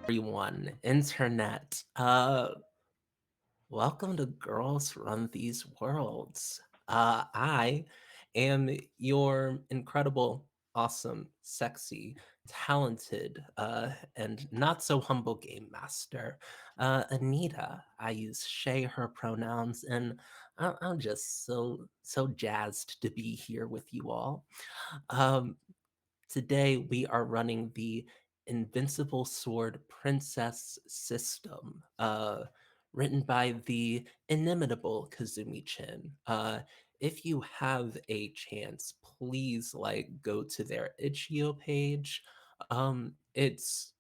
everyone, internet. Welcome to Girls Run These Worlds. I am your incredible, awesome, sexy, talented, and not so humble game master, Anita. I use she, her pronouns, and I'm just so jazzed to be here with you all. Um, Today we are running the Invincible Sword Princess system, written by the inimitable Kazumi Chin. If you have a chance, please go to their itch.io page. It's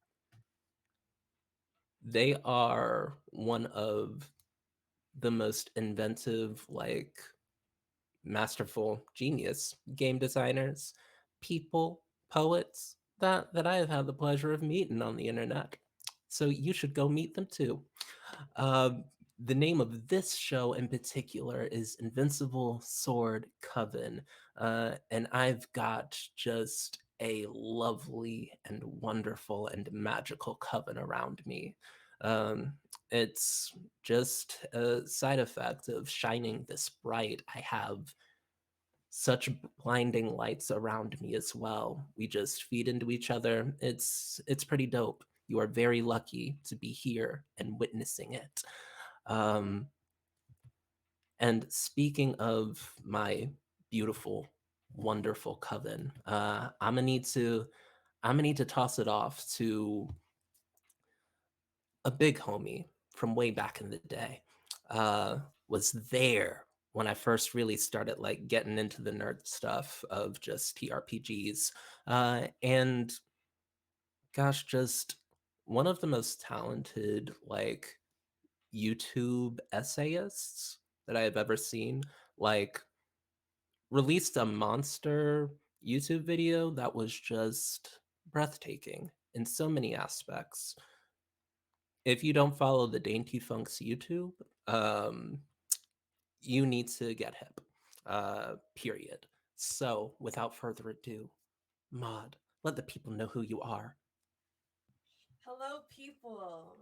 They are one of the most inventive, masterful, genius game designers, people, poets that I have had the pleasure of meeting on the internet. So you should go meet them too. Um, the name of this show in particular is Invincible Sword Coven, and I've got just a lovely and wonderful and magical coven around me. Um, it's just a side effect of shining this bright. I have such blinding lights around me as well. We just feed into each other. It's pretty dope. You are very lucky to be here and witnessing it. Um, and speaking of my beautiful, wonderful coven, I'm gonna need to toss it off to a big homie from way back in the day. Was there when I first really started getting into the nerd stuff of just TRPGs. And gosh, just one of the most talented YouTube essayists that I have ever seen. Like released a monster YouTube video that was just breathtaking in so many aspects. If you don't follow the Dainty Funk's YouTube, um, you need to get hip. Period. So, without further ado, Maud, let the people know who you are. Hello, people.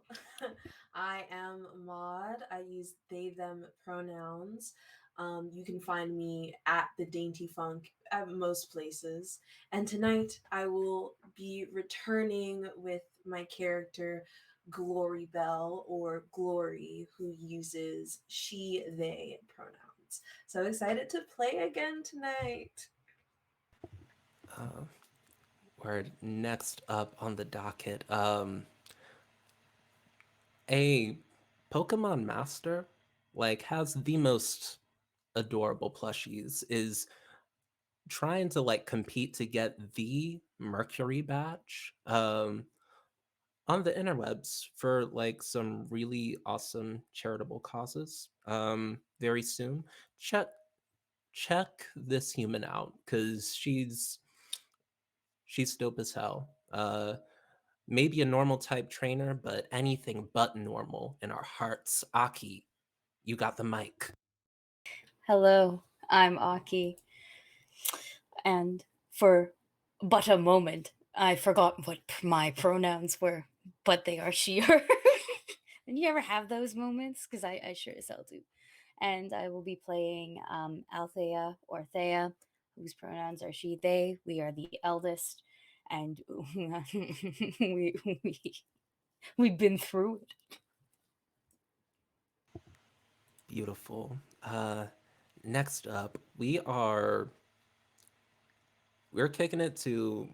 I am Maud. I use they, them pronouns. You can find me at the Dainty Funk at most places. And tonight I will be returning with my character Glory Bell or Glory, who uses she, they pronouns. So excited to play again tonight. Uh, we're next up on the docket. A Pokemon Master has the most adorable plushies. Is trying to compete to get the Mercury badge. On the interwebs for some really awesome charitable causes very soon. Check this human out because she's dope as hell. Maybe a normal type trainer, but anything but normal in our hearts. Aki, you got the mic. Hello, I'm Aki, and for but a moment, I forgot what my pronouns were, but they are she, her. And you ever have those moments? Because I sure as hell do. And I will be playing Althea or Thea, whose pronouns are she, they. We are the eldest, and we, we've been through it. Beautiful. Next up, we're kicking it to.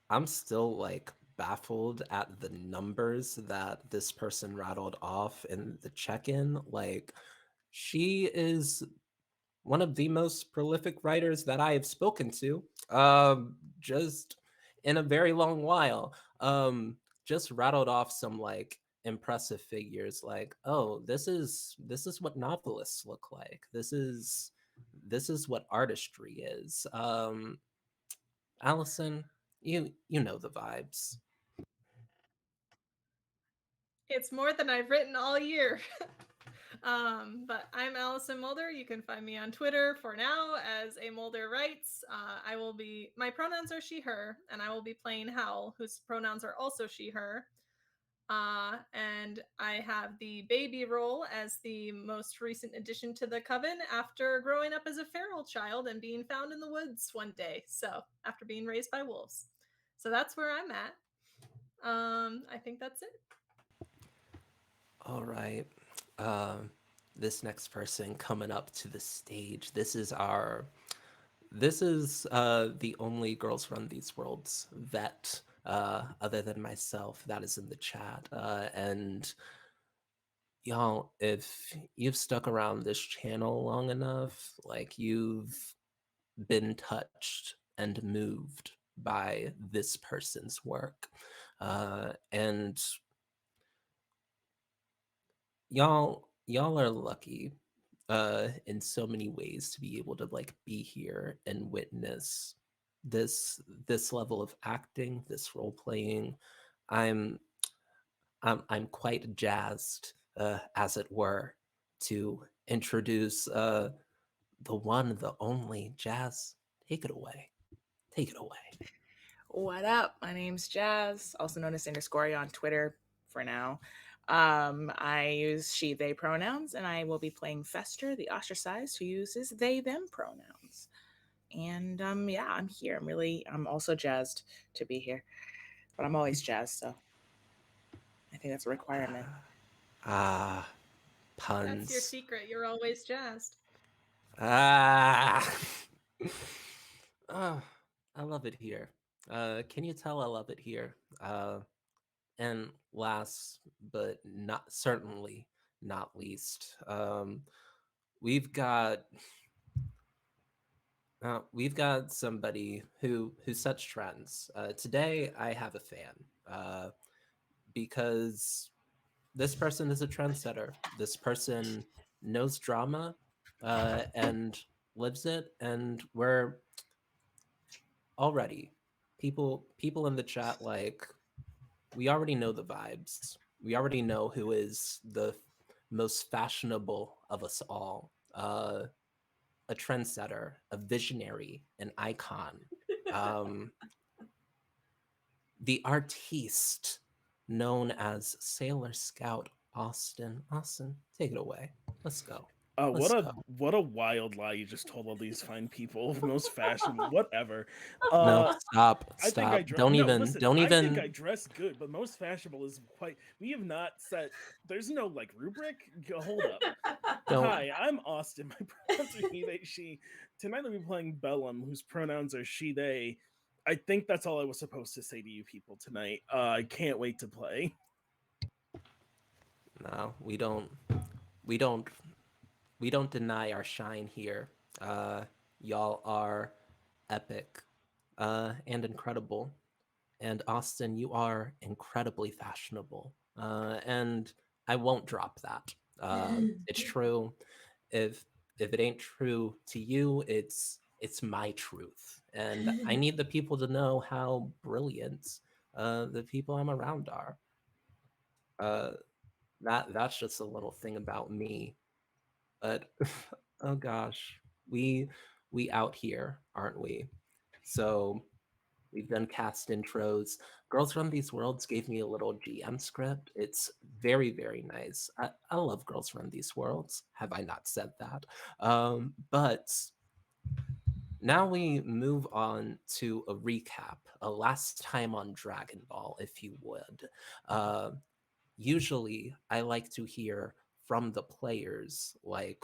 I'm still baffled at the numbers that this person rattled off in the check-in. She is one of the most prolific writers that I have spoken to, just in a very long while. Just rattled off some impressive figures. Oh, this is what novelists look like. This is what artistry is. Allison, you know the vibes. It's more than I've written all year. But I'm Allison Mulder. You can find me on Twitter for now as A Mulder Writes. My pronouns are she, her, and I will be playing Howl, whose pronouns are also she, her. And I have the baby role as the most recent addition to the coven after growing up as a feral child and being found in the woods one day. So, after being raised by wolves. So, that's where I'm at. I think that's it. All right. Um, this next person coming up to the stage. This is the only Girls Run These Worlds vet, other than myself, that is in the chat. And y'all, if you've stuck around this channel long enough, like you've been touched and moved by this person's work. And y'all are lucky in so many ways to be able to like be here and witness this level of acting, this role playing. I'm I'm quite jazzed, as it were, to introduce the one, the only Jazz. Take it away. Take it away. What up? My name's Jazz, also known as _ on Twitter for now. I use she, they pronouns, and I will be playing Fester, the ostracized who uses they, them pronouns. And yeah, I'm here. I'm also jazzed to be here. But I'm always jazzed, so I think that's a requirement. Ah, That's your puns. secret. You're always jazzed. Ah. Ah, I love it here. Can you tell I love it here? And last but not certainly not least, we've got we've got somebody who sets trends. Today I have a fan, because this person is a trendsetter. This person knows drama, and lives it, and we're already people in the chat, like, we already know the vibes. We already know who is the most fashionable of us all. A trendsetter, a visionary, an icon. Um, the artiste known as Sailor Scout Austin. Austin, take it away. Let's go. What Let's a go. what a wild lie you just told all these fine people. Most fashion, whatever. No, stop, I think I stop. dress. Don't No, even, listen. don't I think even. I dress good, but most fashionable is quite. We have not set. There's no like rubric. Hold up. Don't. Hi, I'm Austin. My pronouns are he, they, she. Tonight I'll be playing Bellum, whose pronouns are she, they. I think that's all I was supposed to say to you people tonight. I can't wait to play. No, we don't. We don't. We don't deny our shine here. Y'all are epic, and incredible. And Austin, you are incredibly fashionable. And I won't drop that. It's true. If if it ain't true to you, it's my truth. And I need the people to know how brilliant the people I'm around are. Uh, that's just a little thing about me. But oh gosh, we we out here, aren't we? So we've done cast intros. Girls Run These Worlds gave me a little GM script. It's very, very nice. I love Girls Run These Worlds. Have I not said that? But now we move on to a recap, a last time on Dragon Ball, if you would. Uh, Usually, I like to hear from the players, like,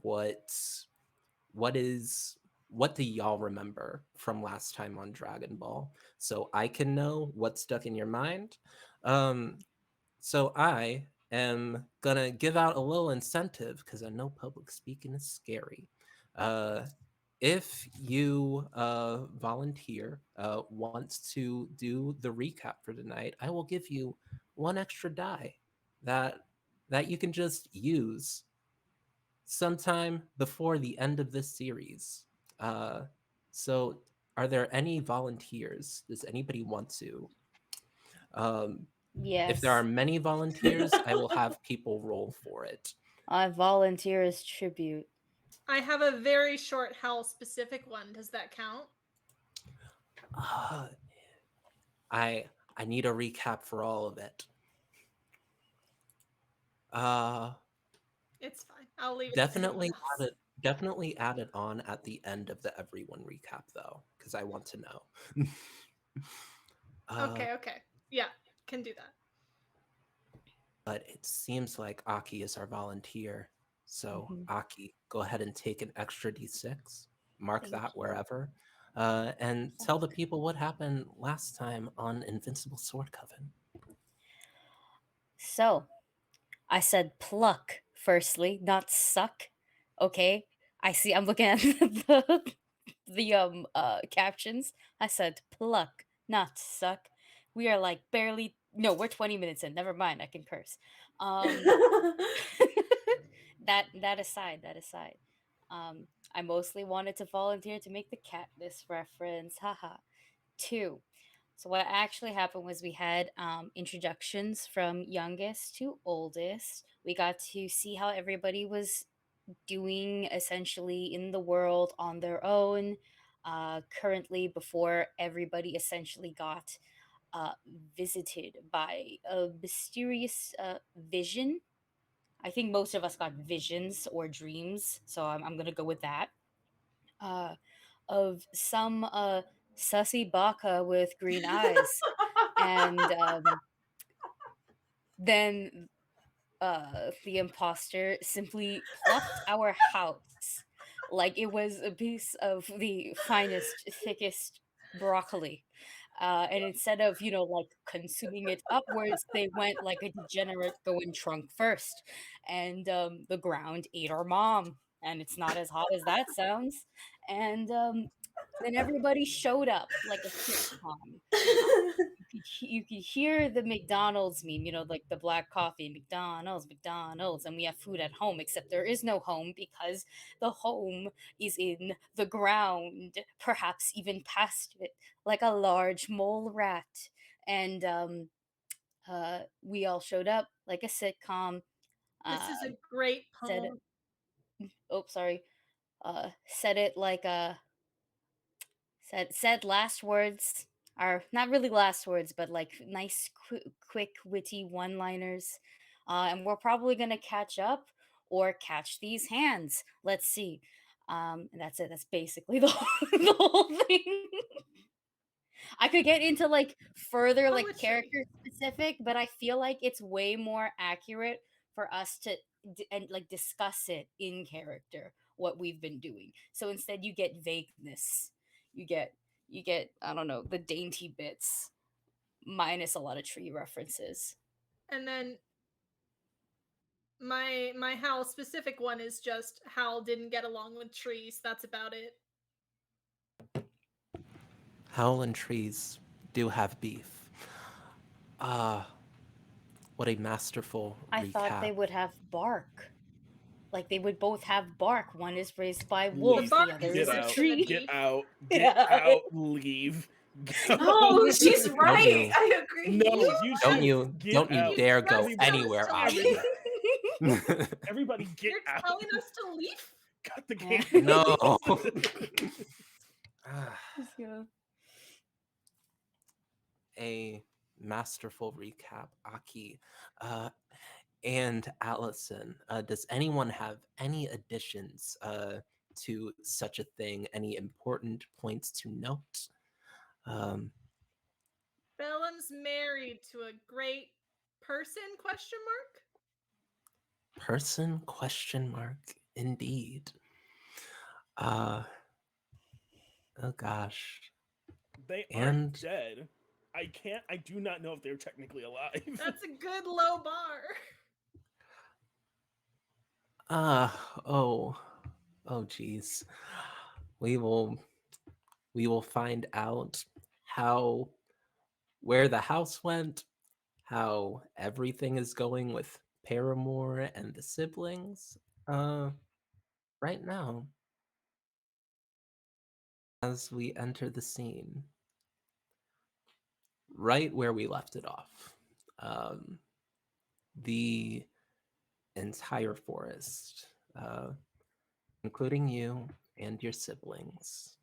what what is what do y'all remember from last time on Dragon Ball, so I can know what stuck in your mind. Um, so I am gonna give out a little incentive because I know public speaking is scary. Uh, if you volunteer, wants to do the recap for tonight, I will give you one extra die that you can just use sometime before the end of this series. Uh, so, are there any volunteers? Does anybody want to? Um, if there are Yes. many volunteers, I will have people roll for it. I volunteer as tribute. I have a very short Hell specific one. Does that count? Uh, I need a recap for all of it. Uh, It's fine. I'll leave it to someone definitely else. definitely add it on at the end of the everyone recap though, because I want to know. uh, Okay. Yeah, can do that. but it seems like Aki is our volunteer. So Mhm. Aki, go ahead and take an extra d6, mark Thank that you. wherever, and tell the people what happened last time on Invincible Sword Coven. So, I said pluck firstly, not suck. Okay? I see I'm looking at the captions. I said pluck, not suck. We are like barely no, we're 20 minutes in. Never mind, I can curse. Um that aside. I mostly wanted to volunteer to make the Katniss reference. Haha. Two. So what actually happened was we had introductions from youngest to oldest. We got to see how everybody was doing essentially in the world on their own. Currently, before everybody essentially got uh, visited by a mysterious vision. I think most of us got visions or dreams, so I'm gonna go with that. Uh, of some sussy baka with green eyes, and then the imposter simply plucked our house like it was a piece of the finest, thickest broccoli. And instead of, like consuming it upwards, they went like a degenerate going trunk first. And the ground ate our mom. And it's not as hot as that sounds. And then everybody showed up like a sitcom. You could hear the McDonald's meme, like the black coffee, McDonald's, and we have food at home, except there is no home because the home is in the ground, perhaps even past it, like a large mole rat. And we all showed up like a sitcom. This Uh, is a great said, poem. oh, sorry, said it like a said last words are not really last words, but like nice, quick, witty one-liners. And we're probably gonna catch up or catch these hands. Let's see. And that's it. That's basically the the whole thing. I could get into like further like Poetry. character specific, but I feel like it's way more accurate for us to and like discuss it in character what we've been doing. So instead you get vagueness. You get I don't know, the dainty bits minus a lot of tree references. And then my Hal specific one is just Hal didn't get along with trees. That's about it. Howl and Trees do have beef. Ah, what a masterful I thought they recap. would have bark. Like they would both have bark. One is raised by The wolves, Leave. the bark other is Get is a out. just in the tree. Get beef. out. Get Yeah. out. Leave. Go. No, she's Don't right. you I agree. No, You you don't should just you get don't you out. you dare go just Everybody, tell us anywhere, to Aki. leave. everybody, get You're out. telling us to leave? Cut the game. No. Ah, Just go. a masterful recap, Aki. Uh, and Allison, does anyone have any additions to such a thing? Any important points to note? Um, Bellum's married to a great person? Question mark. person? Question mark. Indeed. Uh, oh gosh. They aren't And dead. I do not know if they're technically alive. That's a good low bar. uh oh oh geez. We will we will find out how where the house went, how everything is going with Paramore and the siblings. Right now, as we enter the scene, right where we left it off, um, the entire forest, including you and your siblings,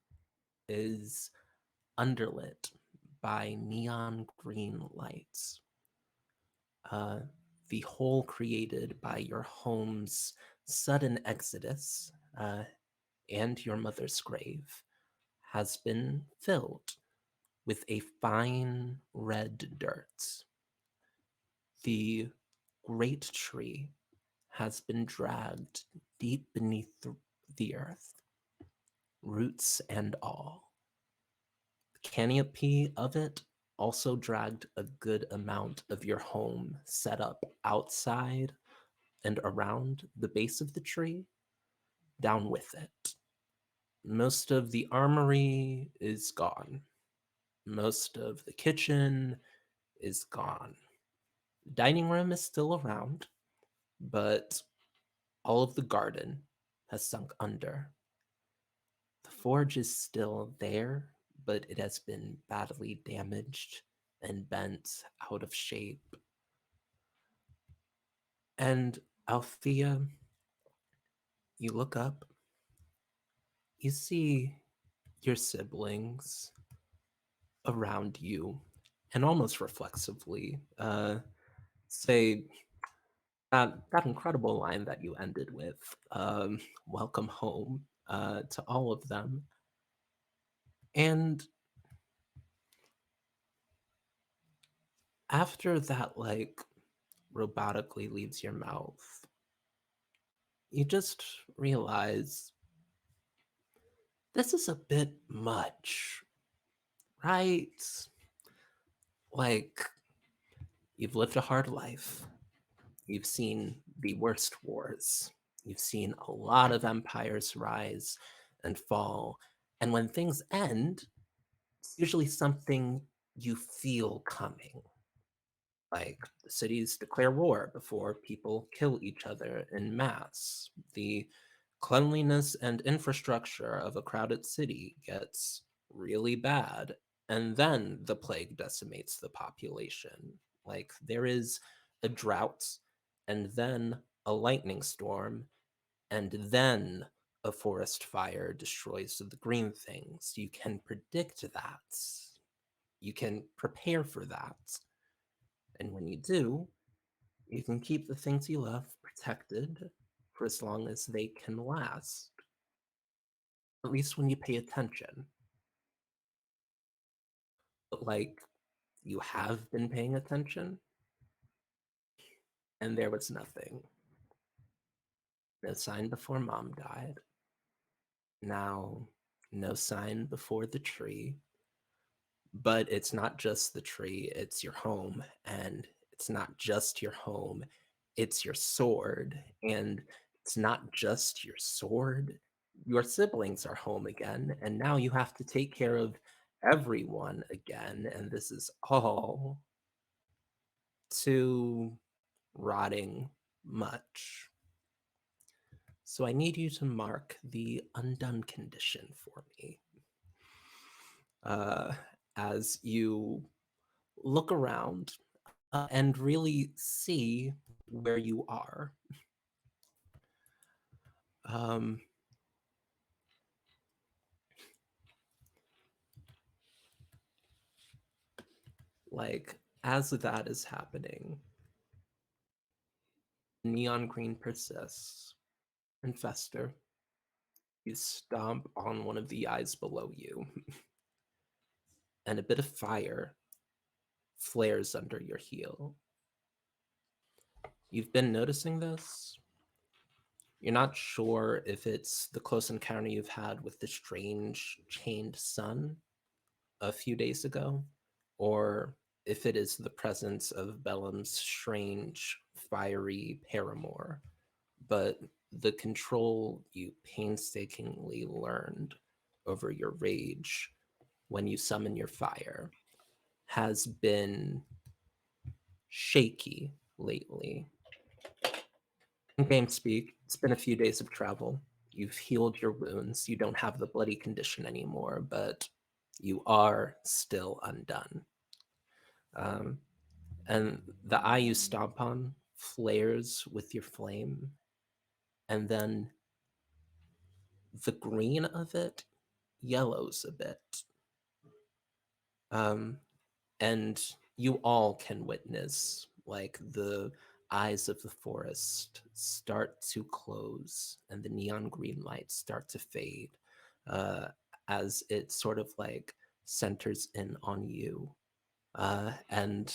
is underlit by neon green lights. Uh, the hole created by your home's sudden exodus and your mother's grave has been filled with a fine red dirt. The great tree has been dragged deep beneath the earth, roots and all. The canopy of it also dragged a good amount of your home set up outside and around the base of the tree down with it. Most of the armory is gone. Most of the kitchen is gone. The dining room is still around, but all of the garden has sunk under. The forge is still there, but it has been badly damaged and bent out of shape. And Althea, you look up, you see your siblings around you, and almost reflexively, say that incredible line that you ended with, welcome home, to all of them. And after that, like, robotically leaves your mouth, you just realize this is a bit much, right? Like, you've lived a hard life. You've seen the worst wars. You've seen a lot of empires rise and fall. And when things end, it's usually something you feel coming. Like the cities declare war before people kill each other in mass. The cleanliness and infrastructure of a crowded city gets really bad, and then the plague decimates the population. Like there is a drought, and then a lightning storm, and then a forest fire destroys the green things. You can predict that. You can prepare for that. And when you do, you can keep the things you love protected for as long as they can last. At least when you pay attention. But like, you have been paying attention, and there was nothing. No sign before mom died. Now, no sign before the tree. But it's not just the tree, it's your home. And it's not just your home, it's your sword. And it's not just your sword. Your siblings are home again, and now you have to take care of everyone again. And this is all too rotting much. So I need you to mark the undone condition for me. Uh, as you look around and really see where you are. Um, like, as that is happening, neon green persists, and Fester, you stomp on one of the eyes below you, and a bit of fire flares under your heel. You've been noticing this? You're not sure if it's the close encounter you've had with the strange chained sun a few days ago, or if it is the presence of Bellum's strange, fiery paramour. But the control you painstakingly learned over your rage when you summon your fire has been shaky lately. In game speak, it's been a few days of travel. You've healed your wounds. You don't have the bloody condition anymore, but you are still undone. Um, and the eye you stomp on flares with your flame, and then the green of it yellows a bit. Um, and you all can witness like the eyes of the forest start to close and the neon green lights start to fade, uh, as it sort of like centers in on you. And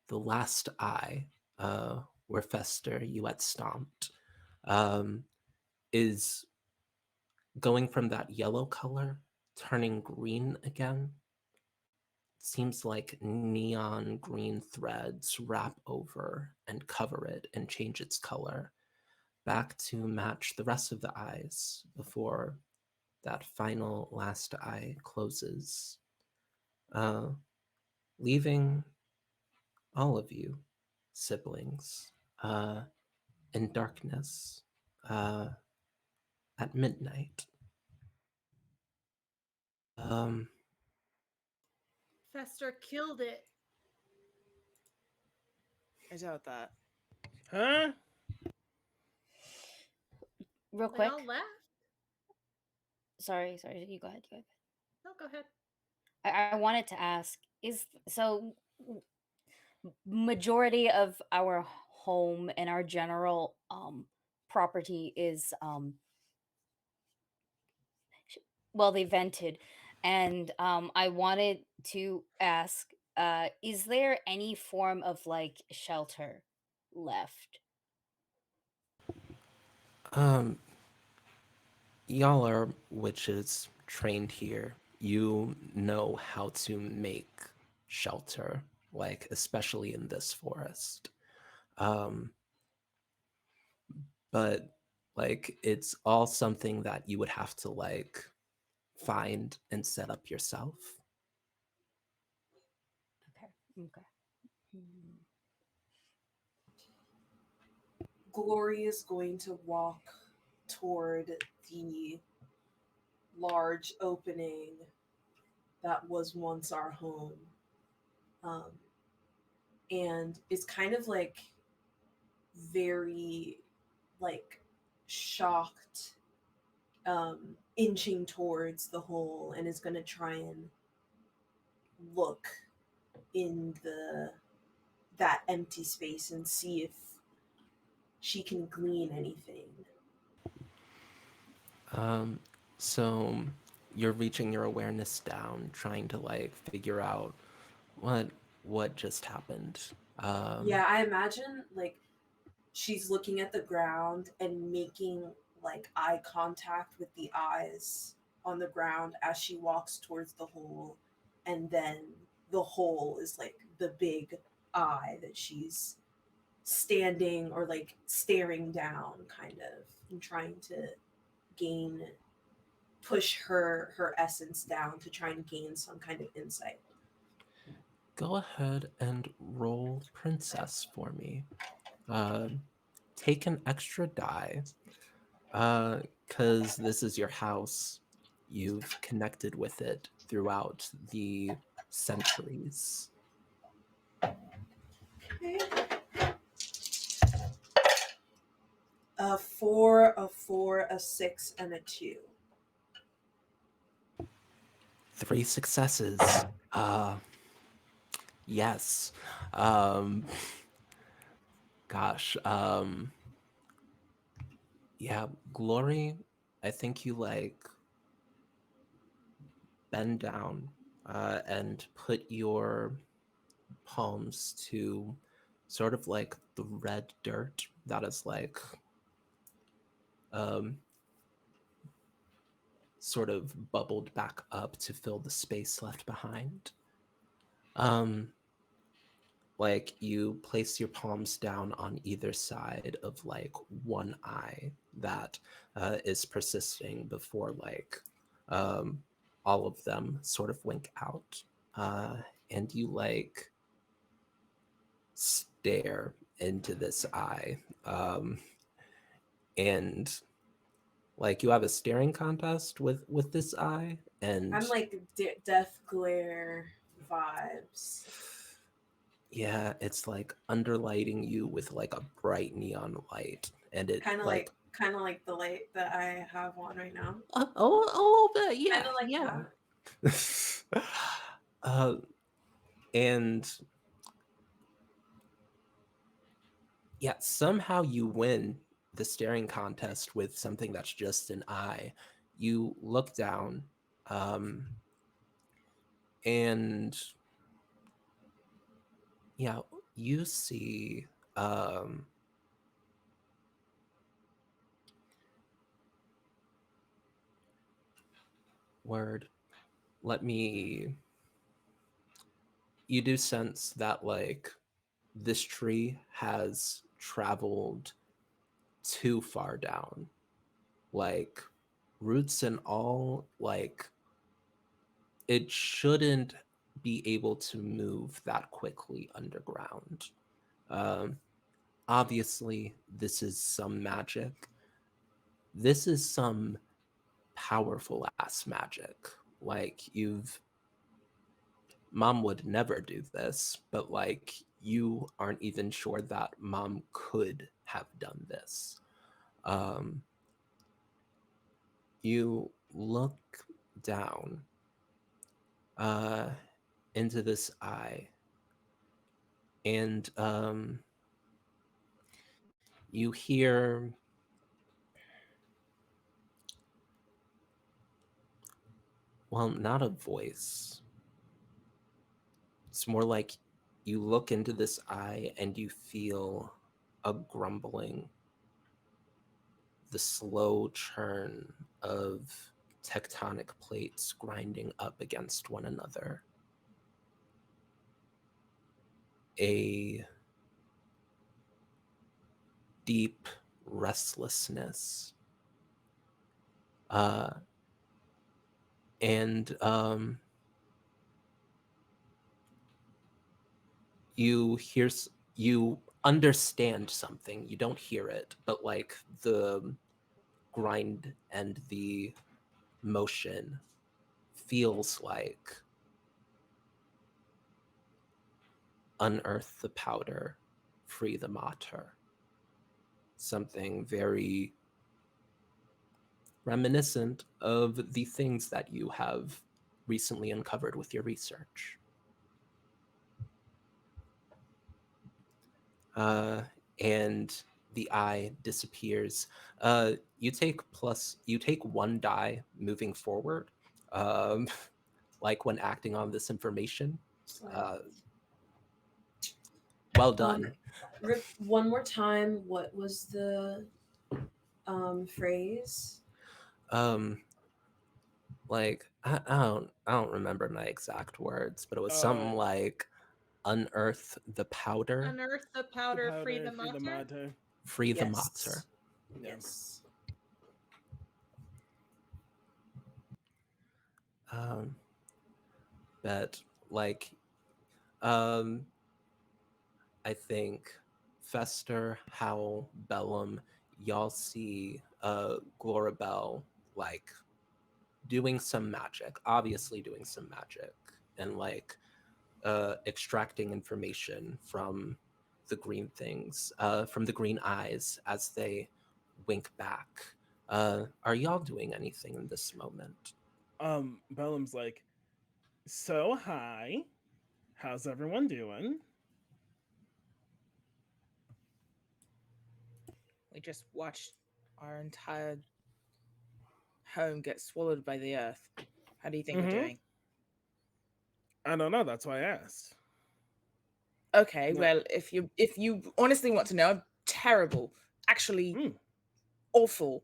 the last eye, where Fester you had stomped, um, is going from that yellow color, turning green again. Seems like neon green threads wrap over and cover it and change its color back to match the rest of the eyes before that final last eye closes, uh, leaving all of you siblings in darkness uh, at midnight. Um, Fester killed it. I doubt that. Huh? Real They quick. all left. Sorry, you go ahead. You go ahead. No, go ahead. I wanted to ask, is so majority of our home and our general property is well, they vented, and I wanted to ask, is there any form of like shelter left? um, y'all are witches trained here. You know how to make shelter, like especially in this forest. Um, but like it's all something that you would have to like find and set up yourself. Okay. Okay. Hmm. Glory is going to walk toward the large opening that was once our home. Um, and it's kind of like very like shocked, inching towards the hole, and is going to try and look in that empty space and see if she can glean anything. Um, so you're reaching your awareness down, trying to like figure out what what just happened. Um, Yeah, I imagine like she's looking at the ground and making like eye contact with the eyes on the ground as she walks towards the hole, and then the hole is like the big eye that she's standing or like staring down kind of, and trying to gain push her essence down to try and gain some kind of insight. go ahead and roll princess for me. Uh, take an extra die, because this is your house. You've connected with it throughout the centuries. Okay. A 4, a 4, a 6, and a 2. 3 successes. Yes. Um, gosh. Yeah, Glory, I think you like bend down and put your palms to sort of like the red dirt that is like um, sort of bubbled back up to fill the space left behind. Um, like you place your palms down on either side of like one eye that is persisting before like um, all of them sort of wink out, uh, and you like stare into this eye, and like you have a staring contest with this eye, and I'm like death glare vibes. yeah, it's like underlighting you with like a bright neon light, and it like Kind of like the light that I have on right now. a little bit, Kind yeah, of like yeah. that. uh, and Yeah, somehow you win the staring contest with something that's just an eye. You look down, um, and yeah, you see word. Let me. You do sense that like this tree has traveled too far down, like roots and all. Like it shouldn't be able to move that quickly underground. Um, Obviously, this is some magic. This is some powerful ass magic. Like you've mom would never do this, but like you aren't even sure that mom could have done this. Um, you look down uh, into this eye, and you hear well, not a voice. It's more like you look into this eye and you feel a grumbling, the slow churn of tectonic plates grinding up against one another. A deep restlessness. Uh, and you hear, you understand something. You don't hear it, but like the grind and the motion feels like unearth the powder, free the mater. Something very reminiscent of the things that you have recently uncovered with your research. Uh, and the eye disappears. You take one die moving forward, um, like when acting on this information. Slide. Uh, well Um, done. one more time. What was the phrase? Um, like I don't remember my exact words, but it was Uh, something like unearth the powder, Unearth the the powder, free powder, the free the mater. mater. free the mater. Yes. Yeah. Yes. Um, but like um I think Fester, Howl, Bellum, y'all see Glorabelle like doing some magic, obviously doing some magic, and like extracting information from the green things, from the green eyes as they wink back. Are y'all doing anything in this moment? Bellum's like, so hi, how's everyone doing? We just watched our entire home get swallowed by the earth. How do you think we're Mm-hmm. doing? I don't know. That's why I asked. Okay, No. well, if you honestly want to know, I'm terrible. Actually, Mm, awful.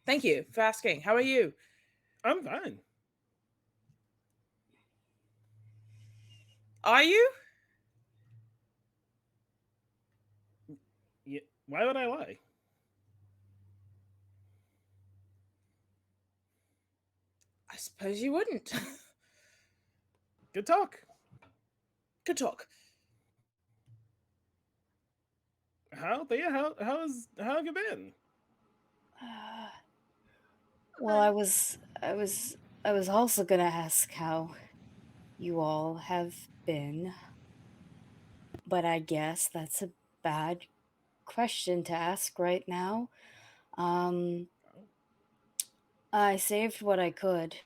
Thank you for asking. How are you? I'm fine. Are you? Yeah. Why would I lie? I suppose you wouldn't. Good talk. Good talk. How? Thea, how have you been? Uh, well, I was also gonna ask how you all have been, but I guess that's a bad question to ask right now. Um, I saved what I could,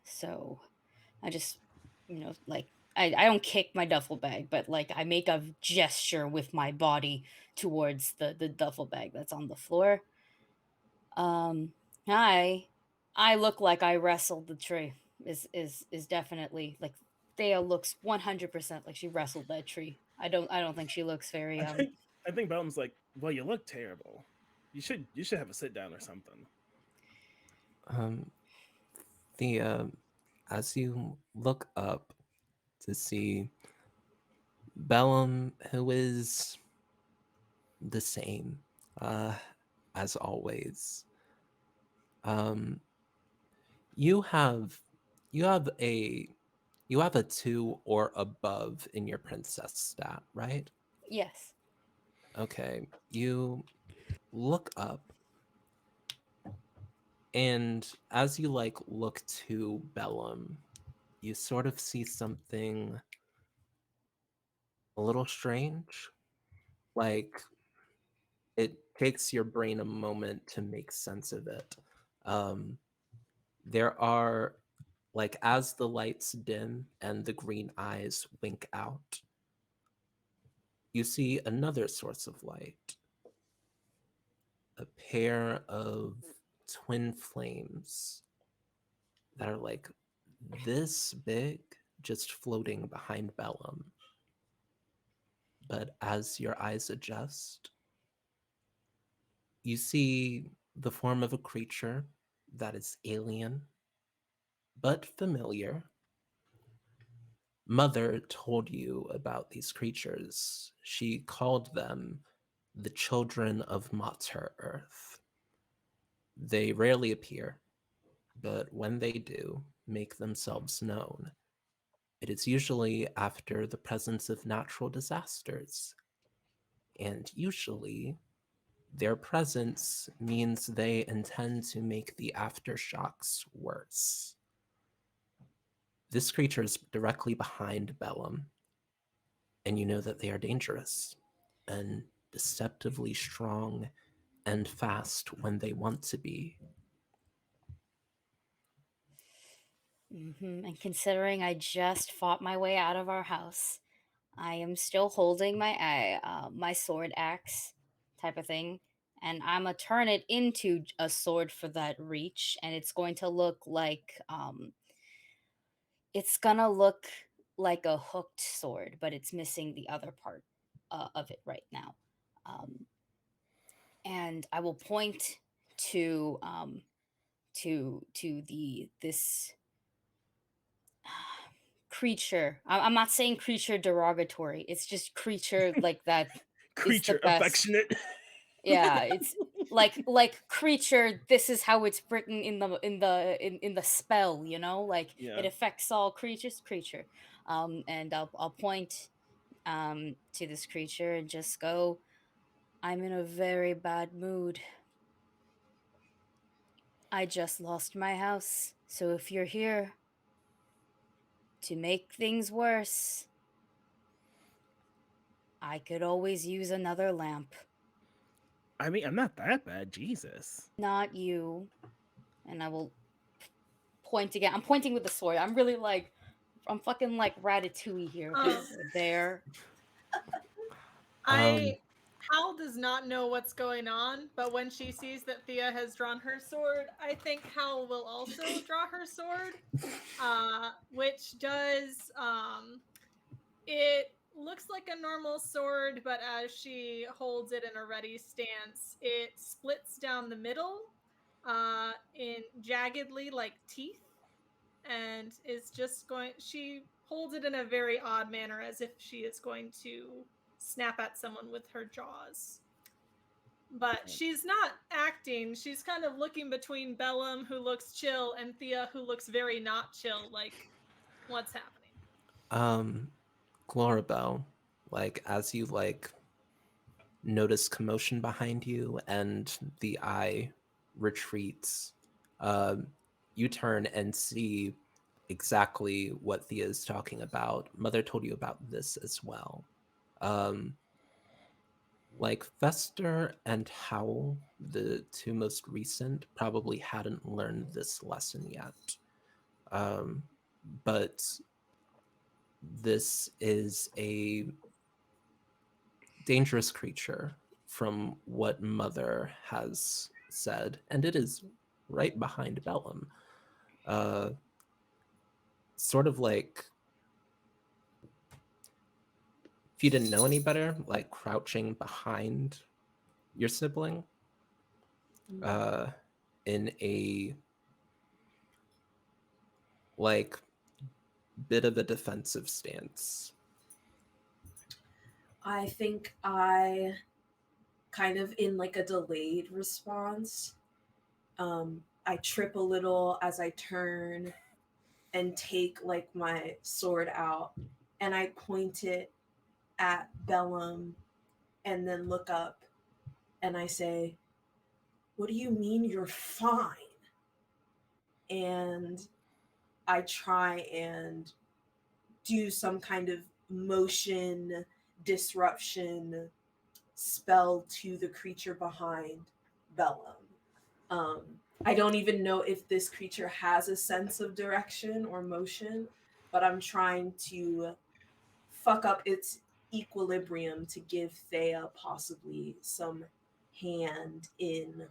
so I just, like I don't kick my duffel bag, but like I make a gesture with my body towards the duffel bag that's on the floor. Um, I look like I wrestled the tree. Is definitely like Thea looks 100% like she wrestled that tree. I don't think she looks very I think I think Bellum's like, well, you look terrible. You should have a sit down or something. Um, the as you look up to see Bellum, who is the same, uh, as always. Um, you have you have a you have a 2 or above in your princess stat, right? yes. Okay. You look up, and as you like look to Bellum, you sort of see something a little strange. Like it takes your brain a moment to make sense of it. Um, there are, like, as the lights dim and the green eyes wink out, you see another source of light, a pair of twin flames that are like this big, just floating behind Bellum. But as your eyes adjust, you see the form of a creature that is alien but familiar. Mother told you about these creatures. She called them the children of Mater Earth. They rarely appear, but when they do make themselves known, it is usually after the presence of natural disasters. And usually, their presence means they intend to make the aftershocks worse. This creature is directly behind Bellum, and you know that they are dangerous and deceptively strong and fast when they want to be. And considering I just fought my way out of our house, I am still holding my sword axe type of thing, and I'm gonna turn it into a sword for that reach, and it's gonna look like a hooked sword, but it's missing the other part of it right now. Um, and I will point to the this creature. I'm not saying creature derogatory. It's just creature like that is the Creature best. affectionate. Yeah, it's like creature. This is how it's written in the spell. Like Yeah. it affects all creatures. Creature, and I'll point to this creature and just go. I'm in a very bad mood. I just lost my house, so if you're here to make things worse, I could always use another lamp. I mean, I'm not that bad. Jesus. Not you. And I will point again. I'm pointing with the sword. I'm really like, I'm fucking like Ratatouille here. Okay, Um, there. Um, I Hal does not know what's going on, but when she sees that Thea has drawn her sword, I think Hal will also draw her sword, which does it looks like a normal sword, but as she holds it in a ready stance, it splits down the middle, in jaggedly like teeth, and is just going. She holds it in a very odd manner, as if she is going to snap at someone with her jaws. But she's not acting. She's kind of looking between Bellum, who looks chill, and Thea, who looks very not chill. Like, what's happening? um, Glorabelle, like, as you, like, notice commotion behind you and the eye retreats, um, you turn and see exactly what Thea is talking about. Mother told you about this as well. Um, like Fester and Howl, the two most recent, probably hadn't learned this lesson yet. Um, but this is a dangerous creature from what Mother has said, and it is right behind Bellum. Uh, sort of like, if you didn't know any better, like crouching behind your sibling uh, in a like bit of a defensive stance. I think I kind of in like a delayed response. I trip a little as I turn and take like my sword out and I point it at Bellum and then look up and I say, "What do you mean you're fine?" And I try and do some kind of motion disruption spell to the creature behind Bellum. Um, I don't even know if this creature has a sense of direction or motion, but I'm trying to fuck up its equilibrium to give Thea possibly some hand in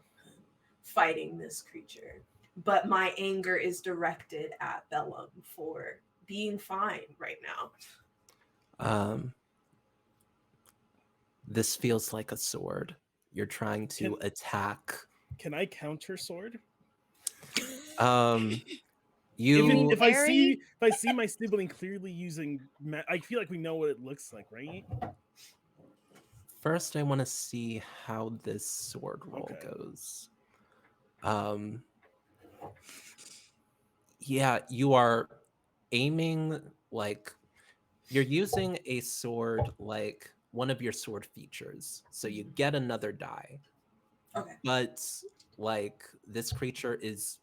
fighting this creature. But my anger is directed at Bellum for being fine right now. Um, this feels like a sword. You're trying to attack. Can I counter sword? Um, If, you if I see Harry? if I see my sibling clearly using, I feel like we know what it looks like, right? first, I want to see how this sword roll Okay. goes. Um, yeah, you are aiming like you're using a sword like one of your sword features. So you get another die. Okay. But like this creature is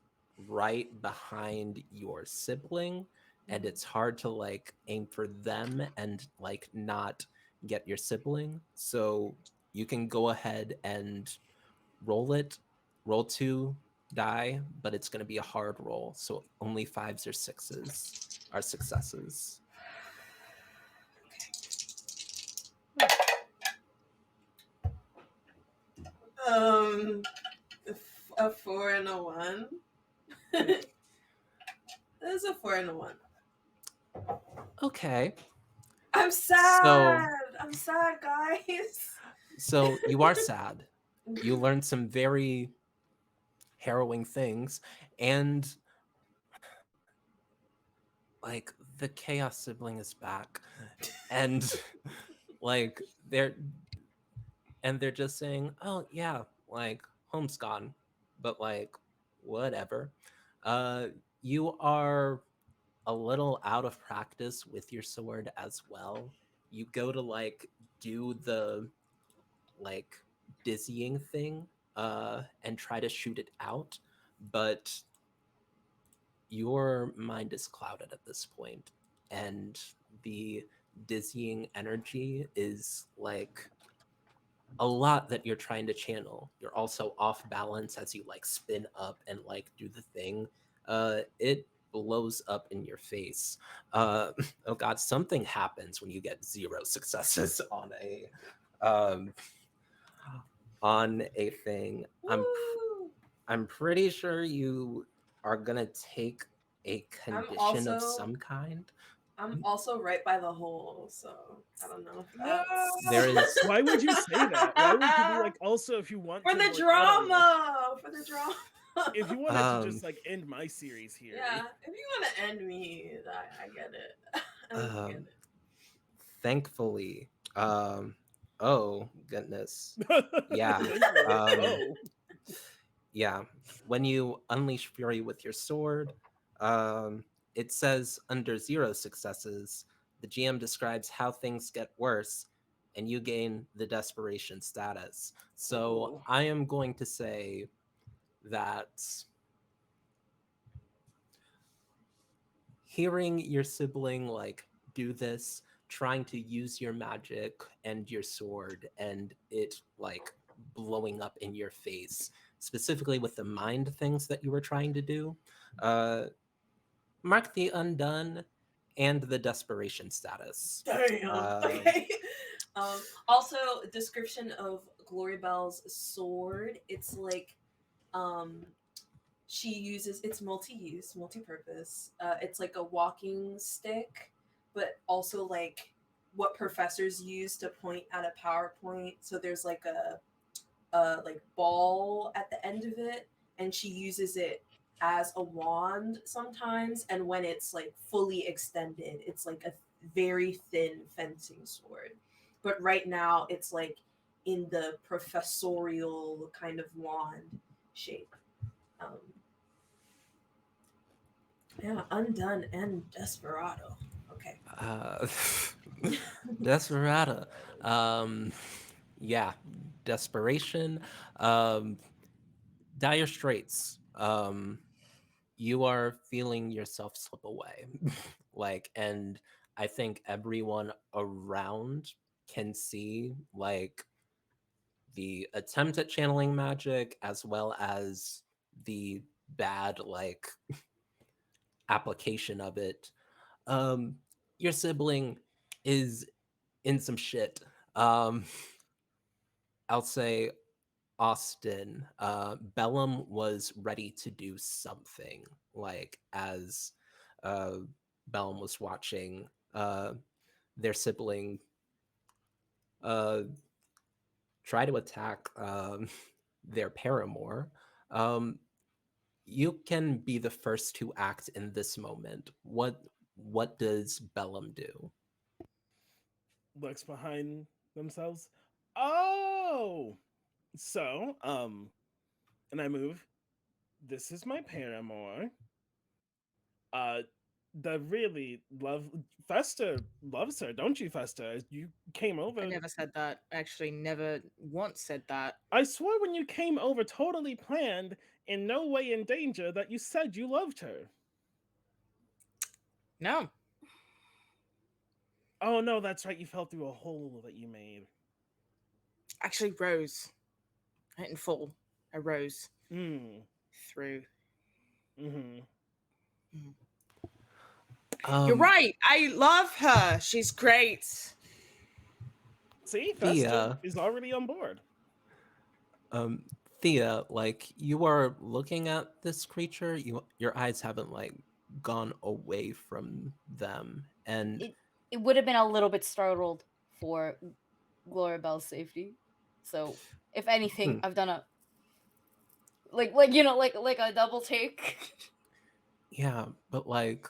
right behind your sibling and it's hard to like aim for them and like not get your sibling. So you can go ahead and roll it, roll 2 die, but it's going to be a hard roll. So only 5s or 6s are successes. Um, a 4 and a 1. There's a 4 and a 1. Okay. I'm So sad. I'm sad, guys. you are sad. You learned some very harrowing things, and like the chaos sibling is back, and like they're just saying, oh yeah, like home's gone, but like whatever. uh you are a little out of practice with your sword as well. You go to like do the like dizzying thing and try to shoot it out, but your mind is clouded at this point, and the dizzying energy is like a lot that you're trying to channel. You're also off balance as you like spin up and like do the thing. It blows up in your face. Oh god, something happens when you get 0 successes um on a thing. Woo! I'm pretty sure you are gonna take a I'm condition of also some kind. I'm also right by the hole, so I don't know if No. There is Why would you say that? Why would you be like? Also, if you want for to the work out on this, drama, for the drama. if you wanted to just like end my series here, Yeah, if you want to end me, I get it. I get um it. thankfully, oh goodness. Yeah. Thankfully. Um Oh, yeah. When you unleash fury with your sword, um it says under 0 successes, the GM describes how things get worse and you gain the desperation status. So oh. I am going to say that hearing your sibling like do this, trying to use your magic and your sword, and it like blowing up in your face, specifically with the mind things that you were trying to do. uh Mark the Undone and the desperation status. Damn. Okay. Also, description of Glory Bell's sword. It's like, um, she uses it's multi-use, multi-purpose. It's like a walking stick, but also like what professors use to point at a PowerPoint. So there's like a like ball at the end of it, and she uses it as a wand sometimes. And when it's like fully extended, it's like a very thin fencing sword. But right now, it's like in the professorial kind of wand shape. Um, yeah, Undone and Desperado. Okay. Uh, Desperata. Um, yeah, desperation. Um, dire straits. You are feeling yourself slip away. Like, and I think everyone around can see, like, the attempt at channeling magic as well as the bad, like, application of it. Um, your sibling is in some shit. Um, I'll say Austin, Bellum was ready to do something, like as uh, Bellum was watching their sibling uh, try to attack their paramour. Um, you can be the first to act in this moment. What does Bellum do? Looks behind themselves. Oh, so and I move. This is my paramour. Uh, the really love Festa loves her, don't you, Festa? You came I over. never said that. Actually, never once said that. I swore when you came over, totally planned, in no way in danger, that you said you loved her. No. Oh no, that's right. You fell through a hole that you made. Actually, rose. I didn't fall. I rose Hmm. through. Mm-hmm. You're Um, right. I love her. She's great. See, Festa Thea, is already on board. um, Thea, like you are looking at this creature, your eyes haven't like gone away from them, and It would have been a little bit startled for Gloria Bell's safety. So, if anything, hmm, I've done a like a double take. yeah, but like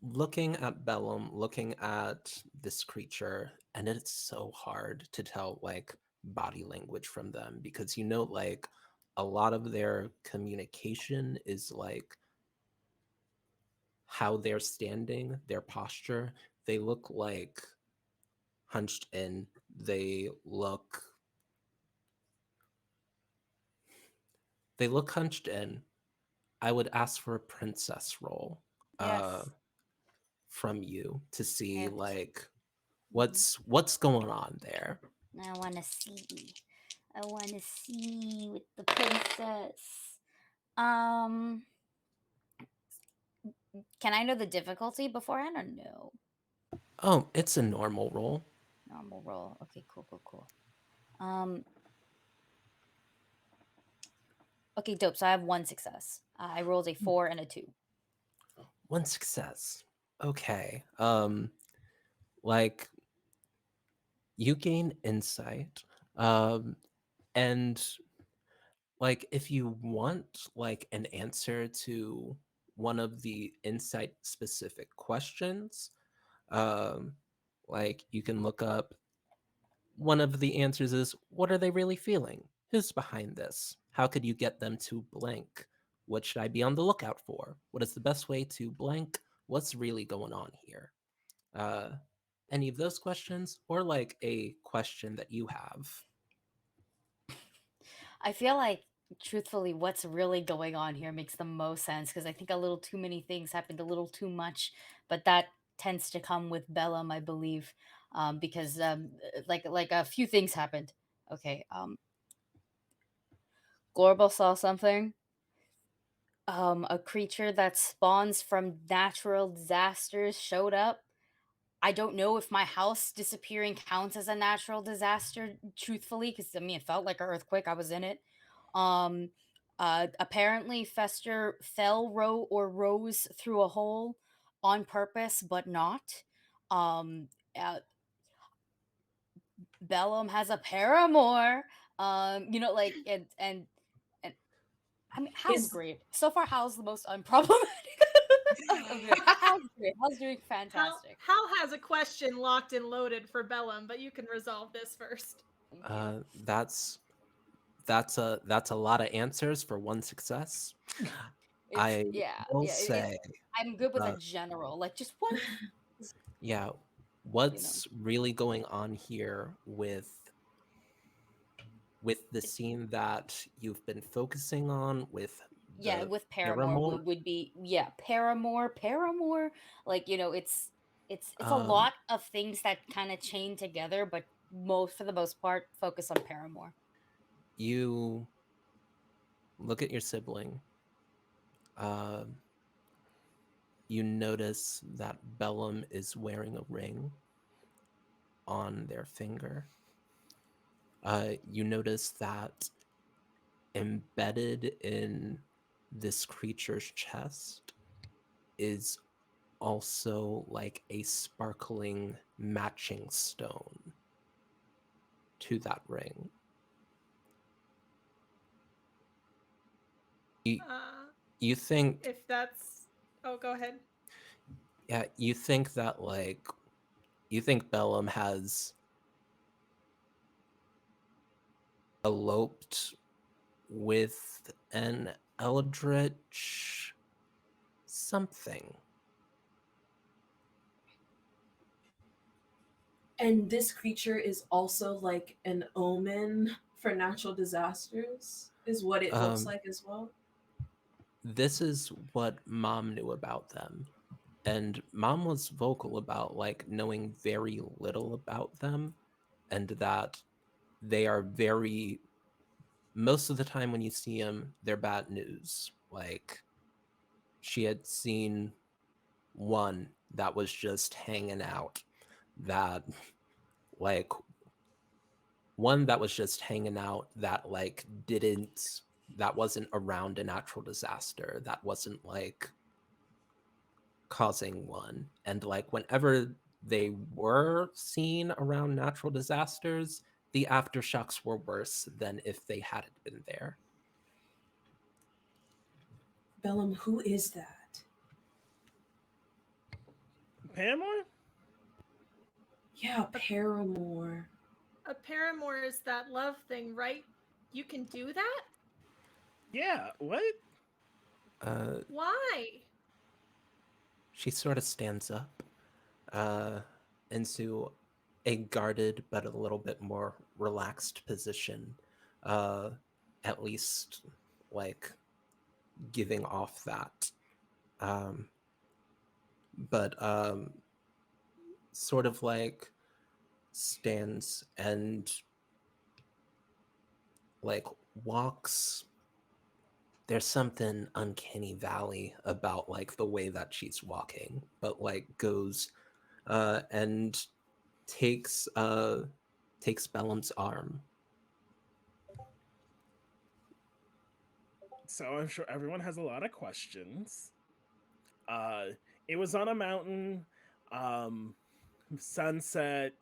looking at Bellum, looking at this creature, and it's so hard to tell like body language from them because like a lot of their communication is like how they're standing, their posture. They look like hunched in. They look they look hunched in. I would ask for a princess roll uh Yes. from you to I see have to. like what's going on there. I want to see. I want to see with the princess. Um, can I know the difficulty beforehand or no? Oh, it's a normal roll. Normal roll. Okay, cool. Um, okay, dope. So I have one success. I rolled a 4 and a 2. One success. Okay. Like you gain insight. And like if you want like an answer to one of the insight specific questions, um like you can look up one of the answers is what are they really feeling? Who's behind this? How could you get them to blank? What should I be on the lookout for? What is the best way to blank? What's really going on here? Uh any of those questions or like a question that you have. I feel like, truthfully, what's really going on here makes the most sense because I think a little too many things happened a little too much, but that tends to come with Bellum, I believe, because like a few things happened. Okay, Gorbel saw something. a creature that spawns from natural disasters showed up. I don't know if my house disappearing counts as a natural disaster, truthfully, because I mean it felt like an earthquake. I was in it. Um, Apparently, Fester rose through a hole on purpose, but not. Um, uh, Bellum has a paramour. And I mean, Hal's Is great. So far, Hal's the most unproblematic of it. Hal's great. Hal's doing fantastic. Hal has a question locked and loaded for Bellum, but you can resolve this first. Thank you. That's that's a lot of answers for one success. It's I yeah, will yeah. say, I'm good with a uh, general, like just what yeah, you know. what's really going on here with the It, scene that you've been focusing on with yeah, the with Paramore Paramore, would be Paramore. Like it's a um, lot of things that kind of chain together, but most for the most part focus on Paramore. you look at your sibling. Uh, you notice that Bellum is wearing a ring on their finger. You notice that embedded in this creature's chest is also like a sparkling matching stone to that ring. You, Uh, you think, if that's. Oh, go ahead. yeah, you think that like, you think Bellum has eloped with an eldritch something. and this creature is also like an omen for natural disasters, is what it looks Um, like as well. this is what Mom knew about them. And Mom was vocal about like knowing very little about them, and that they are very, most of the time when you see them, they're bad news. Like she had seen one that was just hanging out, that like one that was just hanging out that like didn't, that wasn't around a natural disaster, that wasn't like causing one. And like whenever they were seen around natural disasters, the aftershocks were worse than if they hadn't been there. Bellum, who is that? Paramore? Yeah, Paramore. A paramour is that love thing, right? You can do that? Yeah, what? Uh, Why? she sort of stands up uh, into a guarded but a little bit more relaxed position, uh, at least like giving off that. Um, but sort of like stands and like walks. There's something uncanny valley about like the way that she's walking, but like goes and takes takes Bellum's arm. So I'm sure everyone has a lot of questions. Uh, it was on a mountain, um, sunset,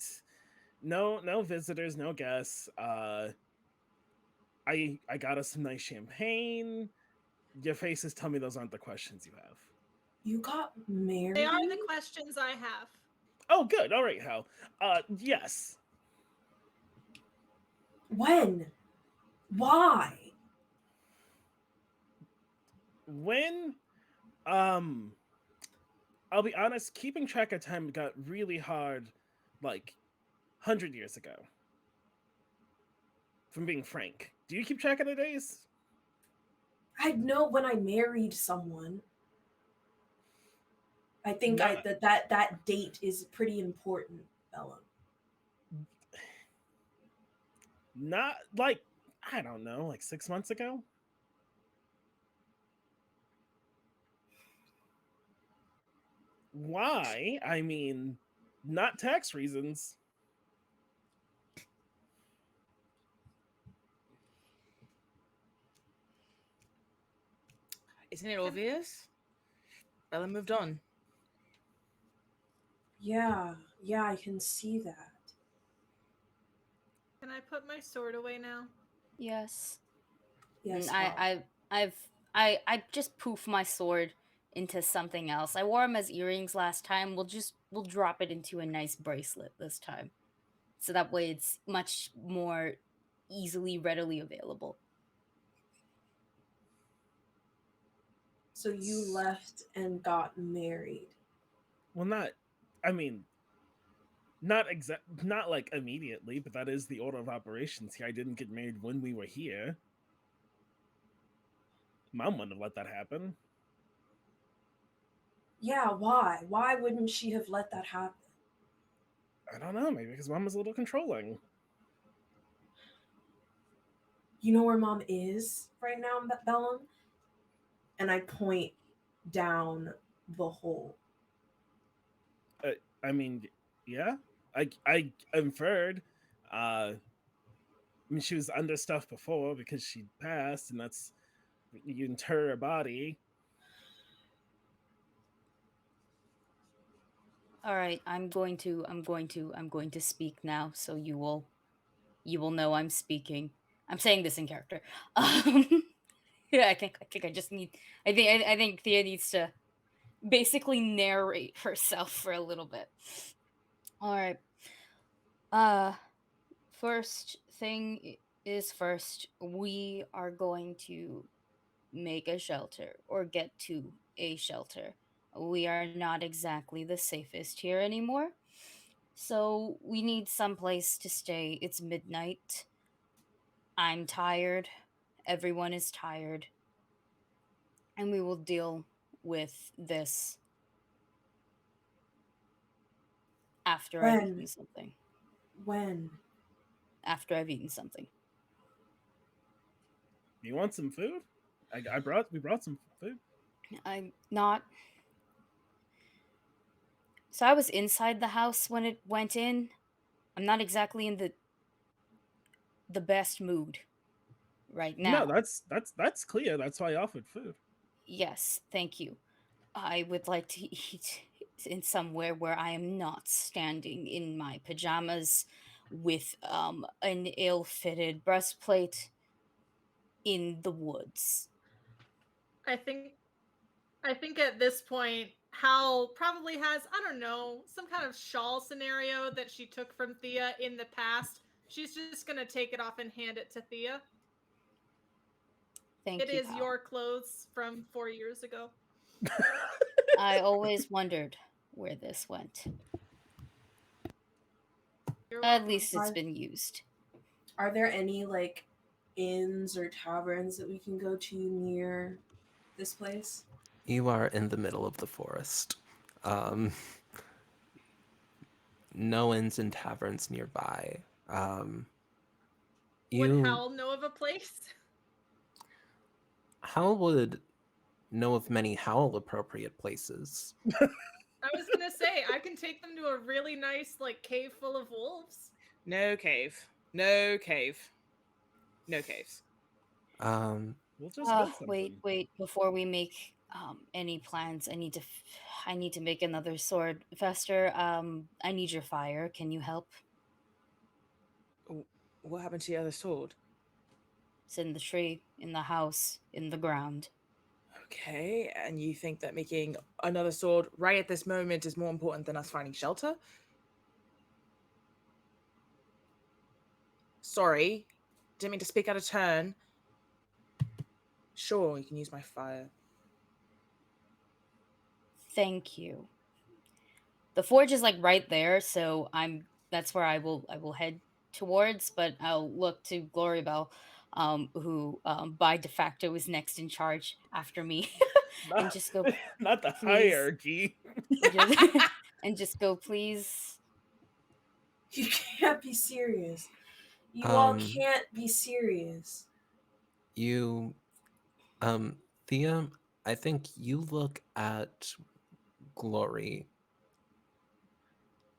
no visitors, no guests. I got us some nice champagne. Your faces tell me those aren't the questions you have. You got They are married? the questions I have. Oh, good. All right, Hal. Yes. When? Why? When? Um, I'll be honest. Keeping track of time got really hard, like 100 years ago. From being frank, do you keep track of the days? I'd know when I married someone. I think Not, that date is pretty important, Bellum. not like I don't know, like 6 months ago. Why? I mean, not tax reasons. Isn't it obvious? Bella moved on. Yeah, yeah, I can see that. Can I put my sword away now? Yes. And Yes, Bob. I just poof my sword into something else. I wore them as earrings last time. We'll drop it into a nice bracelet this time. So that way it's much more easily readily available. So you left and got married. Well, not. I mean, not like immediately, but that is the order of operations here. I didn't get married when we were here. Mom wouldn't have let that happen. Yeah, why? Why wouldn't she have let that happen? I don't know, maybe because mom was a little controlling. You know where mom is right now, Bellum? And I point down the hole. I mean, yeah, I inferred. I mean, she was under stuff before because she passed, and that's you inter her body. All right, I'm going to speak now, so you will know I'm speaking. I'm saying this in character. Yeah, I think I just need. I think Thea needs to basically narrate herself for a little bit. All right. Uh, first thing is first. We are going to make a shelter or get to a shelter. We are not exactly the safest here anymore. So we need some place to stay. It's midnight. I'm tired. Everyone is tired. And we will deal with this after I've When? eaten something. When? After I've eaten something. You want some food? We brought some food. I'm not. So I was inside the house when it went in. I'm not exactly in the best mood right No, now. that's clear. That's why I offered food. Yes, thank you. I would like to eat in somewhere where I am not standing in my pajamas with an ill-fitted breastplate in the woods. I think I think at this point, Hal probably has, I don't know, some kind of shawl scenario that she took from Thea in the past. She's just gonna take it off and hand it to Thea. It Thank you, is Hal. your clothes from 4 years ago. I always wondered where this went. You're At welcome. least it's been used. Are there any like inns or taverns that we can go to near this place? You are in the middle of the forest. Um, no inns and taverns nearby. Would You, Hal know of a place? Hal would know of many Howl appropriate places. I was gonna say I can take them to a really nice like cave full of wolves. No cave. No cave. No caves. We'll just build Wait, something. wait. Before we make any plans, I need to make another sword. Fester, I need your fire. Can you help? What happened to the other sword? It's in the tree, in the house, in the ground. Okay, and you think that making another sword right at this moment is more important than us finding shelter? Sorry, didn't mean to speak out of turn. Sure, you can use my fire. Thank you. The forge is like right there, so that's where I will head towards, but I'll look to Glorybell, who by de facto is next in charge after me, and Not, just go, not the please, hierarchy. just and just go, please. You can't be serious. You all Um, can't be serious. you, Thea, I think you look at Glory,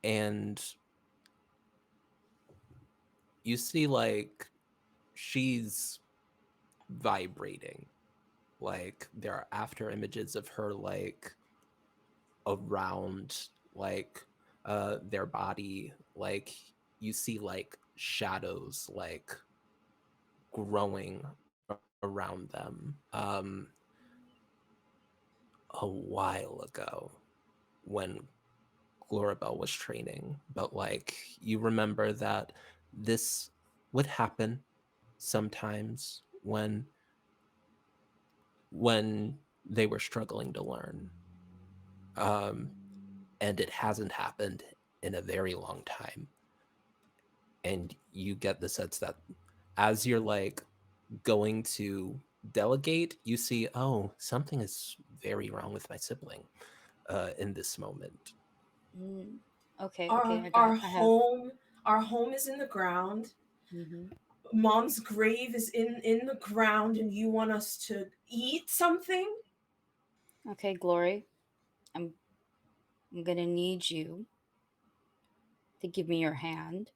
and you see like she's vibrating. Like there are after images of her like around like their body, like you see like shadows like growing around them a while ago when Glorabel was training, but like you remember that this would happen sometimes when they were struggling to learn. Um, and it hasn't happened in a very long time. And you get the sense that as you're like going to delegate, you see, oh, something is very wrong with my sibling in this moment. Mm. Okay, okay, Our I our got, I have. home our home is in the ground. Hmm. Mom's grave is in the ground, and you want us to eat something? Okay, Glory, I'm, I'm gonna need you to give me your hand.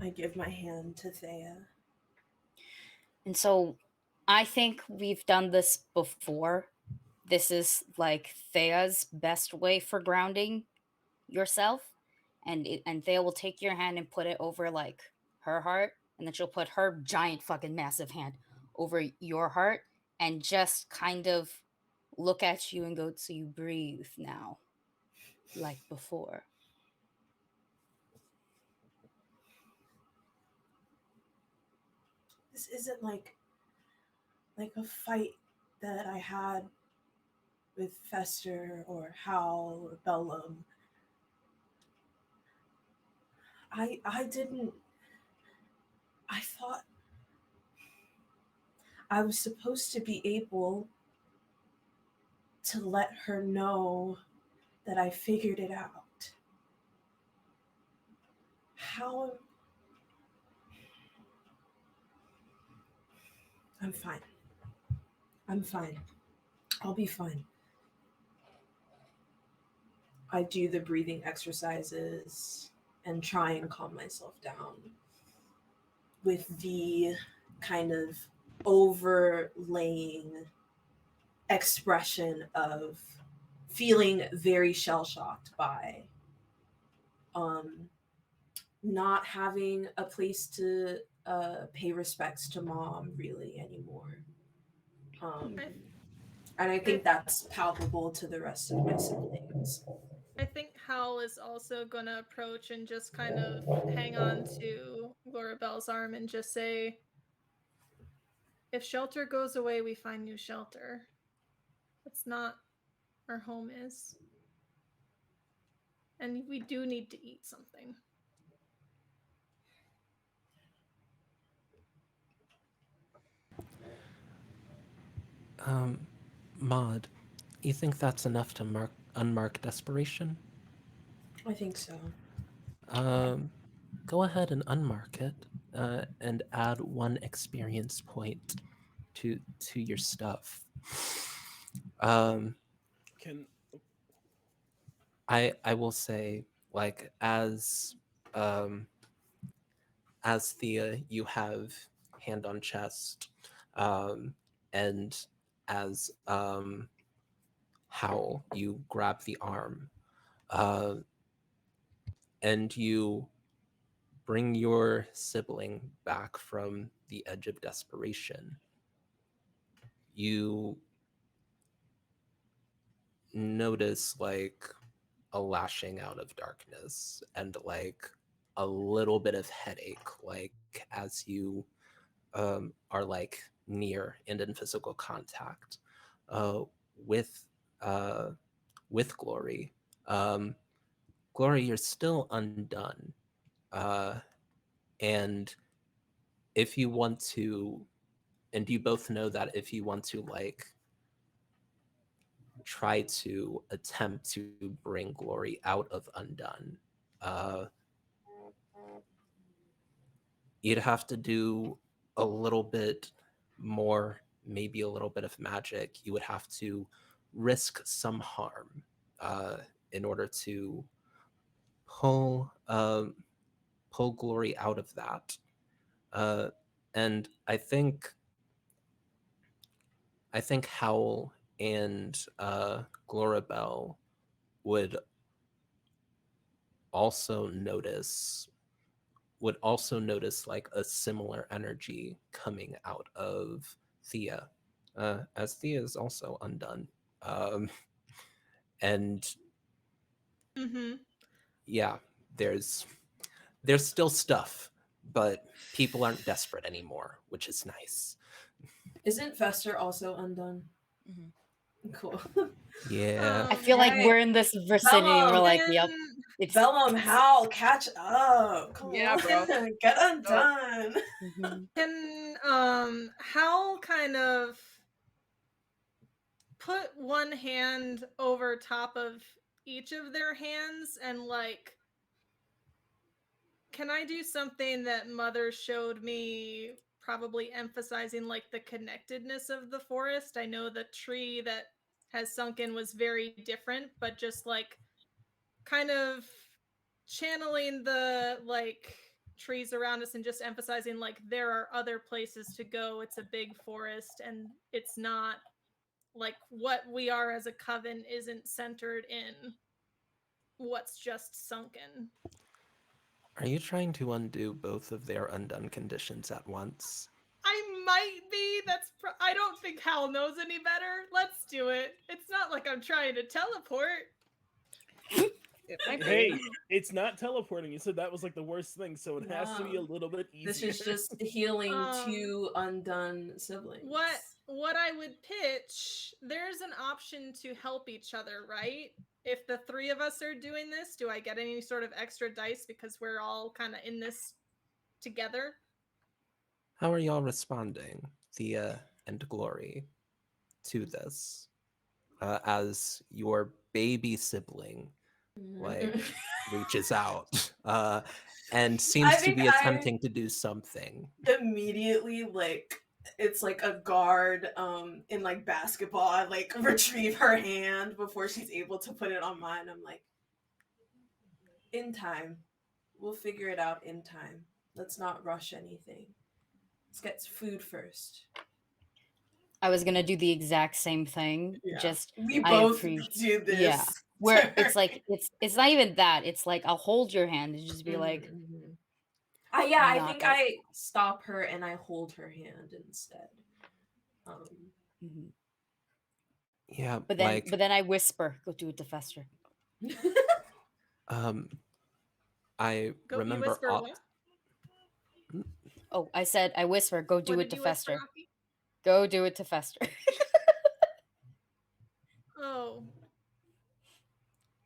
I give my hand to Thea. And so I think we've done this before. This is like Thea's best way for grounding yourself. And Thea will take your hand and put it over like her heart. And then she'll put her giant fucking massive hand over your heart and just kind of look at you and go, so you breathe now, like before. This isn't like a fight that I had with Fester or Hal or Bellum. I didn't. I thought I was supposed to be able to let her know that I figured it out. How? I'm fine. I'm fine. I'll be fine. I do the breathing exercises and try and calm myself down with the kind of overlaying expression of feeling very shell shocked by um, not having a place to pay respects to mom really anymore. Um, I, and I I think that's palpable to the rest of my siblings. I think Hal is also gonna approach and just kind of hang on to Laura Bell's arm and just say, if shelter goes away, we find new shelter. That's not where home is. And we do need to eat something. Um, Maud, you think that's enough to unmark desperation? I think so. Um, Go ahead and unmark it and add one experience point to your stuff. Um, Can I will say like um, as Thea, you have hand on chest, um, and as Howl, you grab the arm, uh, and you bring your sibling back from the edge of desperation. You notice like a lashing out of darkness and like a little bit of headache, like as you are like near and in physical contact uh, with uh, with Glory. Um, Glory, you're still undone, uh, and if you want to, and you both know that if you want to like try to attempt to bring Glory out of undone, uh, you'd have to do a little bit more, maybe a little bit of magic. You would have to risk some harm uh, in order to pull pull glory out of that. Uh, and I think Howl and Glorabelle would also notice like a similar energy coming out of Thea, as Thea is also undone. Um, and Mm-hmm. yeah, there's there's still stuff, but people aren't desperate anymore, which is nice. Isn't Fester also undone? Mhm. Cool. Yeah. I feel like Right. we're in this vicinity and we're Bellum, like, Can yep, it's. Bellum, Howl, catch up. Come Yeah, on, bro. get Go. undone. Mhm. can Hal kind of put one hand over top of each of their hands and like, can I do something that Mother showed me, probably emphasizing like the connectedness of the forest? I know the tree that has sunken was very different, but just like kind of channeling the like trees around us and just emphasizing like there are other places to go. It's a big forest and it's not like what we are as a coven isn't centered in what's just sunken. Are you trying to undo both of their undone conditions at once? I might be. I don't think Hal knows any better. Let's do it. It's not like I'm trying to teleport. It might be. Hey, it's not teleporting. You said that was like the worst thing, so it has to be a No. little bit This easier. is just healing Um, two undone siblings. what I would pitch, there's an option to help each other, right? If the three of us are doing this, do I get any sort of extra dice because we're all kind of in this together? How are y'all responding, Thea and Glory, to this? As your baby sibling, like, reaches out and I seems to think be I attempting to do something. immediately like it's like a guard in like basketball. I like retrieve her hand before she's able to put it on mine. I'm like, in time. We'll figure it out in time. Let's not rush anything. Let's get food first. I was gonna do the exact same thing. Yeah. Just We I both appreciate. do Yeah, this. where it's like it's not even that. It's like I'll hold your hand and just be like, Mm-hmm. Yeah, I not think right. I stop her and I hold her hand instead. Um, Mhm. Yeah, But like, then I whisper, "Go do it to Fester." um, I Go, you remember. whisper what? Oh, I said I whisper, "Go do What it did to you whisper, Fester." Rocky? Go do it to Fester. Oh,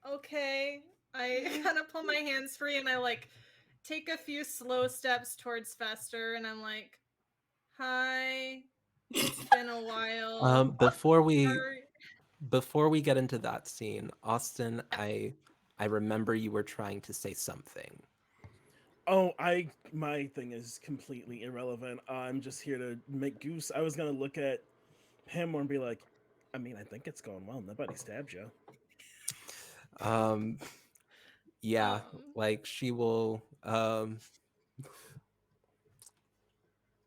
okay. I kind of pull my hands free and I like take a few slow steps towards Fester and I'm like, hi, it's been a while. Before we Are- get into that scene, Austin, I remember you were trying to say something. Oh, my thing is completely irrelevant. I'm just here to make goose. I was gonna look at him and be like, I mean, I think it's going well. Nobody stabbed you. Um, yeah, um, like she will,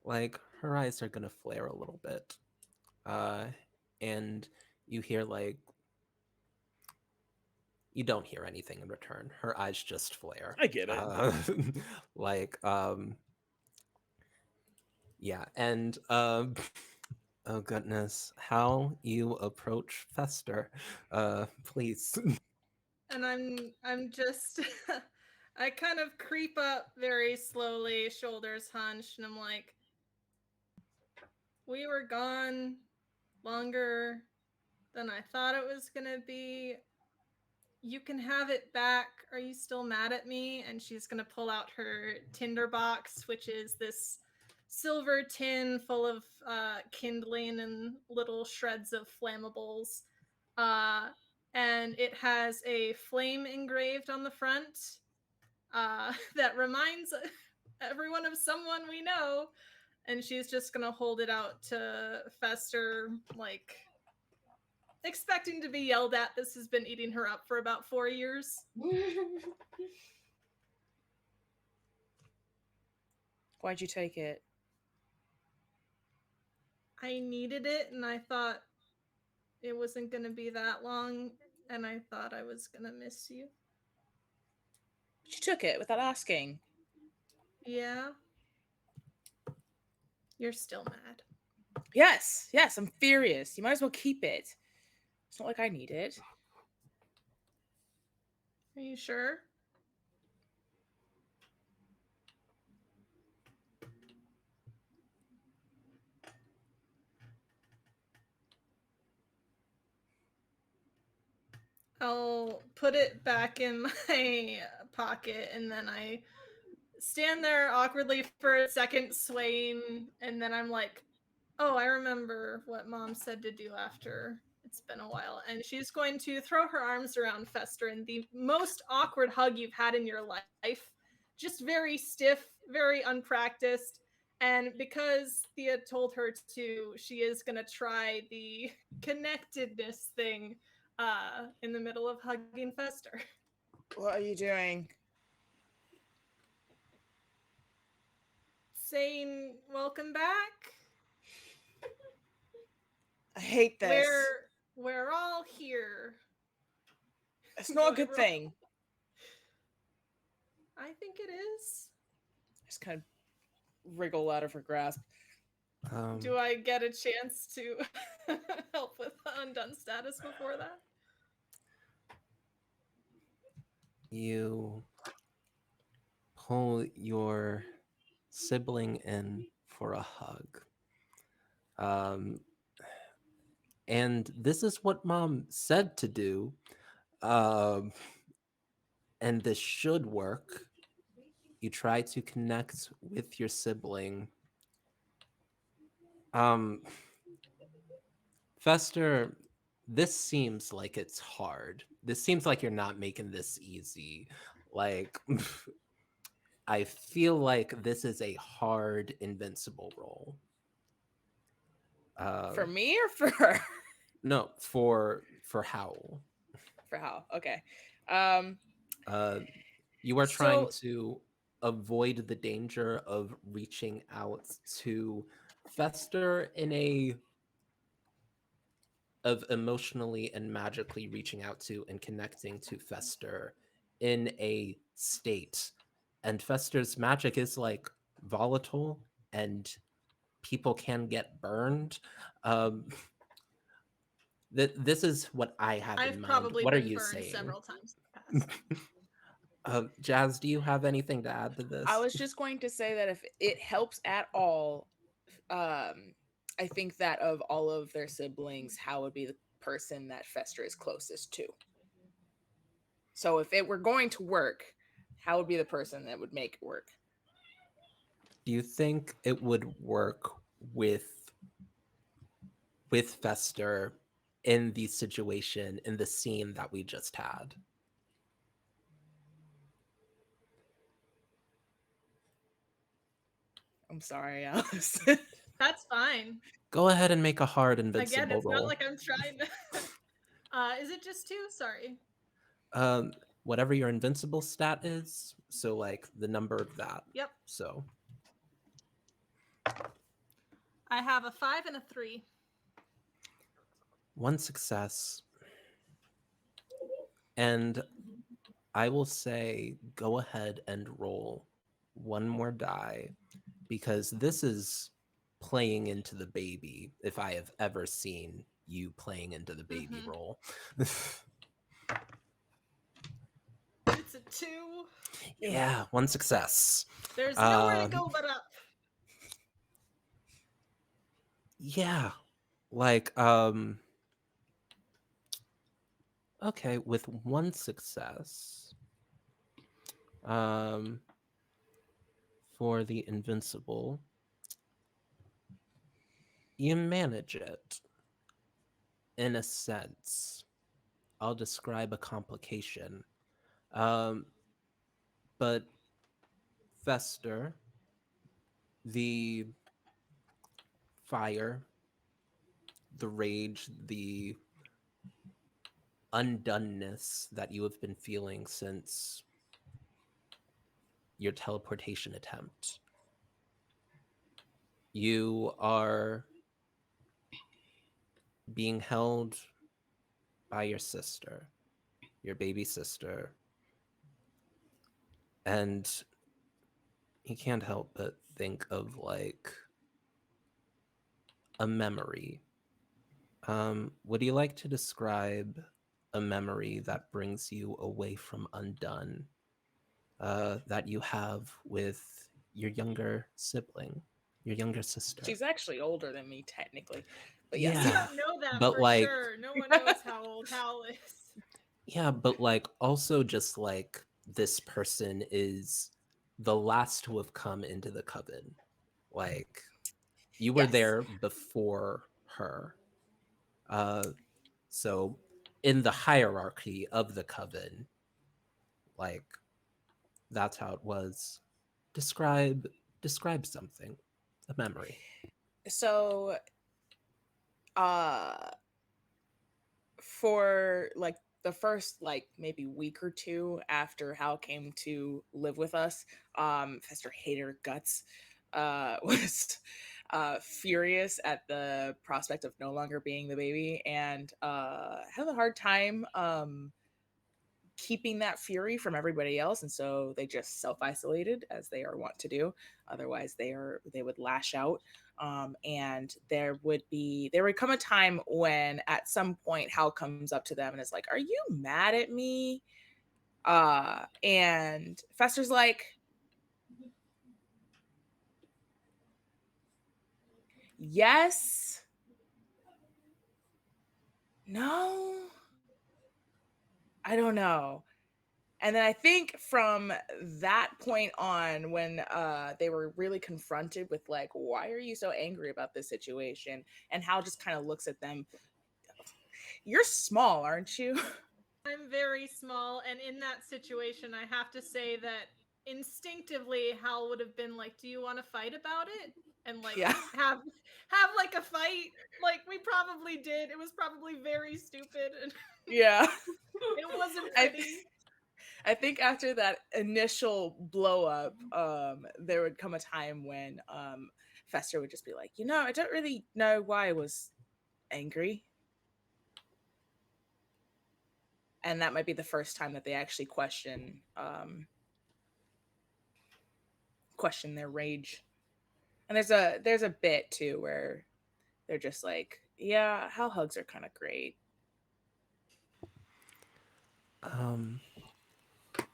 like her eyes are gonna flare a little bit, uh, and you hear like you don't hear anything in return. Her eyes just flare. I get it. Like, yeah, and oh goodness, how you approach Fester, please. and I'm just I kind of creep up very slowly, shoulders hunched, and I'm like, we were gone longer than I thought it was gonna be. You can have it back. Are you still mad at me? And she's gonna pull out her tinder box, which is this silver tin full of kindling and little shreds of flammables. Uh, and it has a flame engraved on the front that reminds everyone of someone we know. And she's just gonna hold it out to Fester, like expecting to be yelled at. This has been eating her up for about 4 years. Why'd you take it? I needed it, and I thought it wasn't gonna be that long, and I thought I was gonna miss you. But you took it without asking. Yeah. You're still mad. Yes, yes, I'm furious. You might as well keep it. It's not like I need it. Are you sure? I'll put it back in my pocket, and then I stand there awkwardly for a second, swaying, and then I'm like, oh, I remember what Mom said to do after it's been a while. And she's going to throw her arms around Fester in the most awkward hug you've had in your life. Just very stiff, very unpracticed. And because Thea told her to, she is going to try the connectedness thing in the middle of hugging Fester. What are you doing? Saying, welcome back. I hate this. We're all here. It's not a Do I good roll? thing. I think it is. Just kind of wriggle out of her grasp. Do I get a chance to help with the undone status before that? You pull your sibling in for a hug. And this is what Mom said to do. Um, and this should work. You try to connect with your sibling. Um, Fester, this seems like it's hard. This seems like you're not making this easy. Like, I feel like this is a hard invincible roll. For me or for her? No, for Howl. For how? Okay. You are trying So to avoid the danger of reaching out to Fester of emotionally and magically reaching out to and connecting to Fester in a state. And Fester's magic is like volatile and people can get burned. Um, this is what I have in I've mind. probably What are been you burned saying? several times in the past. Jazz, do you have anything to add to this? I was just going to say that if it helps at all, I think that of all of their siblings, Hal would be the person that Fester is closest to. So if it were going to work, Hal would be the person that would make it work. Do you think it would work with Fester in the situation in the scene that we just had? I'm sorry, Alice. That's fine. Go ahead and make a hard Again, invincible it's not roll. like I'm trying to. Is it just 2? Sorry. Whatever your invincible stat is, so like the number of that. Yep. So I have a 5 and a 3. one success. And I will say go ahead and roll one more die because this is playing into the baby if I have ever seen you playing into the baby role. It's a 2. Yeah, one success. There's nowhere to go but up. Yeah. Like, okay, with one success, for the invincible, you manage it in a sense. I'll describe a complication. But Fester, The fire, the rage, the undoneness that you have been feeling since your teleportation attempt. You are being held by your sister, your baby sister, and you can't help but think of like a memory. Would you like to describe a memory that brings you away from Undone that you have with your younger sibling, your younger sister? She's actually older than me technically, but We yes. Yeah, don't know that but for like, sure. No one knows how old Hal is. yeah, but like also just like this person is the last to have come into the coven. Like you were Yes. there before her. Uh so in the hierarchy of the coven, like that's how it was. Describe something, a memory. So uh for like the first like maybe week or two after Hal came to live with us, Fester hated her guts, was furious at the prospect of no longer being the baby, and had a hard time keeping that fury from everybody else, and so they just self-isolated as they are wont to do. Otherwise they would lash out. And there would come a time when at some point Hal comes up to them and is like, are you mad at me? And Fester's like, yes, no, I don't know. And then I think from that point on, when they were really confronted with like, why are you so angry about this situation? And Hal just kind of looks at them. You're small, aren't you? I'm very small, and in that situation, I have to say that instinctively, Hal would have been like, "Do you want to fight about it?" And like Yeah. have like a fight. Like we probably did. It was probably very stupid, and Yeah. it wasn't I pretty. I think after that initial blow up, there would come a time when Fester would just be like, I don't really know why I was angry. And that might be the first time that they actually question their rage. And there's a bit too where they're just like, yeah, Hal hugs are kind of great. Um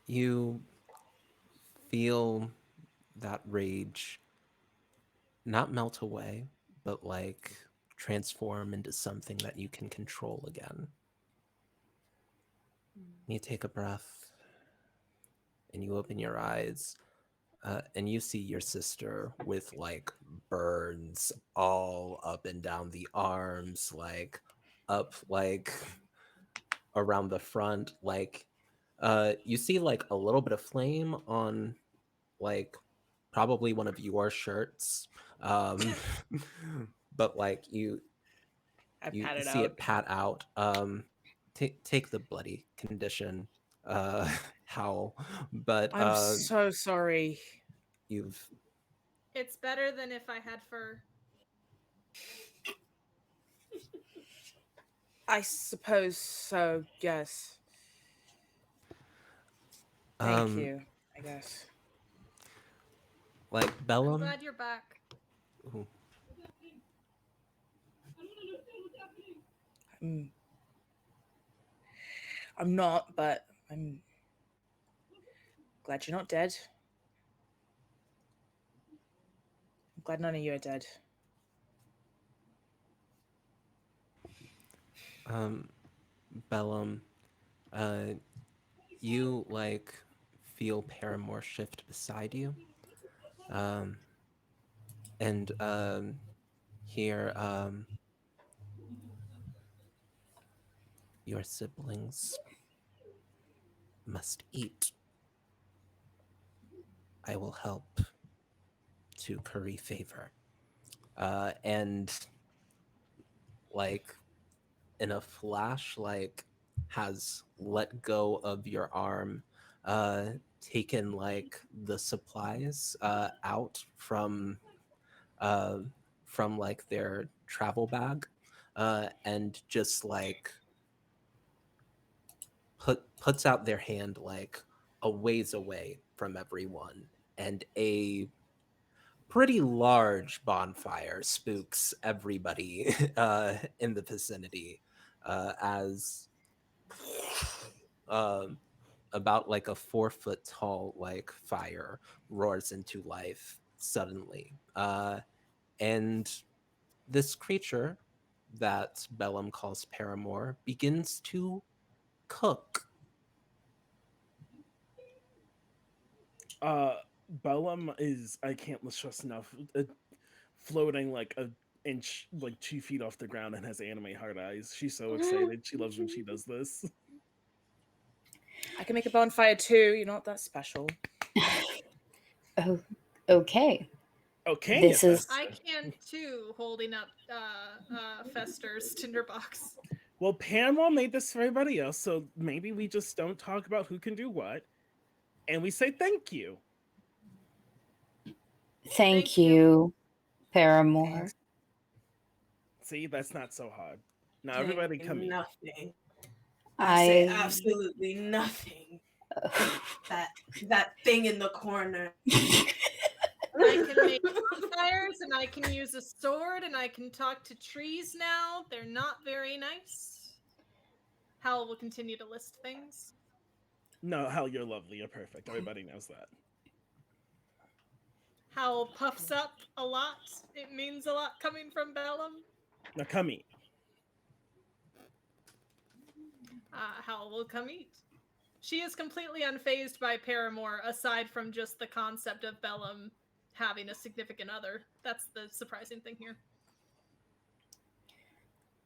you feel that rage not melt away, but like transform into something that you can control again. You take a breath and you open your eyes, and you see your sister with like burns all up and down the arms, like up, like around the front. Like, you see like a little bit of flame on like probably one of your shirts. Um, but like I you pat it see out. it pat out. Take the bloody condition, howl, but I'm so sorry. you've It's better than if I had fur. I suppose so, yes. Thank um you, I guess. like I'm Bellum. glad you're back. Ooh, I'm, I'm not, but I'm glad you're not dead. I'm glad none of you are dead. um, Bellum, uh, you like feel Paramore shift beside you, um, and here your siblings must eat. I will help. to curry favor. And like in a flash, like has let go of your arm, taken like the supplies out uh, from like their travel bag, and just like puts out their hand like a ways away from everyone, and a pretty large bonfire spooks everybody in the vicinity, as um, about like a 4 foot tall like fire roars into life suddenly, and this creature that Bellum calls Paramore begins to cook. Uh, Bellum is, I can't stress enough, floating like a inch, like 2 feet off the ground, and has anime heart eyes. She's so excited. She loves when she does this. I can make a bonfire too. You're not that special. Oh, okay. Oh, can you, This is I Fester? can too, holding up Fester's tinderbox. Well, Paramore made this for everybody else, so maybe we just don't talk about who can do what, and we say thank you. thank you. you, Paramore. See, that's not so hard. Now, Say everybody come eat. nothing. I say I absolutely nothing. That thing in the corner. I can make bonfires, and I can use a sword, and I can talk to trees now. They're not very nice. Hal will continue to list things. No, hell, you're lovely. You're perfect. Everybody knows that. Hal puffs up a lot. It means a lot coming from Bellum. Now, come eat. Hal will come eat. She is completely unfazed by Paramore, aside from just the concept of Bellum having a significant other. That's the surprising thing here.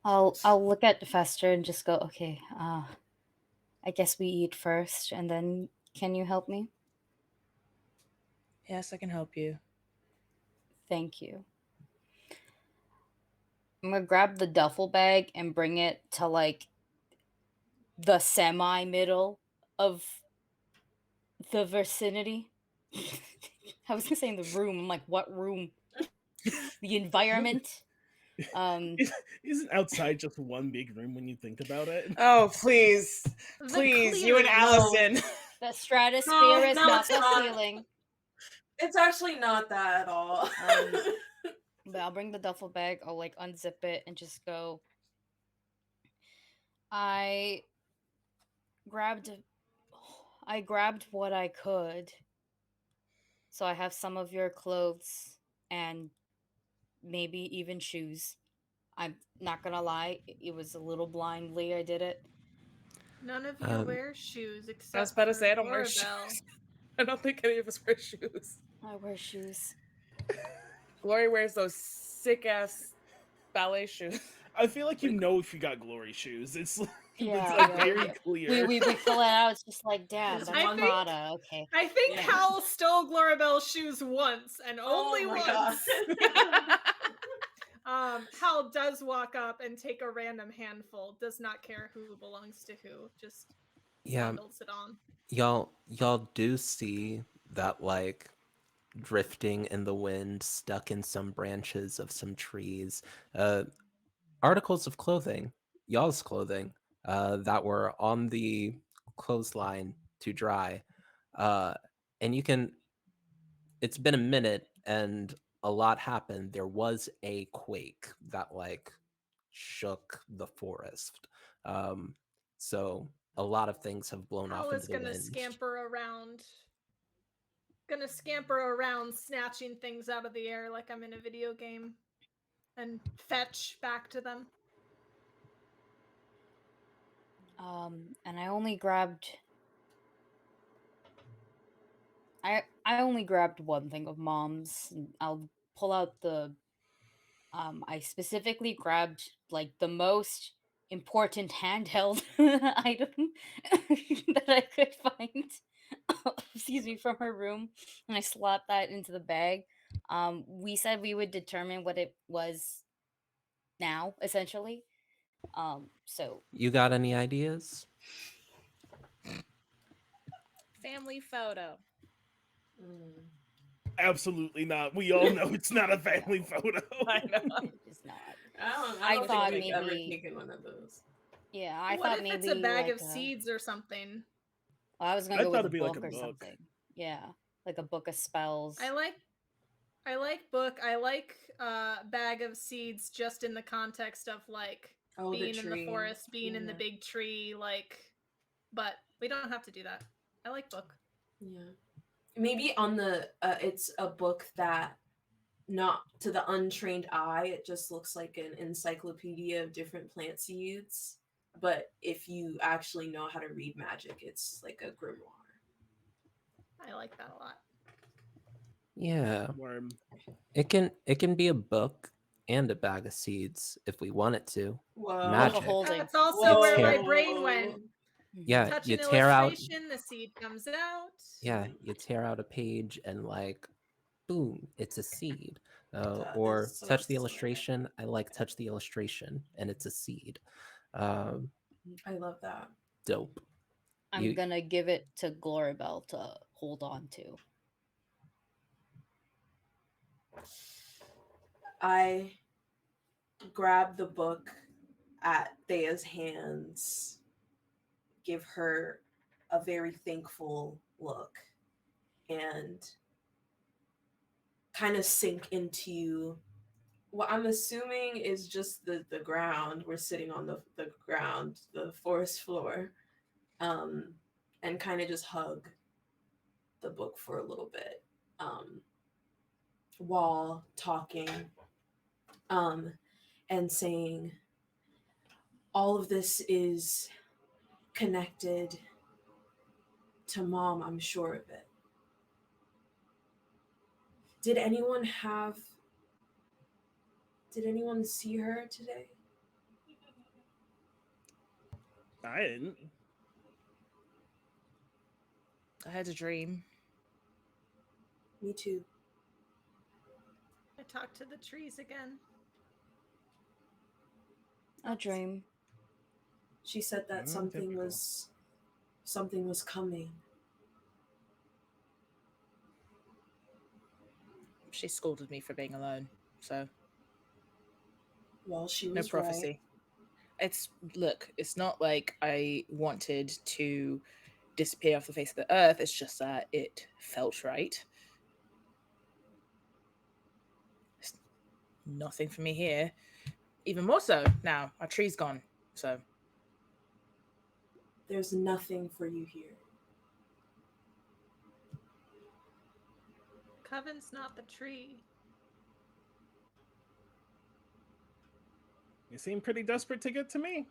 I'll look at Fester and just go, okay, I guess we eat first, and then can you help me? Yes, I can help you. Thank you. I'm gonna grab the duffel bag and bring it to like the semi-middle of the vicinity. I was gonna say in the room. I'm like, what room? The environment. Isn't outside just one big room when you think about it? Oh, please. The Please, you and clearing. Allison. The stratosphere No, is no, not it's the not. ceiling. It's actually not that at all. But I'll bring the duffel bag. I'll like unzip it and just go. I grabbed I grabbed what I could. So I have some of your clothes and maybe even shoes. I'm not gonna lie, it was a little blindly I did it. None of you wear shoes except I was about to for say I don't wear Glorabelle. shoes. I don't think any of us wear shoes. I wear shoes. Glory wears those sick ass ballet shoes. I feel like you know if you got glory shoes. It's like, Yeah, it's like yeah, very yeah. clear. We pull it out. It's just like, damn, It's that's I think- Prada. Okay. I think Yeah. Hal stole Glorabelle's shoes once, and only Oh my once. God. Hal does walk up and take a random handful, does not care who belongs to who, just Yeah, bundles it on. y'all do see that like drifting in the wind, stuck in some branches of some trees, articles of clothing, y'all's clothing, that were on the clothesline to dry. Uh, and you can, it's been a minute and a lot happened. There was a quake that like shook the forest. Um, so a lot of things have blown Hal off is into the gonna wind. scamper around, snatching things out of the air like I'm in a video game, and fetch back to them. And I only grabbed I only grabbed one thing of mom's. And I'll pull out the I specifically grabbed like the most important handheld item that I could find. Excuse me, from her room, and I slapped that into the bag. We said we would determine what it was now, essentially. So You got any ideas? Family photo. Mm. Absolutely not. We all know it's not a family photo. I know. it's not. I I don't thought think we've ever maybe- taken one of those. Yeah, I What thought if maybe it's a bag like of seeds or something? I was gonna I go thought with a it'd be like a book or book. something. Yeah, like a book of spells. I like book. I like bag of seeds just in the context of like Oh, the being in the tree. forest, being in the Yeah. big tree, like. But we don't have to do that. I like book. Yeah. Maybe on the it's a book that not to the untrained eye, it just looks like an encyclopedia of different plant seeds. But if you actually know how to read magic, it's like a grimoire. I like that a lot. Yeah. Worm. It can be a book and a bag of seeds if we want it to. Whoa. Magic. Holding. That's also where my Tear- brain went. Yeah, Touch you an tear out. illustration, the seed comes out. Yeah, you tear out a page and like, boom, it's a seed. That Or is so touch the slick. illustration. I like touch the illustration, and it's a seed. Um, I love that. Dope. I'm You- gonna give it to Glorabelle to hold on to. I grab the book at Thea's hands, give her a very thankful look, and kind of sink into what I'm assuming is just the ground. We're sitting on the ground, the forest floor, and kind of just hug the book for a little bit while talking and saying, all of this is connected to Mom, I'm sure of it. Did anyone see her today? I didn't. I had a dream. Me too. I talked to the trees again. A dream. She said that Typical. something was coming. She scolded me for being alone, so Well, she no was prophecy. It's not like I wanted to disappear off the face of the earth. It's just that it felt right. There's nothing for me here. Even more so now. Our tree's gone. So There's nothing for you here. Coven's not the tree. You seem pretty desperate to get to me.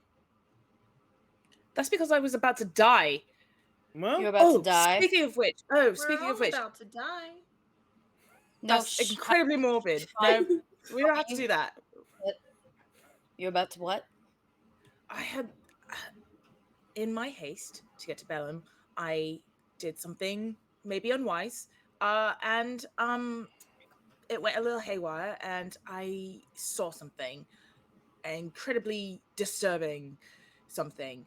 that's because I was about to die. Well, You're about to die. Speaking of which, We're speaking all of which, about to die. No, that's incredibly morbid. No, we don't have to do that. You're about to what? I had, in my haste to get to Bellum, I did something maybe unwise, and it went a little haywire, and I saw something incredibly disturbing. Something,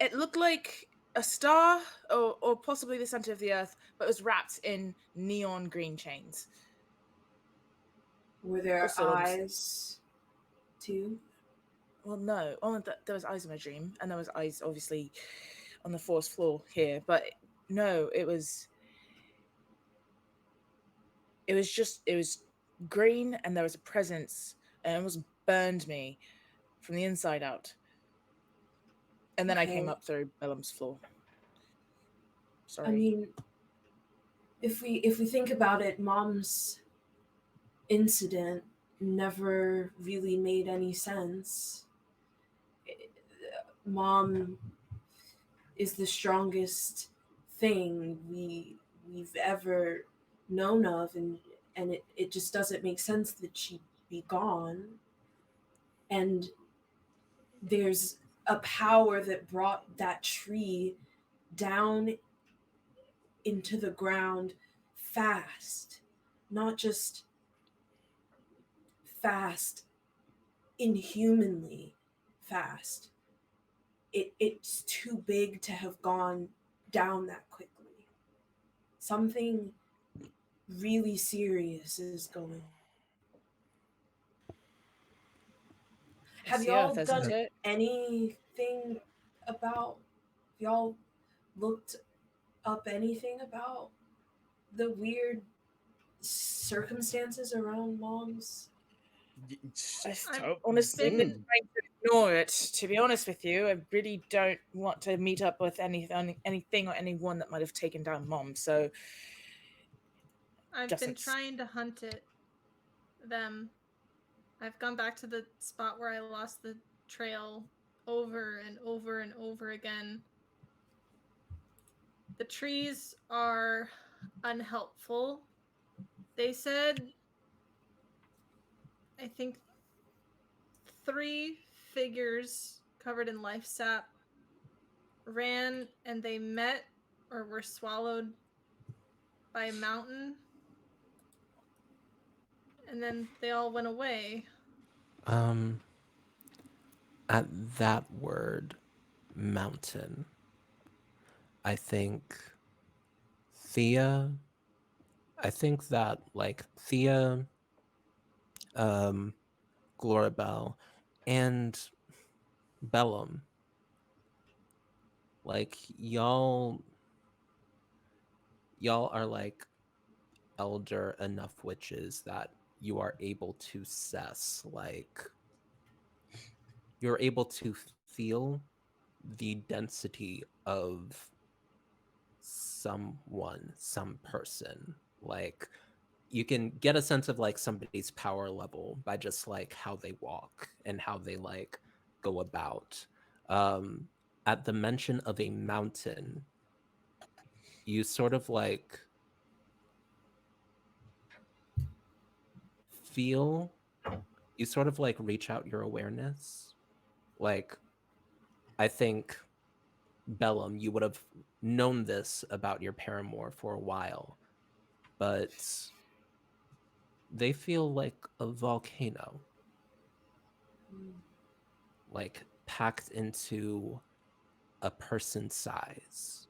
it looked like a star, or possibly the center of the Earth, but it was wrapped in neon green chains. Were there Also, eyes too? Well, no. There was eyes in my dream, and there was eyes, obviously, on the forest floor here. But no, it was green, and there was a presence, and it almost burned me from the inside out. And then I came Okay. up through Bellum's floor. Sorry. I mean, if we think about it, Mom's incident never really made any sense. Mom is the strongest thing we've ever known of, and it just doesn't make sense that she'd be gone. And there's a power that brought that tree down into the ground fast, not just fast, inhumanly fast. It's too big to have gone down that quickly. Something really serious is going. It's Have the y'all earth, isn't done it? anything about? Y'all looked up anything about the weird circumstances around Mom's? I've Honestly been been trying to ignore it. To be honest with you, I really don't want to meet up with anything or anyone that might have taken down Mom. So I've been doesn't. trying to hunt them. I've gone back to the spot where I lost the trail over and over and over again. The trees are unhelpful. They said, I think, 3 figures covered in life sap ran and they met or were swallowed by a mountain, and then they all went away. Um, at that word, mountain, I think Thea, I think that like Thea, um, Glorabelle, and Bellum, like y'all are like elder enough witches that you are able to assess, like you're able to feel the density of someone, some person. Like you can get a sense of like somebody's power level by just like how they walk and how they like go about. Um, at the mention of a mountain, you sort of like feel, you sort of like reach out your awareness. Like, I think Bellum, you would have known this about your paramour for a while, but they feel like a volcano, like packed into a person's size.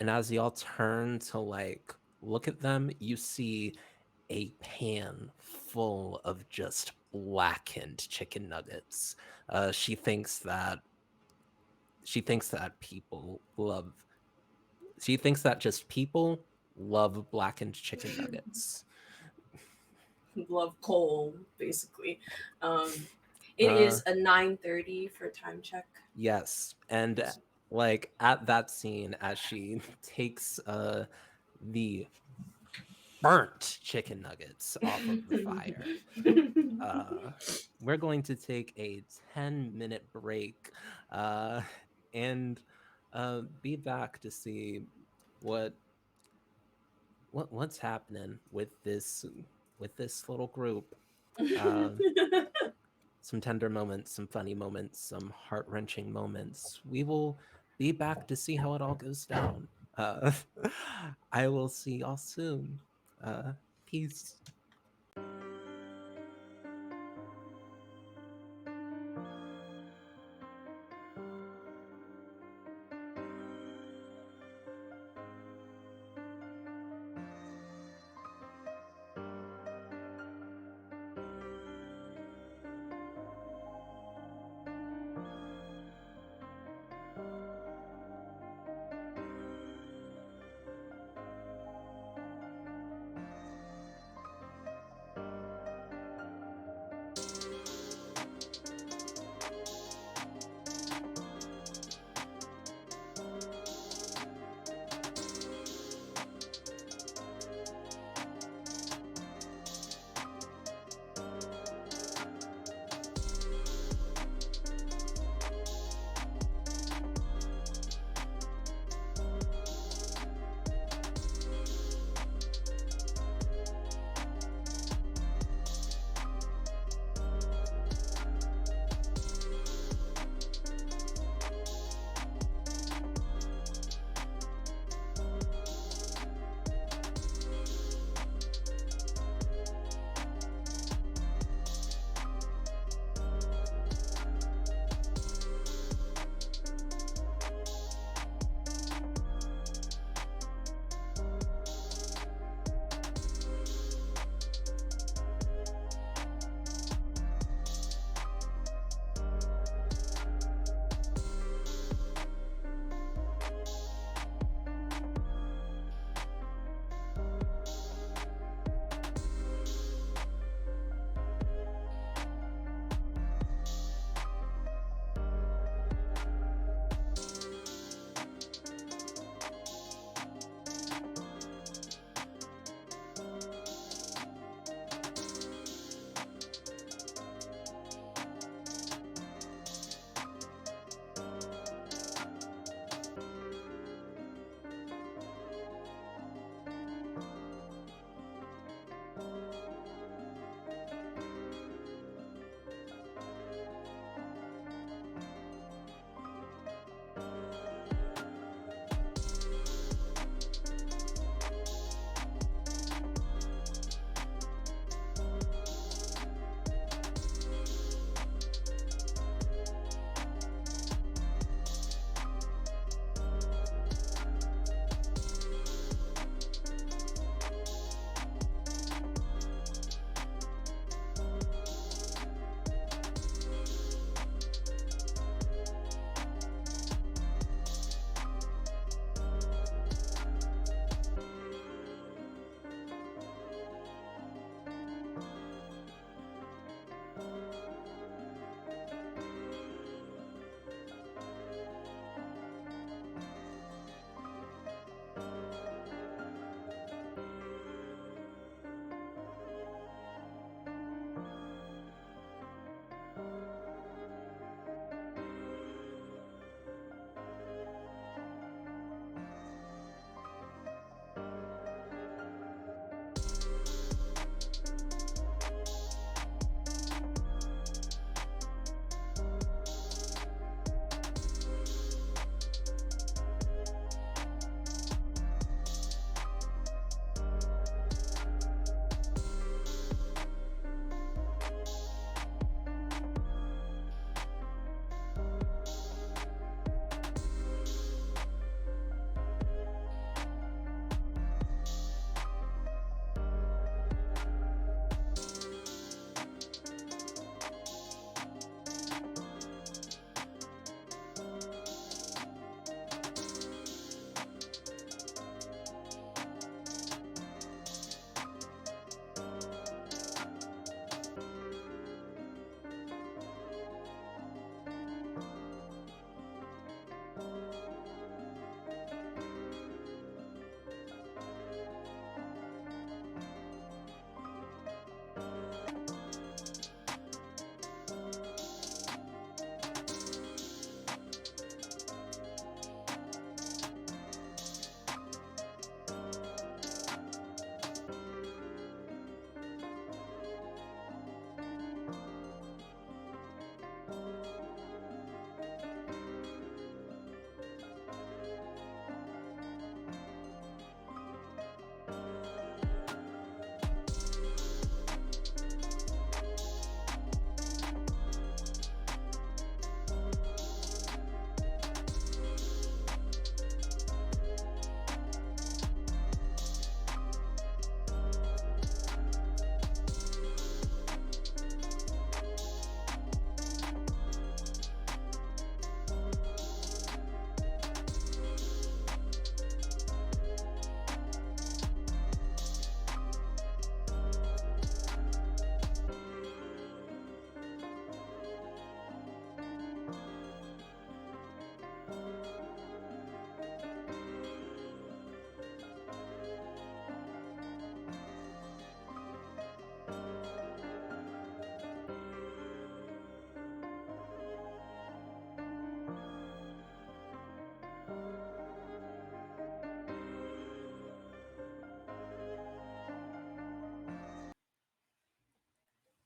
And as y'all turn to like look at them, you see a pan full of just blackened chicken nuggets. She thinks that people love. She thinks that just people love blackened chicken nuggets. Love coal, basically. It Uh, is a 9:30 for time check. yes, and like at that scene, as she takes the burnt chicken nuggets off of the fire, uh, we're going to take a 10-minute break, uh, and be back to see what what's happening with this little group. Uh, some tender moments, some funny moments, some heart wrenching moments. We will be back to see how it all goes down. Uh, I will see y'all soon. Peace.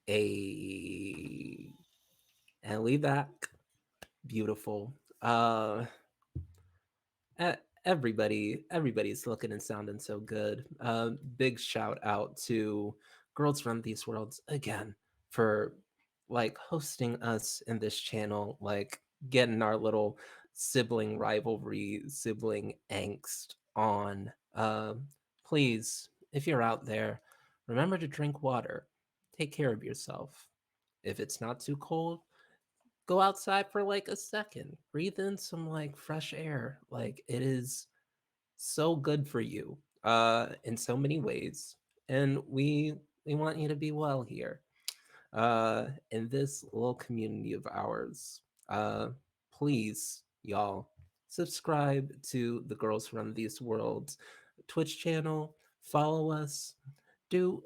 A and leave back. Beautiful. Uh everybody's looking and sounding so good. Big shout out to Girls Run These Worlds again for like hosting us in this channel, like getting our little sibling rivalry, sibling angst on. Please, if you're out there, remember to drink water. Take care of yourself. If it's not too cold, go outside for like a second. Breathe in some like fresh air. Like it is so good for you in so many ways. And we want you to be well here. In this little community of ours. Please, y'all, subscribe to the Girls Run These Worlds Twitch channel. Follow us. Do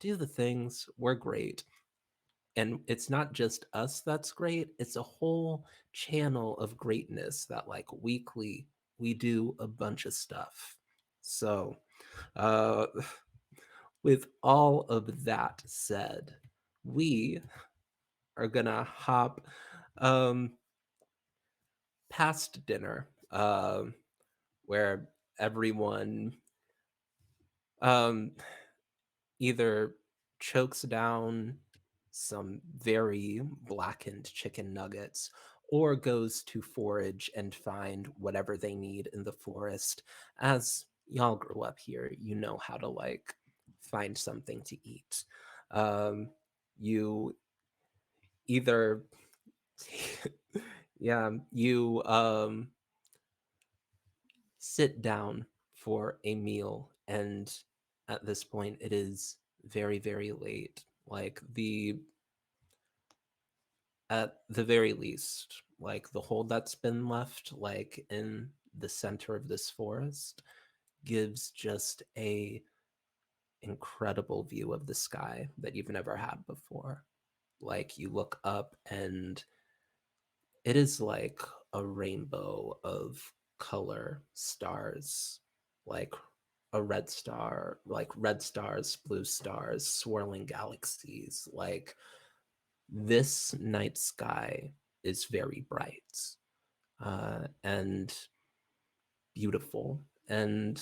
do the things. We're great. And it's not just us that's great, it's a whole channel of greatness that like weekly we do a bunch of stuff. So, uh with all of that said, we are gonna hop um past dinner, where everyone um either chokes down some very blackened chicken nuggets or goes to forage and find whatever they need in the forest. As y'all grew up here, you know how to like find something to eat. You either yeah, you sit down for a meal, and at this point it is very very late, like at the very least, like the hole that's been left like in the center of this forest gives just a incredible view of the sky that you've never had before. Like you look up and it is like a rainbow of color stars, like a red star, like red stars, blue stars, swirling galaxies. Like this night sky is very bright and beautiful, and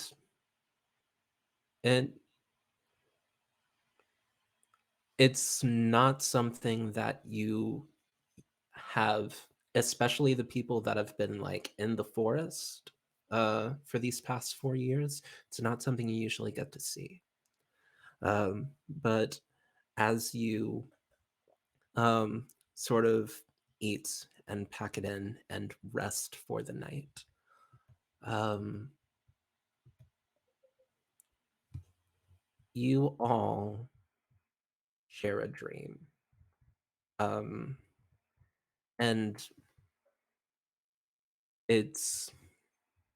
it's not something that you have, especially the people that have been like in the forest for these past 4 years. It's not something you usually get to see. But as you um, sort of eat and pack it in and rest for the night, um, you all share a dream. Um, and it's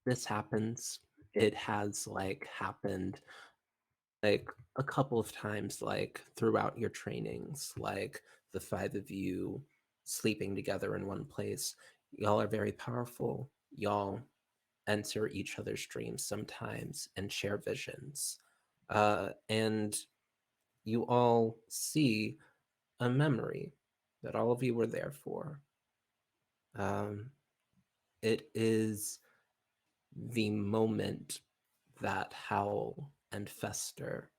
this happens. It has like happened like a couple of times like throughout your trainings, like the five of you sleeping together in one place. Y'all are very powerful. Y'all enter each other's dreams sometimes and share visions. And you all see a memory that all of you were there for. Um, it is the moment that Howl and Fester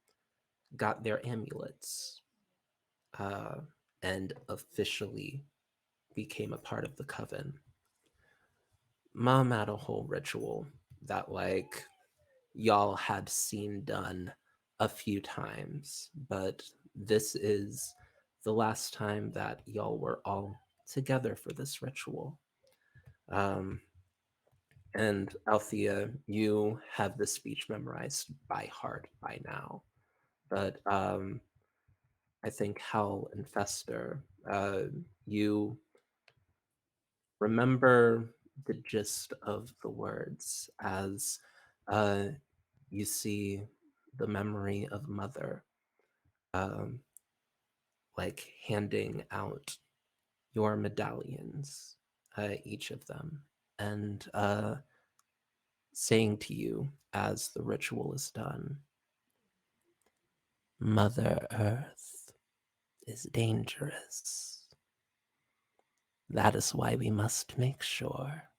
got their amulets uh, and officially became a part of the coven. Mom had a whole ritual that like y'all had seen done a few times, but this is the last time that y'all were all together for this ritual. Um, and Althea, you have the speech memorized by heart by now, but I think Hal and Fester, you remember the gist of the words as uh, you see the memory of Mother, um, like handing out your medallions, each of them, and saying to you as the ritual is done, Mother Earth, is dangerous. That is why we must make sure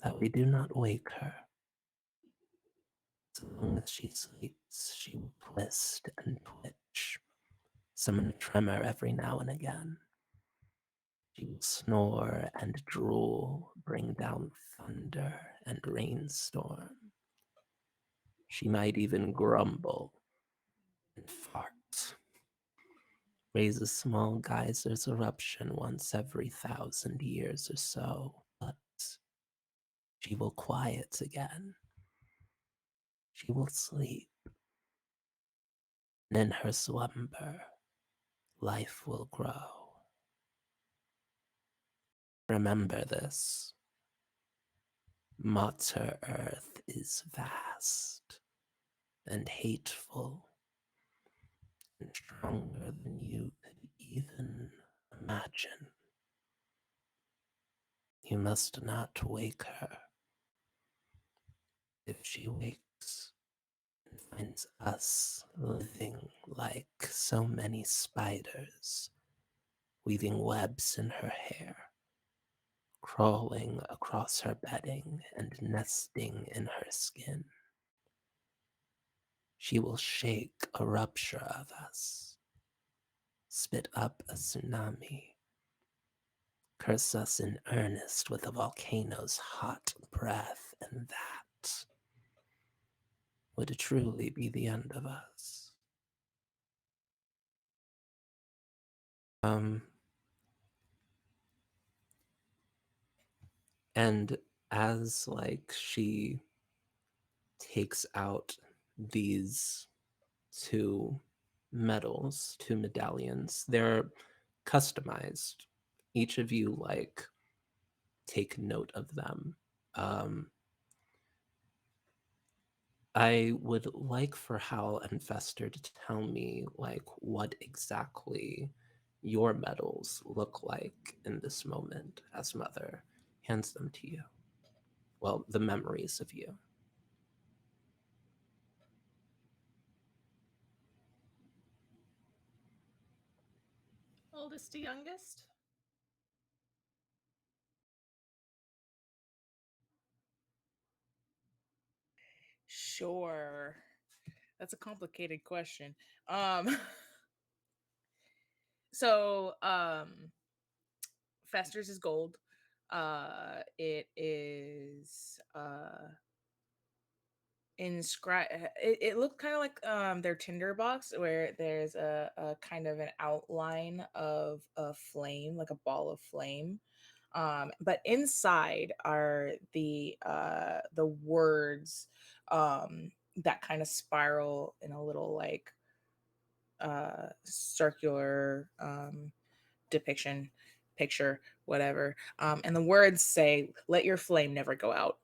that we do not wake her. As long as she sleeps, she will twist and twitch, summon a tremor every now and again. She will snore and drool, bring down thunder and rainstorm. She might even grumble and fart. Raise a small geyser's eruption once every 1,000 years or so, but she will quiet again. She will sleep, and in her slumber, life will grow. Remember this. Mater Earth is vast and hateful and stronger than you could even imagine. You must not wake her. If she wakes and finds us living like so many spiders, weaving webs in her hair, crawling across her bedding and nesting in her skin, she will shake a rupture of us, spit up a tsunami, curse us in earnest with a volcano's hot breath, and that would truly be the end of us. And as like she takes out these two medals, two medallions, they're customized. Each of you like take note of them. I would like for Hal and Fester to tell me like what exactly your medals look like in this moment as Mother hands them to you. Well, the memories of you. Oldest to youngest? Sure. That's a complicated question. Um so Fester's is gold. It is inscribed. It looked kind of like their Tinder box, where there's a kind of an outline of a flame, like a ball of flame. But inside are the words that kind of spiral in a little like circular depiction, picture, whatever. And the words say, "Let your flame never go out."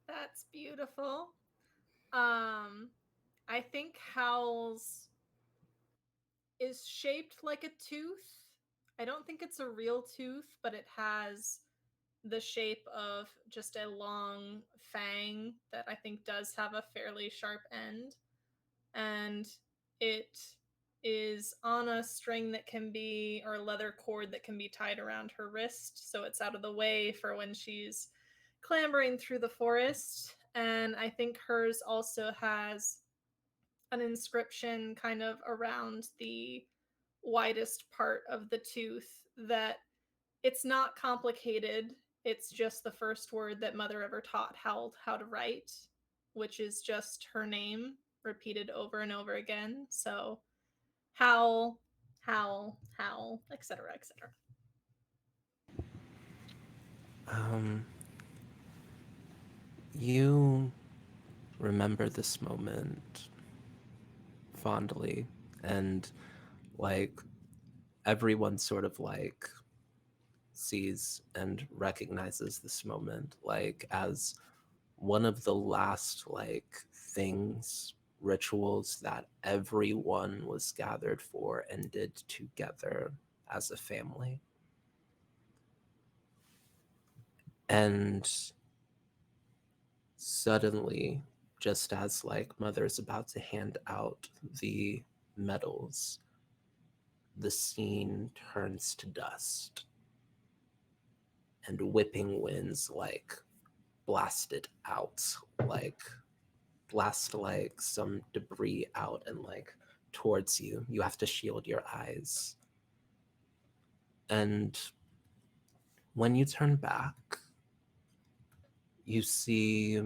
That's beautiful. I think Howl's is shaped like a tooth. I don't think it's a real tooth, but it has the shape of just a long fang that I think does have a fairly sharp end. And it is on a string that can be, or a leather cord that can be tied around her wrist. So it's out of the way for when she's clambering through the forest. And I think hers also has an inscription kind of around the widest part of the tooth that it's not complicated. It's just the first word that Mother ever taught Howl how to write, which is just her name repeated over and over again. So Howl, Howl, Howl, etc., etc. You remember this moment fondly, and like everyone sort of like sees and recognizes this moment like as one of the last like things, rituals that everyone was gathered for and did together as a family. And suddenly just as like Mother's about to hand out the medals, the scene turns to dust and whipping winds like blast it out, like blast like some debris out and like towards you. You have to shield your eyes. And when you turn back, you see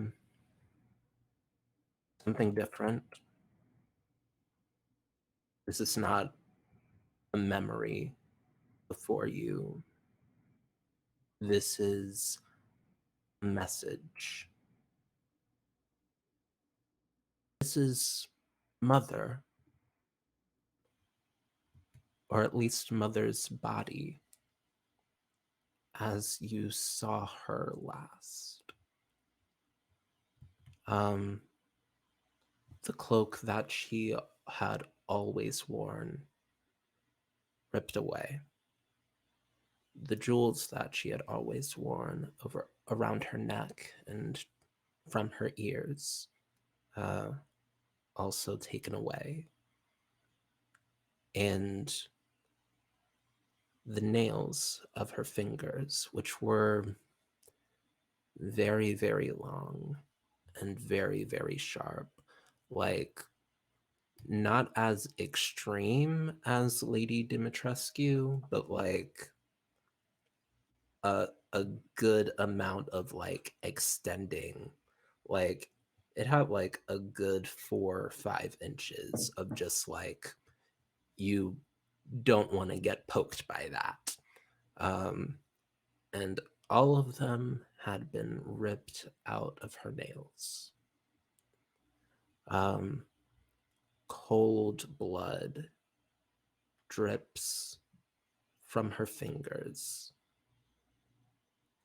something different. This is not a memory before you. This is a message. This is Mother, or at least Mother's body, as you saw her last. The cloak that she had always worn ripped away. The jewels that she had always worn over around her neck and from her ears also taken away. And the nails of her fingers, which were very, very long and very, very sharp, like not as extreme as Lady Dimitrescu, but like a good amount of like extending. Like it had like a good 4 or 5 inches of just like you don't want to get poked by that. And all of them had been ripped out of her nails. Cold blood drips from her fingers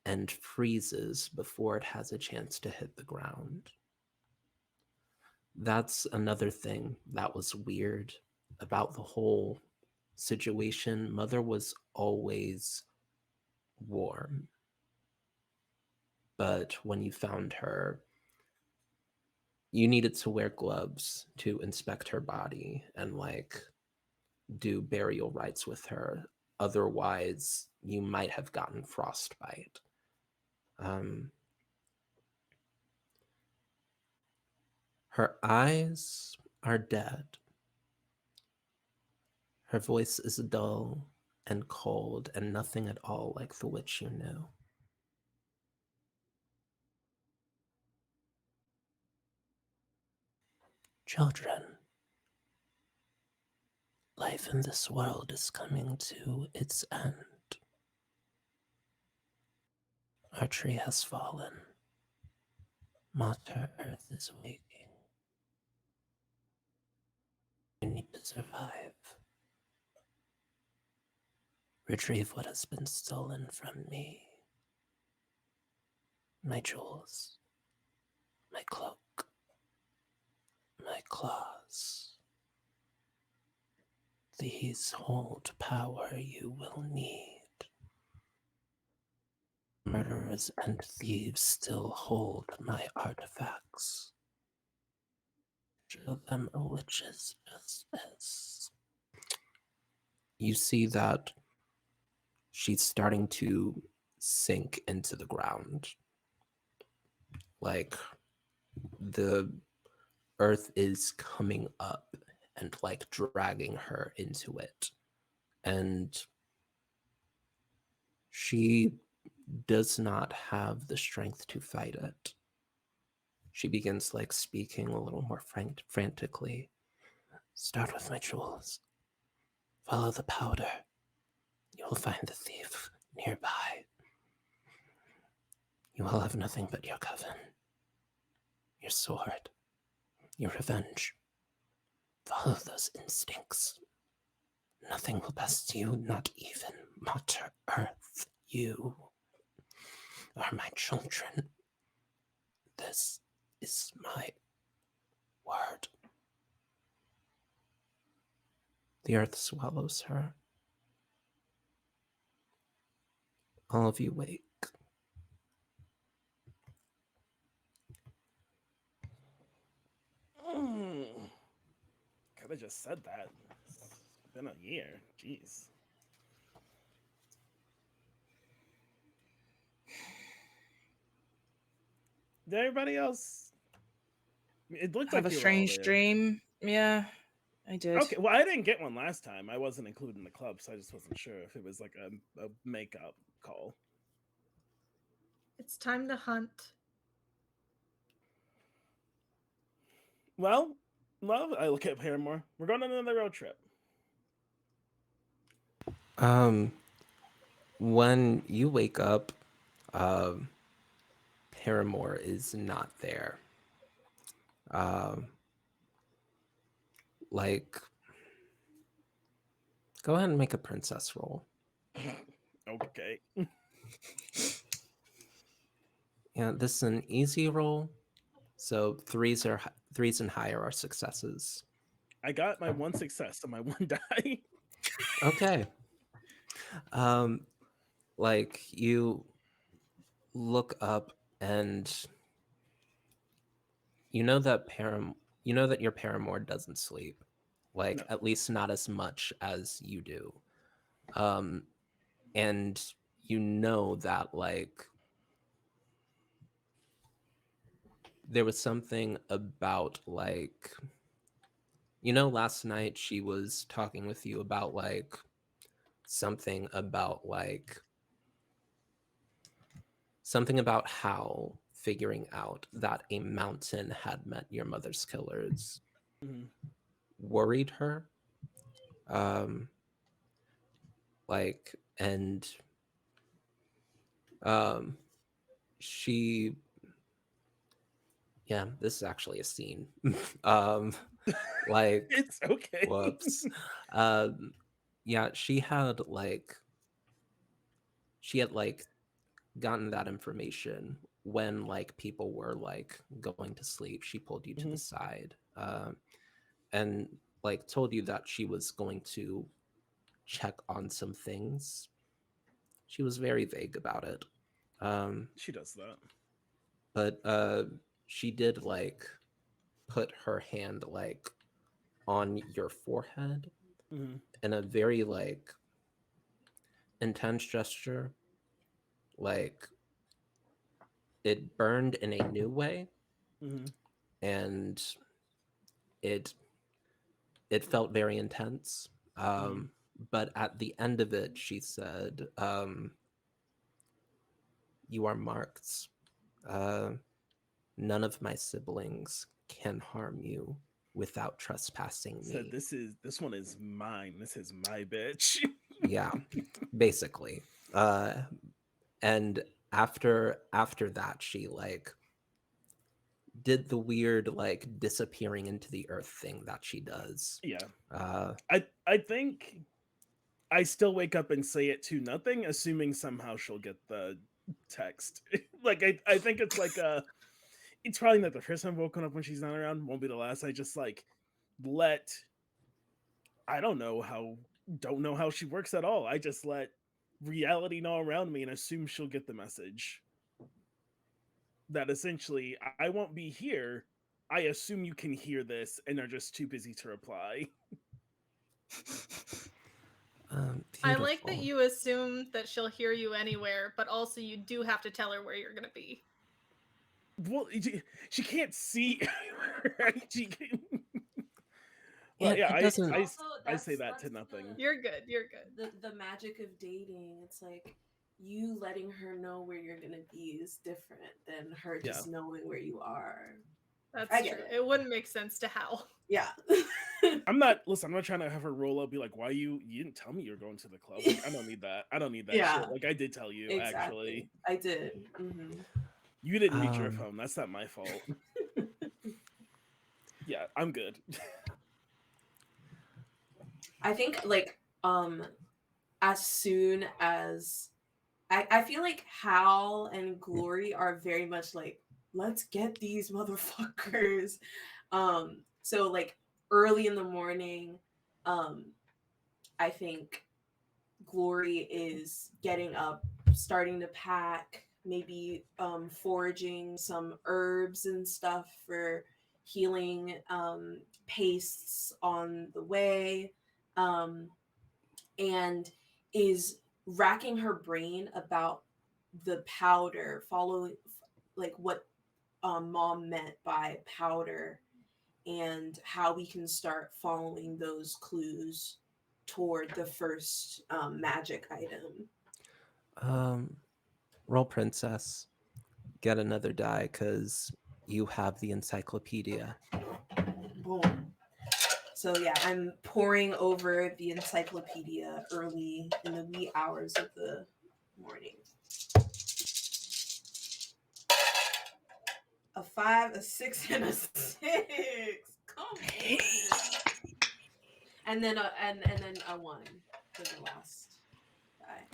and freezes before it has a chance to hit the ground. That's another thing that was weird about the whole situation. Mother was always warm, but when you found her, you needed to wear gloves to inspect her body and like do burial rites with her. Otherwise, you might have gotten frostbite. Her eyes are dead. Her voice is dull and cold and nothing at all like the witch you knew. Children, life in this world is coming to its end. Our tree has fallen. Mother Earth is waking. You need to survive. Retrieve what has been stolen from me. My jewels, my cloak, my claws. These hold power you will need. Murderers and thieves still hold my artifacts. Show them a witch's justice. You see that she's starting to sink into the ground. Like the earth is coming up and like dragging her into it. And she does not have the strength to fight it. She begins like speaking a little more frantically. Start with my jewels. Follow the powder. You will find the thief nearby. You will have nothing but your coven, your sword, your revenge. Follow those instincts. Nothing will best you, not even Mother Earth. You are my children. This is my word. The earth swallows her. All of you wake. Could have just said that. It's been a year. Jeez. Did everybody else? It looked Have like a you were all strange there. dream. Yeah, I did. Okay, well, I didn't get one last time. I wasn't included in the club, so I just wasn't sure if it was like a makeup call. It's time to hunt. Well, love, I look at Paramore. We're going on another road trip. Um, when you wake up, um, Paramore is not there. Um, like, go ahead and make a princess roll. Okay. Yeah, this is an easy roll. So threes and higher are successes. I got my one success on my one die. Okay. Um, like you look up and you know that you know that your paramour doesn't sleep. Like No. at least not as much as you do. Um, and you know that like there was something about like last night she was talking with you about like something about how figuring out that a mountain had met your mother's killers Mhm. worried her. Um, and um, she, yeah, this is actually a scene. um, like, It's okay. whoops. Um, yeah, she had like gotten that information when like people were like going to sleep. She pulled you to the Mhm. side and like told you that she was going to check on some things. She was very vague about it. Um, She does that. but she did like put her hand like on your forehead Mhm. in a very like intense gesture. Like it burned in a new way, Mhm. and it it felt very intense. Mhm. But at the end of it, she said, "You are marked. Uh, None of my siblings can harm you without trespassing Said me." this one is mine. This is my bitch. Yeah, basically. Uh, and after that, she like did the weird like disappearing into the earth thing that she does. Yeah. Uh, I think I still wake up and say it to nothing, assuming somehow she'll get the text. Like I think it's like it's probably not the first time I've woken up when she's not around. Won't be the last. I just like let I don't know how she works at all. I just let reality know around me and assume she'll get the message. That essentially I won't be here. I assume you can hear this and are just too busy to reply. I like that Beautiful. you assume that she'll hear you anywhere, but also you do have to tell her where you're gonna be. Well, she can't see, right? She can. Well, Yeah, yeah, it It's doesn't. also I say that that's to nothing. You're good. You're good. the magic of dating. It's like you letting her know where you're gonna be is different than her Yeah, just knowing where you are. I That's get true. it. It wouldn't make sense to Hal. Yeah. I'm not. Listen, I'm not trying to have her roll up, be like, "Why you didn't tell me you're going to the club?" Like, I don't need that. I don't need that Yeah, shit. Like, I did tell you actually. exactly. I did. Hmm. You didn't reach your Um, phone. That's not my fault. Yeah, I'm good. I think like as soon as I feel like Hal and Glory are very much like, let's get these motherfuckers. So like early in the morning, um, I think Glory is getting up, starting to pack, maybe foraging some herbs and stuff for healing pastes on the way, and is racking her brain about the powder, following like what mom meant by powder, and how we can start following those clues toward the first magic item. Roll princess. Get another die because you have the encyclopedia. Boom. So yeah, I'm poring over the encyclopedia early in the wee hours of the morning. A 5, a 6, and a 6. Come on. And then a 1 for the last die.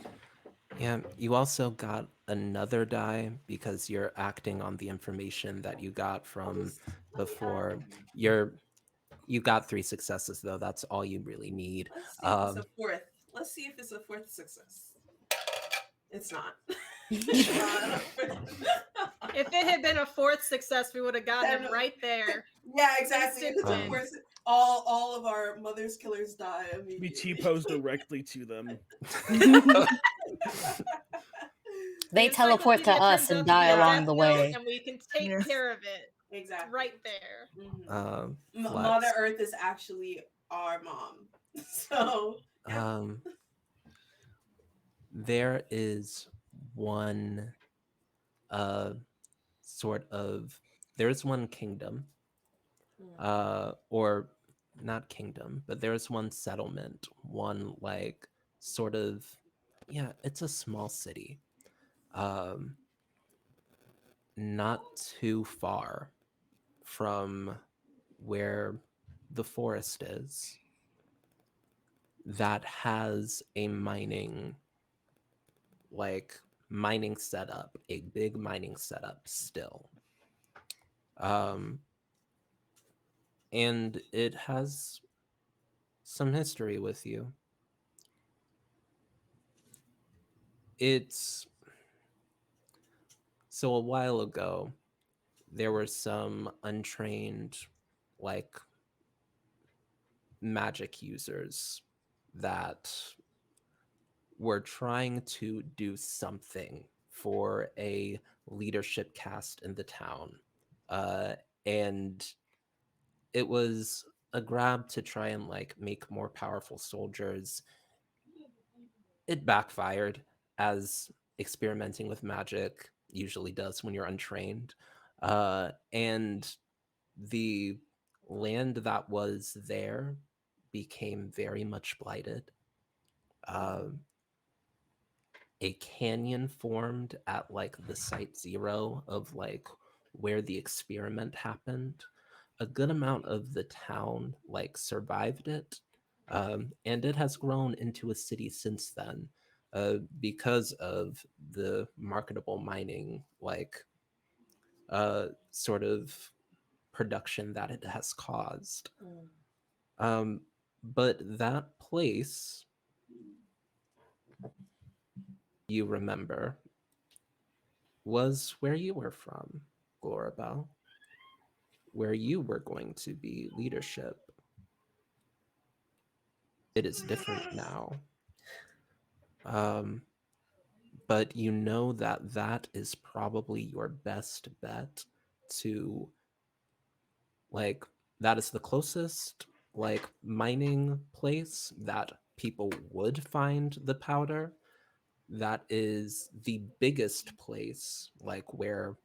Yeah, you also got another die because you're acting on the information that you got from before. You got 3 successes though. That's all you really need. Let's see if it's a fourth. Let's see if it's a fourth success. It's not. It's not. If it had been a fourth success, we would have gotten him right there. Yeah, exactly. Instant Of win. course, all of our mother's killers die We immediately. T-pose directly to them. They The teleport to encyclopedia us turns and out to die be a along death the note, way. And we can take Yeah. care of it Exactly. right there. Mm-hmm. Flex. Mother Earth is actually our mom. So yeah. There is one sort of there's one kingdom, or not kingdom, but there's one settlement, one like sort of, yeah, it's a small city, not too far from where the forest is, that has a mining setup, a big mining setup still. And it has some history with you. It's so a while ago, there were some untrained, like, magic users that were trying to do something for a leadership caste in the town. And it was a grab to try and like make more powerful soldiers. It backfired, as experimenting with magic usually does when you're untrained. And the land that was there became very much blighted. Um, a canyon formed at like the site zero of like where the experiment happened. A good amount of the town like survived it, and it has grown into a city since then, because of the marketable mining sort of production that it has caused. But that place, you remember, was where you were from, Glorabelle, where you were going to be leadership. It is different now. But you know that that is probably your best bet to, like, that is the closest, like, mining place that people would find the powder. That is the biggest place, like, where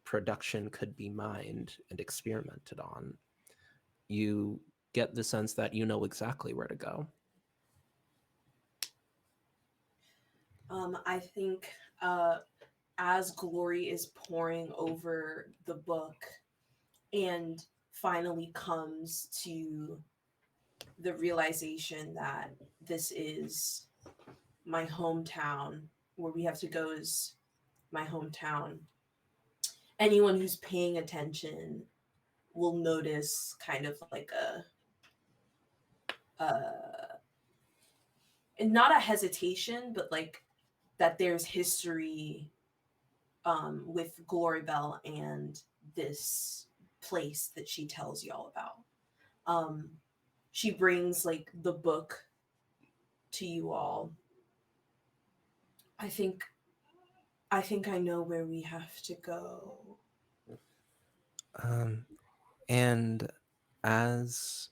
production could be mined and experimented on. You get the sense that you know exactly where to go. I think as Glory is poring over the book and finally comes to the realization that this is my hometown, where we have to go is my hometown. Anyone who's paying attention will notice kind of like not a hesitation, but like that there's history with Glorybell and this place that she tells y'all about. She brings like the book to you all. I think I know where we have to go. Um, and as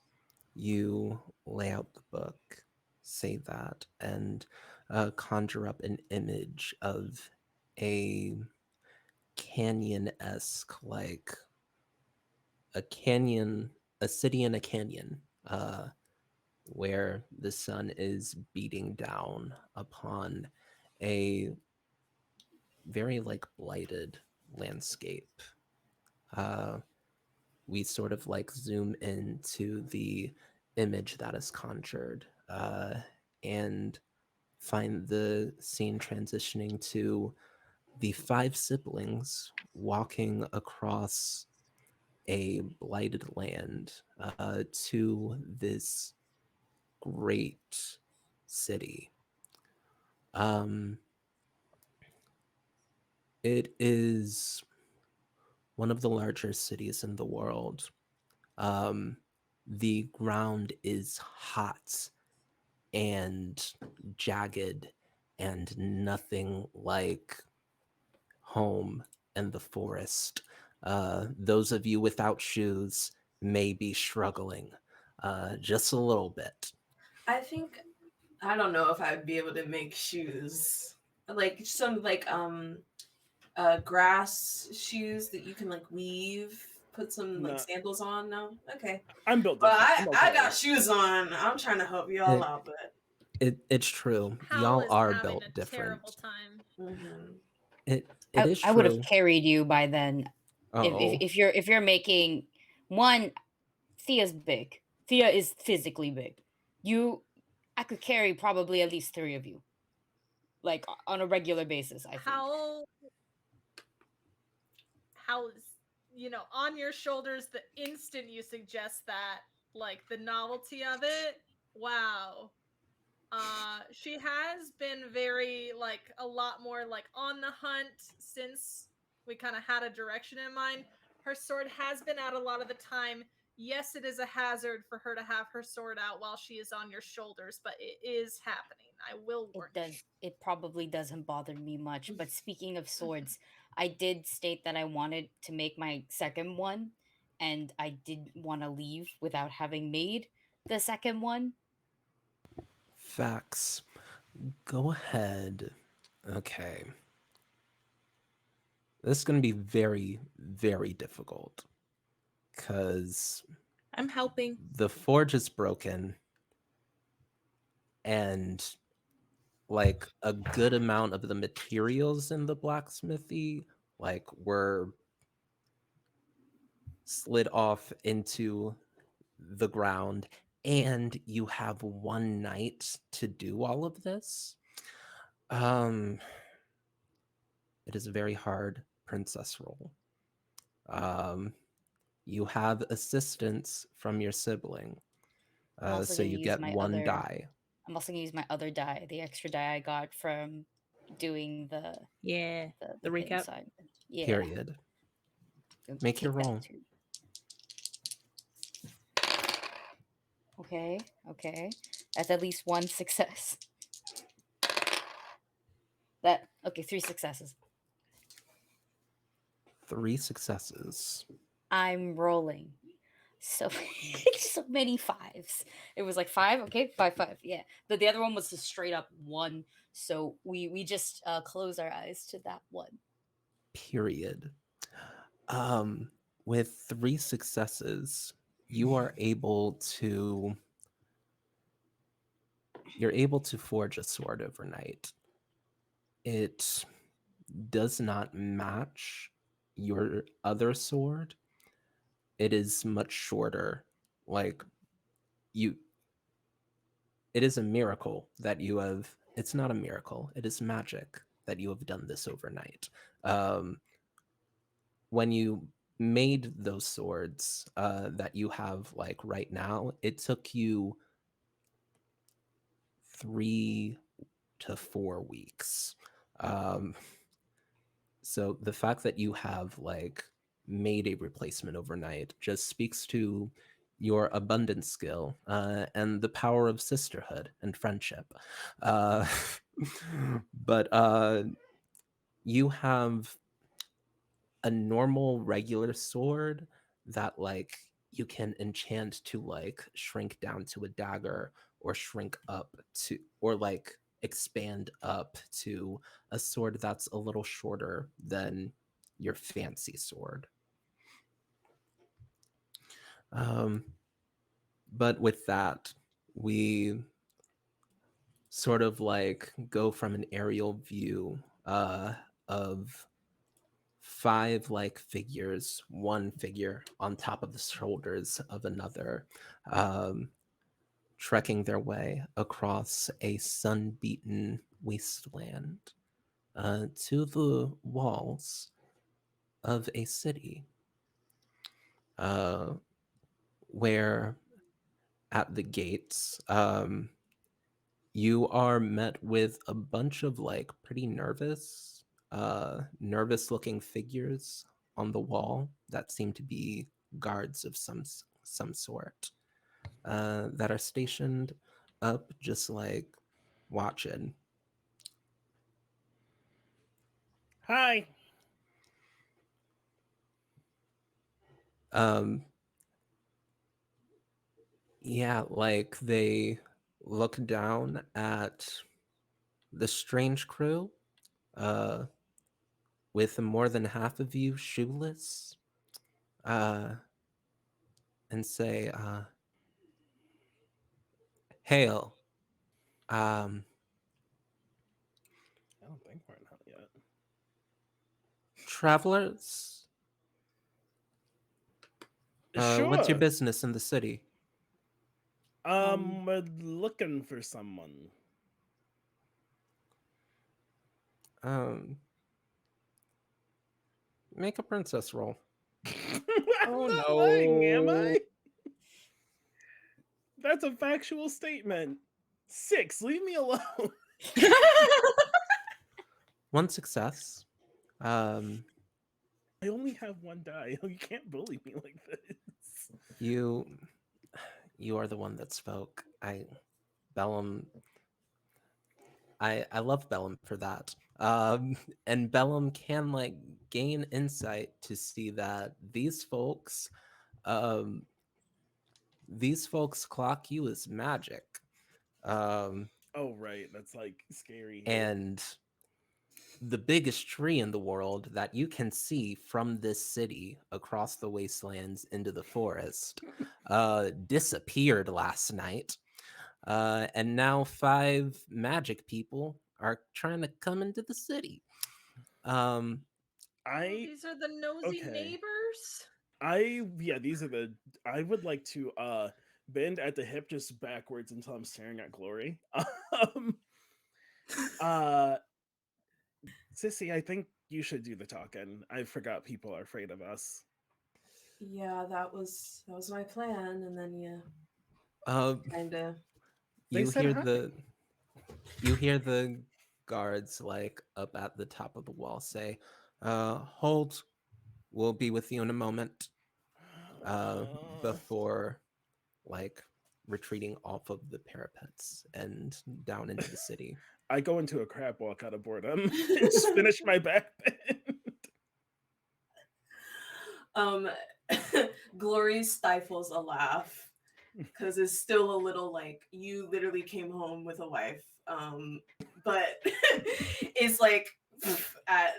you lay out the book, say that, and conjure up an image of a canyon esque, like a canyon, a city in a canyon, where the sun is beating down upon a very like blighted landscape. Uh, we sort of like zoom into the image that is conjured, and find the scene transitioning to the five siblings walking across a blighted land to this great city. Um, it is one of the larger cities in the world. Um, the ground is hot and jagged and nothing like home and the forest. Those of you without shoes may be struggling just a little bit. I think I don't know if I'd be able to make shoes. Like some like grass shoes that you can like weave, put some like No, sandals on. No, okay. I'm built Well, different. I I'm I okay. got shoes on. I'm trying to help y'all It, out, but it's true. Howl Y'all is are having built a terrible different. time. mhm. It is I would have true. carried you by then. Oh, If you're making one, Thea's big. Thea is physically big. You, I could carry probably at least three of you, like on a regular basis. I think. Howl is, on your shoulders the instant you suggest that, like the novelty of it. Wow. She has been very like a lot more like on the hunt since we kind of had a direction in mind. Her sword has been out a lot of the time. Yes, it is a hazard for her to have her sword out while she is on your shoulders, but it is happening. I will It warn you. does. It probably doesn't bother me much. But speaking of swords, I did state that I wanted to make my second one, and I did want to leave without having made the second one. facts. Go ahead. Okay. This is going to be very, very difficult because I'm helping. the forge is broken and like a good amount of the materials in the blacksmithy like were slid off into the ground, and you have one night to do all of this. um it is a very hard princess role. um you have assistance from your sibling, I'm also so gonna you use get my one other. die. I'm also gonna use my other die, the extra die I got from doing Yeah. the The hidden recap. side. Yeah, Period. gonna Make your take that roll. too. Okay, okay, that's at least one success. That okay, three successes. 3 successes. I'm rolling so so many fives. It was like five, okay, five. Yeah, the other one was just straight up one. So we just close our eyes to that one. Period. um with 3 successes, you are able to you're able to forge a sword overnight. It does not match your other sword. It is much shorter. Like you it is a miracle that you have it's not a miracle. It is magic that you have done this overnight. Um when you made those swords that you have like right now, it took you 3 to 4 weeks. So the fact that you have like made a replacement overnight just speaks to your abundance skill and the power of sisterhood and friendship. Uh, but you have a normal regular sword that like you can enchant to like shrink down to a dagger or shrink up to or like expand up to a sword that's a little shorter than your fancy sword. Um, but with that, we sort of like go from an aerial view of five like figures, one figure on top of the shoulders of another, um, trekking their way across a sun-beaten wasteland to the walls of a city, uh, where at the gates you are met with a bunch of like pretty nervous looking figures on the wall that seem to be guards of some sort that are stationed up just like watching. Hi. um yeah, like they look down at the strange crew uh with more than half of you shoeless, uh and say, hail. um I don't think we're out yet. Travelers, what's your Sure. business in the city? We're looking for someone. Um, Make a princess roll. I'm Oh not lying, am no. I? That's a factual statement. 6. Leave me alone. One success. Um, I only have one die. You can't bully me like this. you you are the one that spoke. Bellum. I love Bellum for that. And Bellum can like gain insight to see that um, these folks clock you as magic. Um, Oh right, that's like scary. and the biggest tree in the world that you can see from this city across the wastelands into the forest disappeared last night. And now 5 magic people are trying to come into the city. Um, Oh, I these are the nosy okay. neighbors. Yeah, these are the I would like to bend at the hip just backwards until I'm staring at Glory. um uh Sissy, I think you should do the talking. I forgot people are afraid of us. Yeah, that was my plan, and then you uh, kind of. They you said hear hi. the guards like up at the top of the wall say, "Hold, we'll be with you in a moment." Uh, Before like retreating off of the parapets and down into the city. I go into a crab walk out of boredom and just finish my back bend. um, Glory stifles a laugh because it's still a little like you literally came home with a wife, but it's like at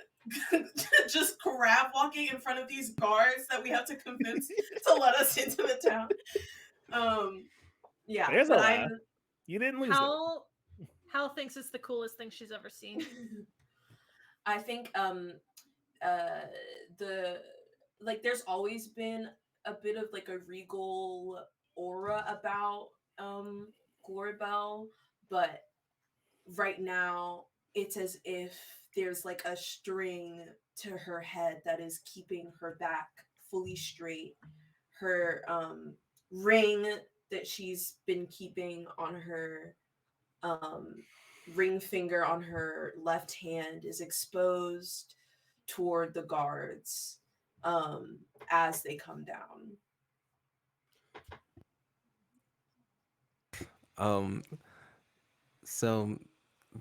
just crab walking in front of these guards that we have to convince to let us into the town. Um, yeah, There's a but laugh. You didn't lose it. Hal thinks it's the coolest thing she's ever seen. I think the like there's always been a bit of like a regal aura about Glorabelle, but right now it's as if there's like a string to her head that is keeping her back fully straight. Her ring that she's been keeping on her um ring finger on her left hand is exposed toward the guards, um, as they come down. Um, so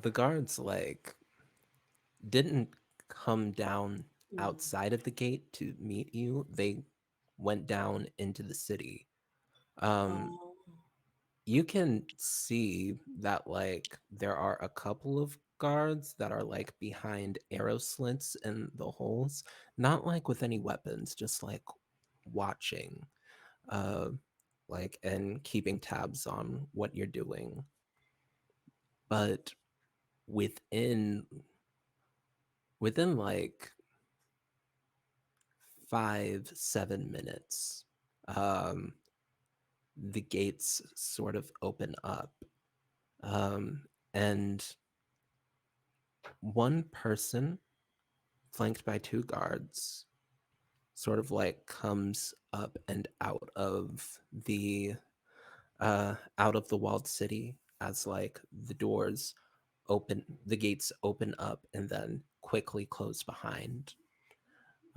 the guards like didn't come down Mm. outside of the gate to meet you. They went down into the city. Um, Oh. you can see that like there are a couple of guards that are like behind arrow slits in the holes, not like with any weapons, just like watching, uh, like and keeping tabs on what you're doing. But within like 5 7 minutes, um, the gates sort of open up, um, and one person flanked by two guards sort of like comes up and out of the walled city as like the gates open up and then quickly close behind.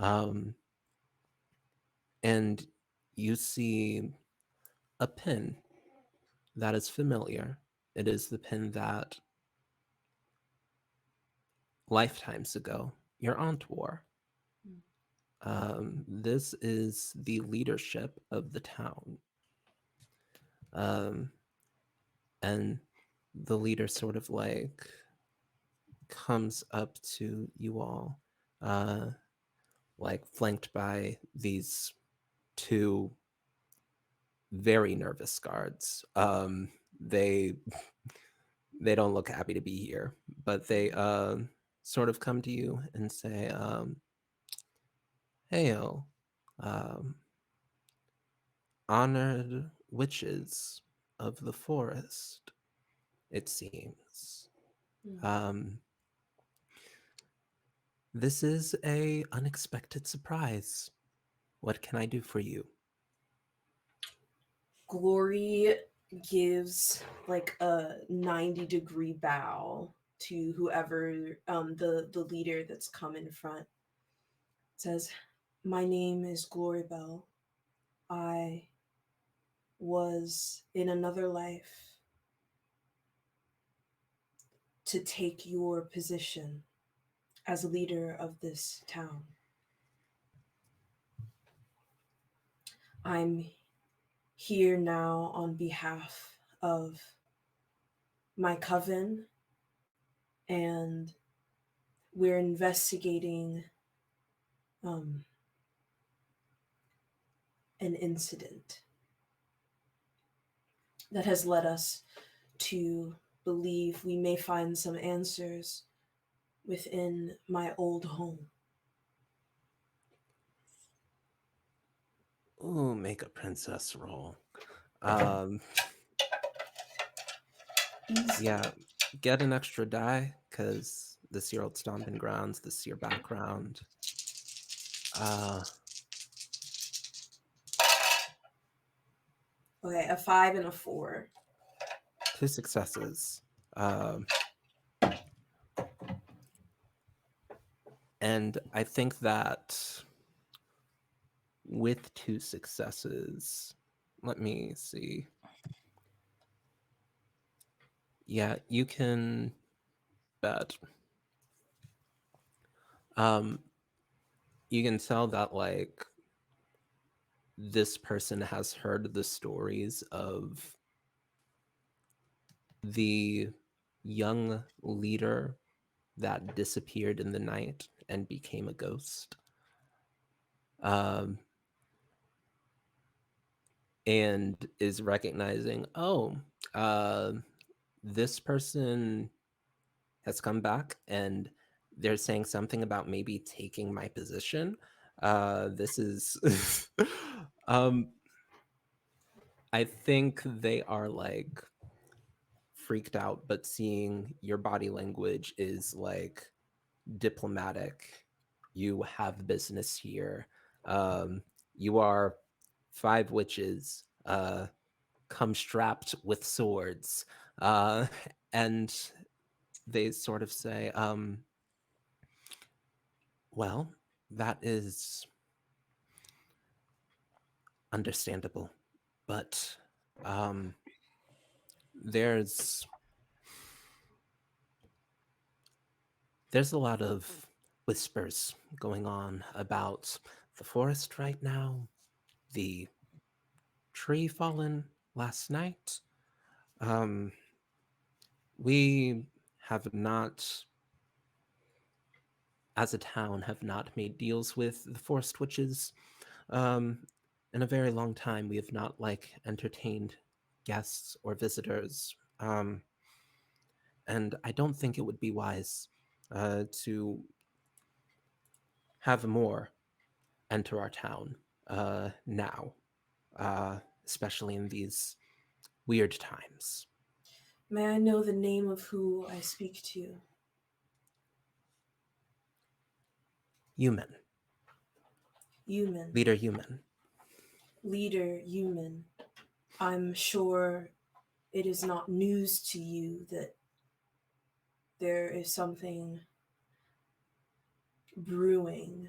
um and you see a pin that is familiar. It is the pin that lifetimes ago your aunt wore. Mm. This is the leadership of the town. Um, and the leader sort of like comes up to you all, uh, like flanked by these two very nervous guards. They they don't look happy to be here, but they sort of come to you and say, "Hail, um, honored witches of the forest." It seems. Mm. Um, this is a unexpected surprise. What can I do for you? Glory gives like a 90-degree bow to whoever, the leader that's come in front. Says, "My name is Glory Bell. I was in another life to take your position as leader of this town. I'm here now on behalf of my coven, and we're investigating um, an incident that has led us to believe we may find some answers within my old home." Ooh, make a princess roll. Um, Easy. yeah, get an extra die because this year old stomping grounds, this year background. Uh, Okay, a 5 and a 4. two successes. Um, and I think that with two successes, let me see. Yeah, you can bet. Um, you can tell that like this person has heard the stories of the young leader that disappeared in the night and became a ghost. Um, and is recognizing, oh, uh, this person has come back and they're saying something about maybe taking my position. This is, um, I think they are like freaked out, but seeing your body language is like diplomatic. You have business here. Um, you are five witches, come strapped with swords. Uh, and they sort of say, well, that is understandable. But um, there's there's a lot of whispers going on about the forest right now, the tree fallen last night. Um, we have not, as a town, have not made deals with the forest witches. Um, in a very long time, we have not entertained guests or visitors. And I don't think it would be wise to have more enter our town now, especially in these weird times. May I know the name of who I speak to? Human, Human. leader human. Leader human. I'm sure it is not news to you that there is something brewing.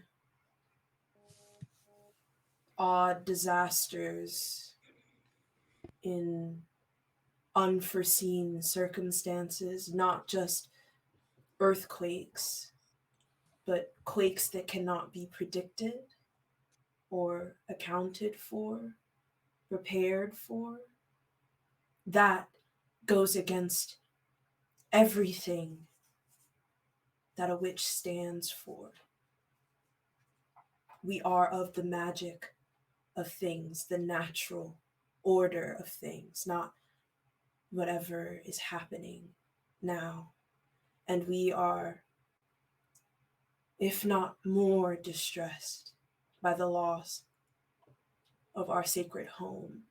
Odd disasters in unforeseen circumstances, not just earthquakes, but quakes that cannot be predicted or accounted for, prepared for. That goes against everything that a witch stands for. We are of the magic of things, the natural order of things, not whatever is happening now. And we are, if not more, distressed by the loss of our sacred home.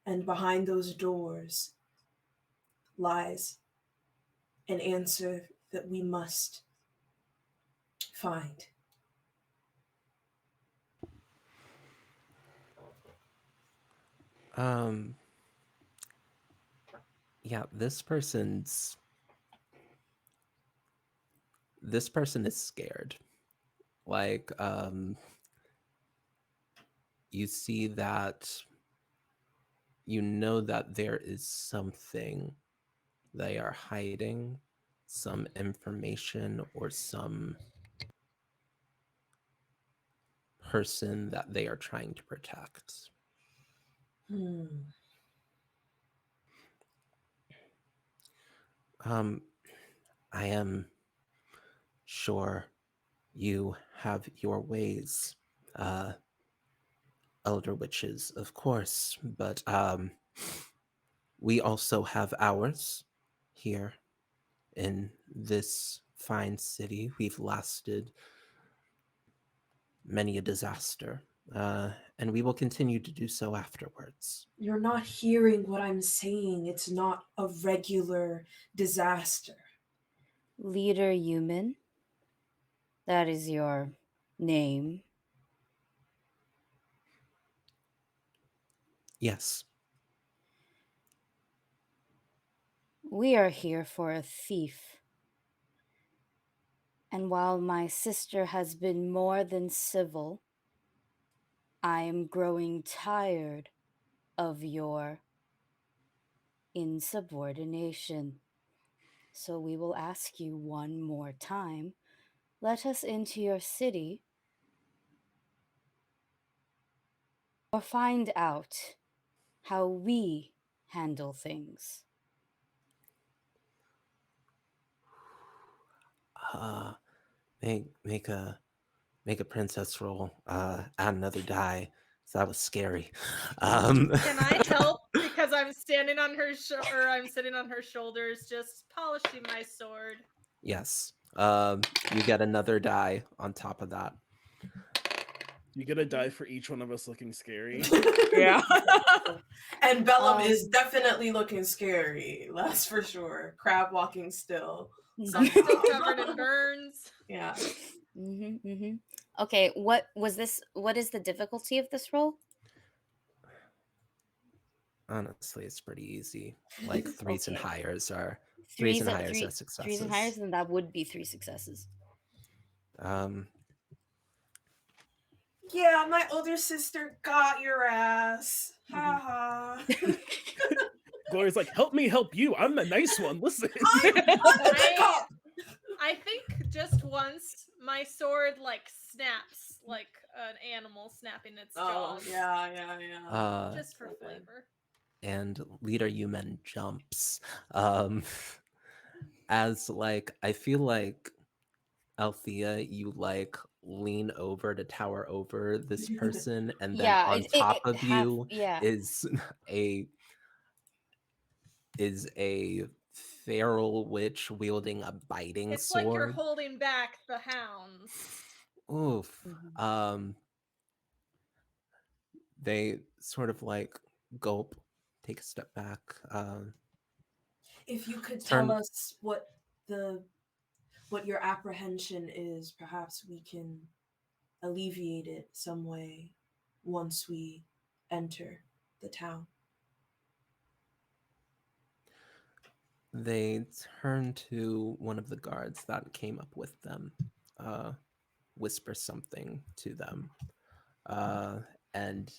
And behind those doors lies an answer that we must find. Um, yeah, this person is scared. Like, you see that you know that there is something they are hiding, some information or some person that they are trying to protect. Um, I am sure you have your ways, uh, elder witches, of course, but we also have ours here in this fine city. We've lasted many a disaster, and we will continue to do so afterwards. You're not hearing what I'm saying. It's not a regular disaster. Leader Human, that is your name. Yes, We are here for a thief. And while my sister has been more than civil, I am growing tired of your insubordination. So we will ask you one more time. Let us into your city or find out how we handle things. uh, make a princess roll. Add another die. So that was scary. Can I help because I'm standing on her or I'm sitting on her shoulders, just polishing my sword? Yes. You get another die on top of that. You get a die for each one of us looking scary. Yeah. And Bellum is Um, definitely looking scary. That's for sure. Crab walking still. I'm still covered in burns. Yeah. Okay, what was this? What is the difficulty of this roll? Honestly, it's pretty easy. Like threes and Okay. higher are Threes, successes. threes and higher, then that would be 3 successes. Um, Yeah, my older sister got your ass. Ha ha. Gloria's like, help me help you. I'm the nice one. Listen. I'm the good cop. I think just once my sword like snaps like an animal snapping its Oh jaws. yeah. Just for Okay. flavor. And leader Yumen jumps. As like I feel like Althea, you like lean over to tower over this person, and then Yeah, on top it of have you yeah. is a feral witch wielding a biting It's like you're sword. holding back the hounds. Oof. Mhm. They sort of like gulp, take a step back, If you could tell turn. us what your apprehension is, perhaps we can alleviate it some way once we enter the town. They turn to one of the guards that came up with them, uh, whisper something to them, uh, and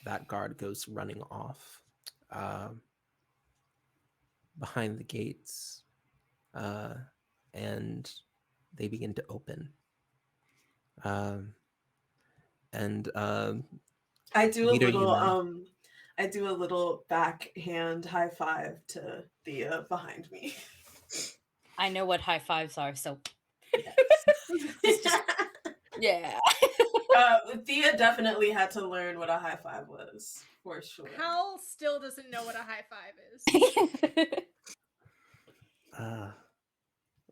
that guard goes running off. Uh, Behind the gates, uh, and they begin to open. Um, and I do a leader little Yumen, I do a little backhand high five to Thea behind me. I know what high fives are, so Yes. yeah. Thea definitely had to learn what a high five was, for sure. Hal still doesn't know what a high five is. uh,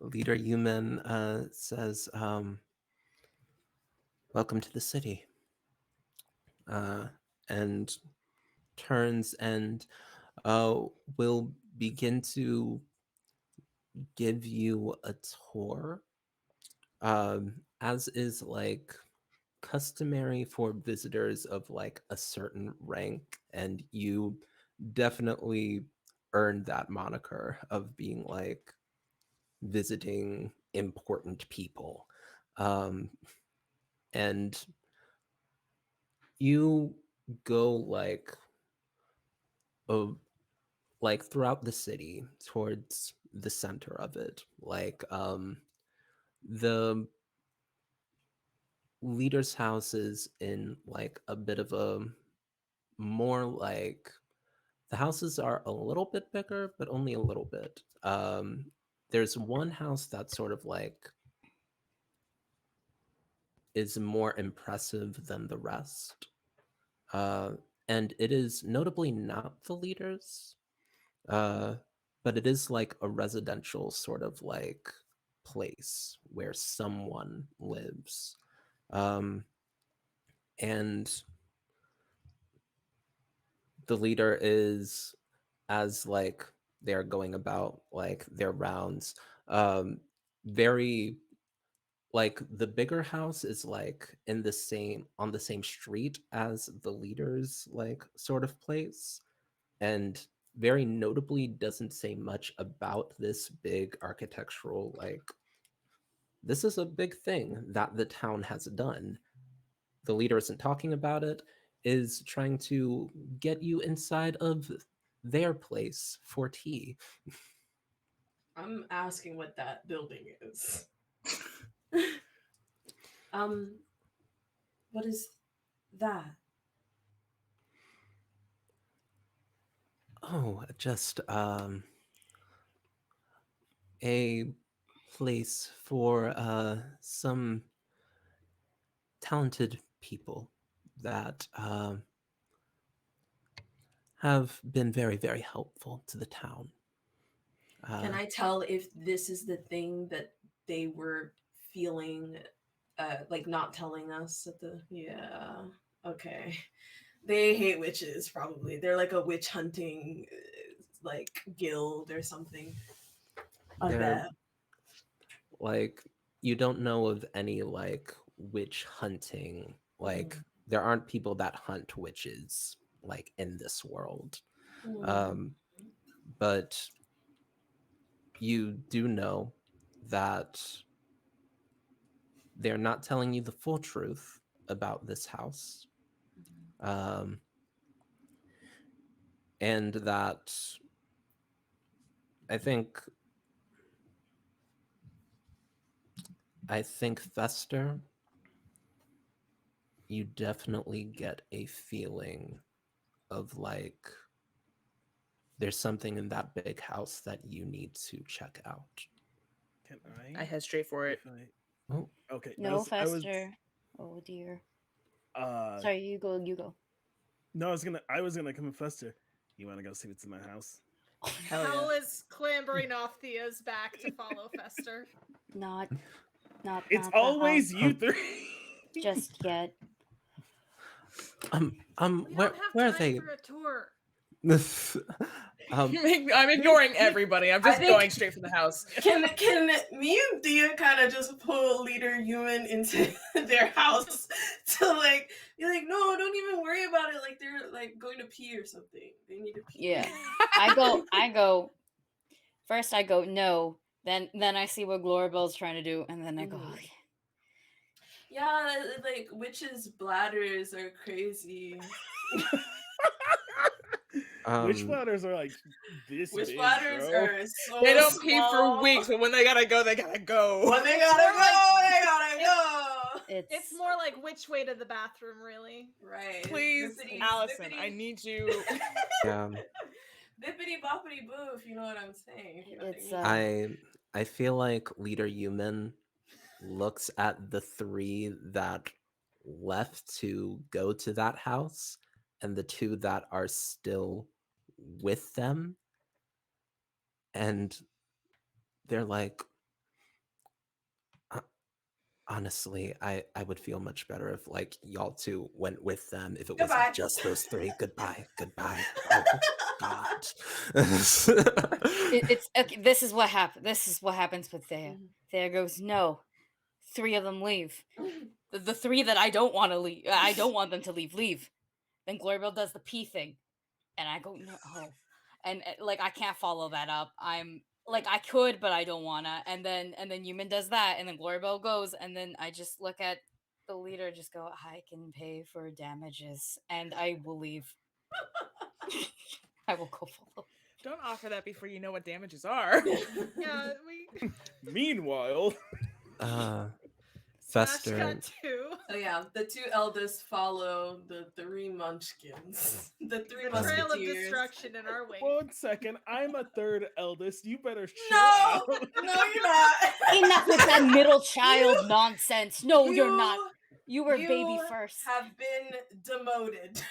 leader Yumen says, "Welcome to the city," and turns and will begin to give you a tour, as is like customary for visitors of like a certain rank, and you definitely earned that moniker of being like visiting important people. Um, and you go uh, like throughout the city towards the center of it, like the leader's house is in like a bit of a more like the houses are a little bit bigger, but only a little bit. There's one house that sort of like is more impressive than the rest, uh, and it is notably not the leader's, uh, but it is like a residential sort of like place where someone lives, um, and the leader is, as like they're going about like their rounds, um very like the bigger house is like in the same on the same street as the leader's like sort of place, and very notably doesn't say much about this big architectural like this is a big thing that the town has done. The leader isn't talking about it, is trying to get you inside of their place for tea. I'm asking what that building is. um, what is that? Oh, just a place for some talented people that have been very, very helpful to the town. Can Uh, I tell if this is the thing that they were feeling, like not telling us at the? Yeah. Okay. They hate witches. Probably they're like a witch hunting, like guild or something. I they're bet. like you don't know of any like witch hunting. Like there aren't people that hunt witches like in this world. Mm. Um, but you do know that they're not telling you the full truth about this house. Um, and that I think Fester, you definitely get a feeling of like there's something in that big house that you need to check out. Can I head straight for it. If I Oh, okay, No, I was Fester. Oh dear. uh Sorry, you go. You go. no, I was gonna come with Fester. You wanna go see what's in my house? Hell yeah. Hell is clambering off Thea's back to follow Fester. Not It's not the always house you three. just yet. We where don't have are time they? for a tour. um, I'm ignoring everybody. I'm I just think- going straight for the house. Can me and Thea kind of just pull leader human into their house to like be like, no, don't even worry about it. Like they're like going to pee or something. They need to pee. Yeah. I go. First I go no. Then I see what Glorabelle's trying to do, and then I go. Mhm. Okay. Yeah, like witches' bladders are crazy. Witch bladders are like this Witch big, bladders bro. are so They don't pee for small. weeks, but when they gotta go, they gotta go. When they gotta More go, like- they gotta go. It's more like which way to the bathroom, really. Right. Please, Bippity- Allison, bippity- I need you. yeah, Bippity boppity boo, if you know what I'm saying. If you know what It's, I mean. I feel like Leader Human looks at the three that left to go to that house and the two that are still with them, and they're like, honestly, I would feel much better if like y'all two went with them, if it Goodbye. wasn't just those three. Goodbye. Oh God. it's okay. This is what happened. This is what happens with Thea. Mhm. Thea goes, no. 3 of them leave. The 3 that I don't want to leave. I don't want them to leave. Then Glorabelle does the pee thing, and I go no. And like I can't follow that up. I'm like I could, but I don't wanna. And then Human does that, and then Glorabelle goes, and then I just look at the leader, just go, I can pay for damages, and I will leave. I will go follow. Don't offer that before you know what damages are. Yeah, we Meanwhile, smash Fester. cut to So yeah, the 2 eldest follow the 3 munchkins. The 3 the musketeers. trail of destruction in our wake. 1 second, I'm a third eldest. You better chill No! out. No, you're not. Enough with that middle child nonsense. No, you're You- not. You were you baby first. have been demoted.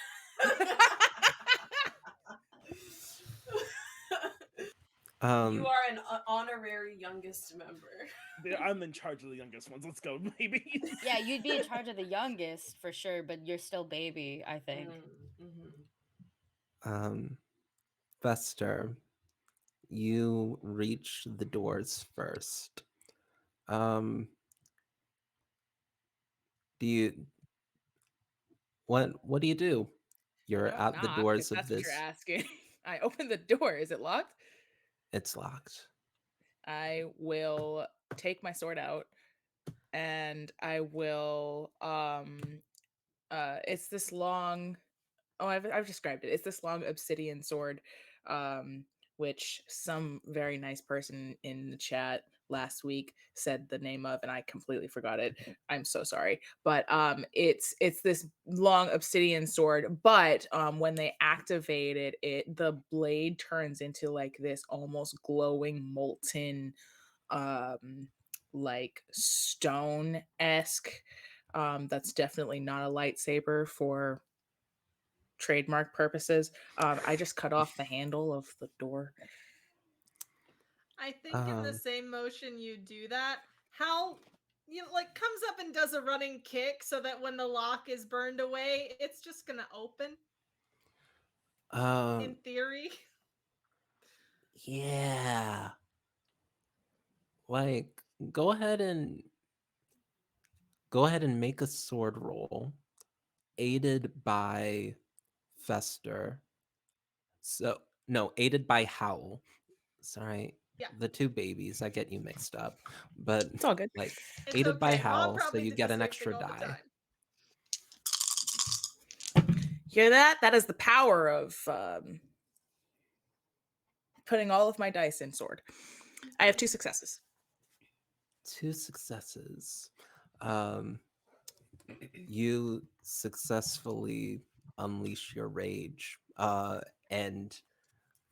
You are an honorary youngest member. I'm in charge of the youngest ones. Let's go, baby. Yeah, you'd be in charge of the youngest for sure, but you're still baby, I think. Fester, you reach the doors first. Do you what do you do? You're Don't at the knock, doors if of that's what this. you're asking. I open the door. Is it locked? It's locked. I will take my sword out and I will it's this long I've described it. It's this long obsidian sword, which some very nice person in the chat last week said the name of, and I completely forgot it. I'm so sorry. But it's this long obsidian sword. But when they activate it, the blade turns into like this almost glowing molten, like stone esque. That's definitely not a lightsaber for trademark purposes. I just cut off the handle of the door. I think in the same motion you do that, Hal, like comes up and does a running kick so that when the lock is burned away, it's just gonna open. In theory. Yeah. Like, go ahead and make a sword roll, aided by Fester. So no, aided by Howl. Sorry. Yeah. The 2 babies, I get you mixed up. But It's all good. like It's aided by okay. Mom Howl, so probably you did get the an same extra thing all the die. time. Hear that? That is the power of putting all of my dice in sword. I have 2 successes. 2 successes. Um, you successfully unleash your rage, and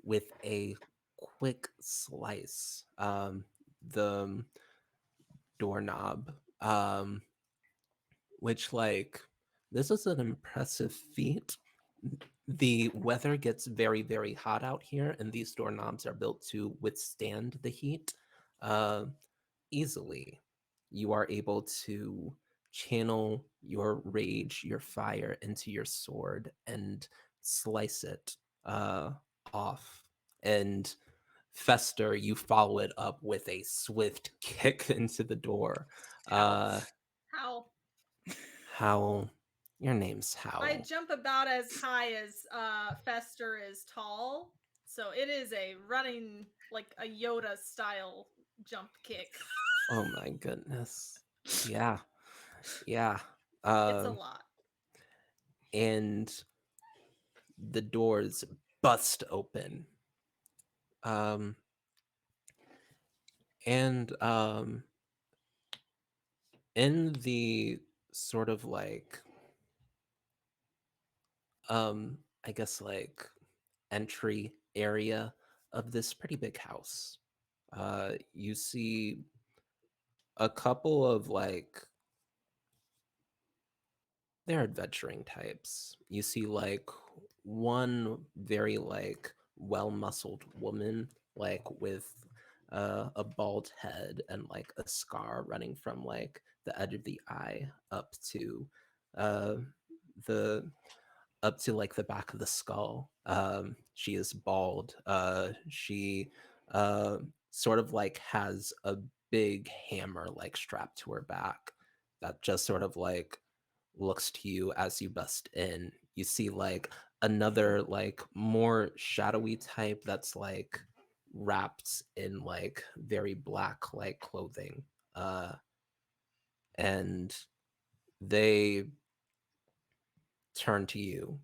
with a quick slice, the doorknob, which, like, this is an impressive feat. The weather gets very, very hot out here, and these doorknobs are built to withstand the heat uh, easily. You are able to channel your rage, your fire into your sword and slice it off. And Fester, you follow it up with a swift kick into the door. Uh, How? Howl, your name's I Howl. jump about as high as Fester is tall, so it is a running like a Yoda style jump kick. Oh my goodness. Yeah, yeah. It's a Um, lot. and the doors bust open. Um, and in the sort of like I guess like entry area of this pretty big house, you see a couple of like they're adventuring types. You see like one very like well-muscled woman like with a bald head and like a scar running from like the edge of the eye uh the up to like the back of the skull. She is bald. She sort of like has a big hammer like strapped to her back that just sort of like looks to you as you bust in. You see like another like more shadowy type that's like wrapped in like very black like clothing. And they turn to you.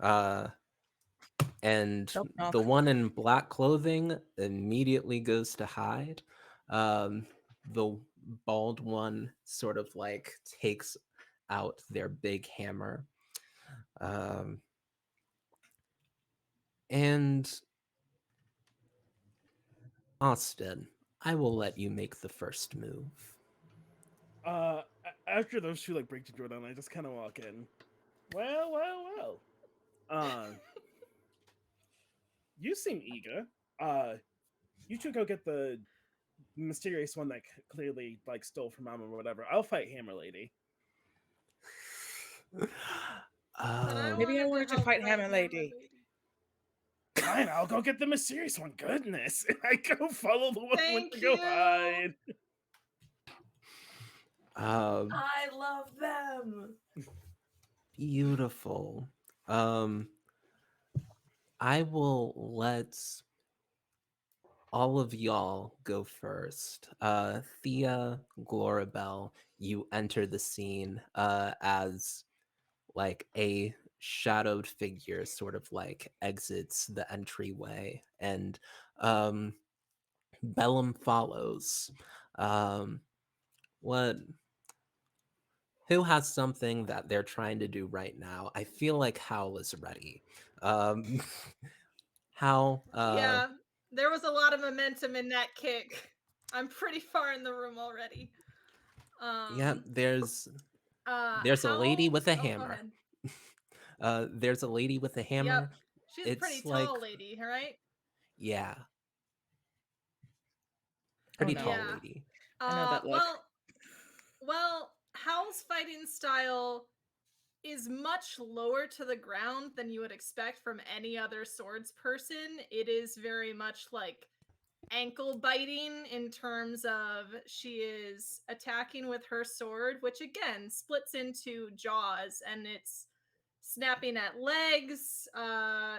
Uh and Knock, the knock. one in black clothing immediately goes to hide. The bald one sort of like takes out their big hammer. Um, and Austin, I will let you make the first move. After those two like break the door down, I just kind of walk in. Well. Uh, you seem eager. Uh, you two go get the mysterious one that clearly like stole from Mom or whatever. I'll fight Hammer Lady. But I Um, Maybe I wanted wanted to help fight fight Hammer Hammer Lady. Fine, I'll go get the mysterious one. Goodness, and I go follow the one with Thank the go you. hide. um, I love them. beautiful. Um, I will let all of y'all go first. Thea, Glorabelle, you enter the scene as like a shadowed figure sort of like exits the entryway, and um, Bellum follows. Um, what? Who has something that they're trying to do right now? I feel like Howl is ready. Um, Howl, Yeah, there was a lot of momentum in that kick. I'm pretty far in the room already. yeah, Um, there's a lady how? with a Oh, go hammer. ahead. There's a lady with a Yep, hammer. she's a pretty It's like, tall lady, right? yeah, Oh pretty no, tall Yeah. lady. I know that look. Well, Howl's fighting style is much lower to the ground than you would expect from any other swords person. It is very much like ankle biting in terms of she is attacking with her sword, which again splits into jaws, and it's snapping at legs,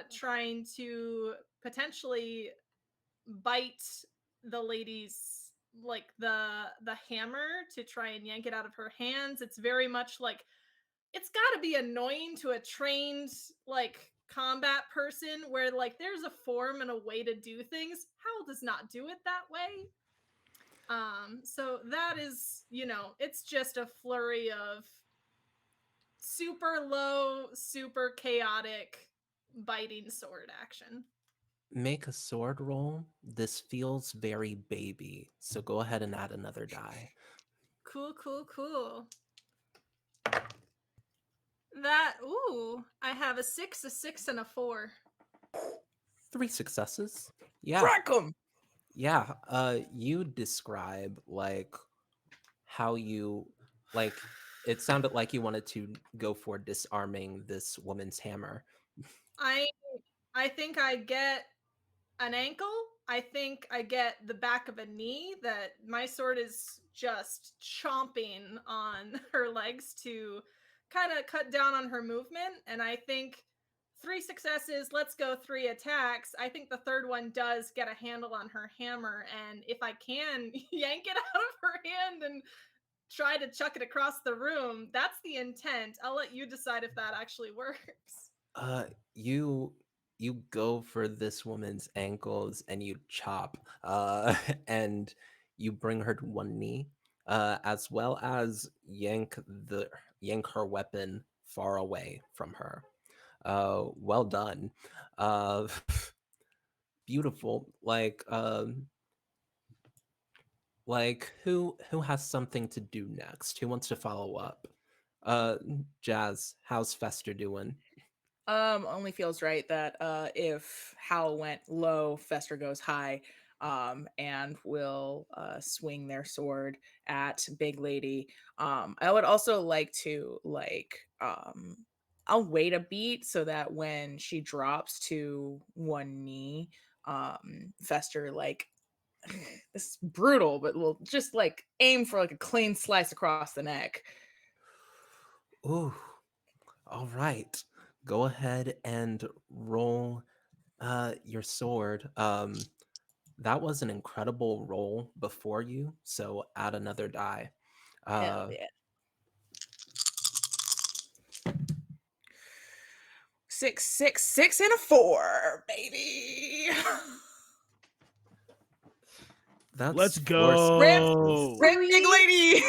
trying to potentially bite the lady's like the hammer to try and yank it out of her hands. It's very much like it's got to be annoying to a trained like combat person where like there's a form and a way to do things. Howl does not do it that way. So that is, it's just a flurry of super low, super chaotic biting sword action. Make a sword roll. This feels very baby, so go ahead and add another die. Cool. I have a 6, a 6, and a 4. 3 successes. Yeah. Crack 'em! Yeah. You describe like how you like it sounded like you wanted to go for disarming this woman's hammer. I think I get an ankle. I think I get the back of a knee. That my sword is just chomping on her legs to kind of cut down on her movement. And I think 3 successes, let's go 3 attacks. I think the third one does get a handle on her hammer. And if I can yank it out of her hand and try to chuck it across the room, that's the intent. I'll let you decide if that actually works. You go for this woman's ankles and you chop, and you bring her to one knee, as well as yank her weapon far away from her. Well done. Uh, beautiful. Like who has something to do next? Who wants to follow up? Jazz, how's Fester doing? Only feels right that if Howl went low, Fester goes high, and will swing their sword at Big Lady. I would also like to I'll wait a beat so that when she drops to one knee, Fester like this is brutal, but we'll just like aim for like a clean slice across the neck. Ooh, all right. Go ahead and roll your sword. That was an incredible roll before you, so add another die. Hell yeah. 6, 6, 6, and a 4, baby. That's Let's 4 go. Rip, Big Lady.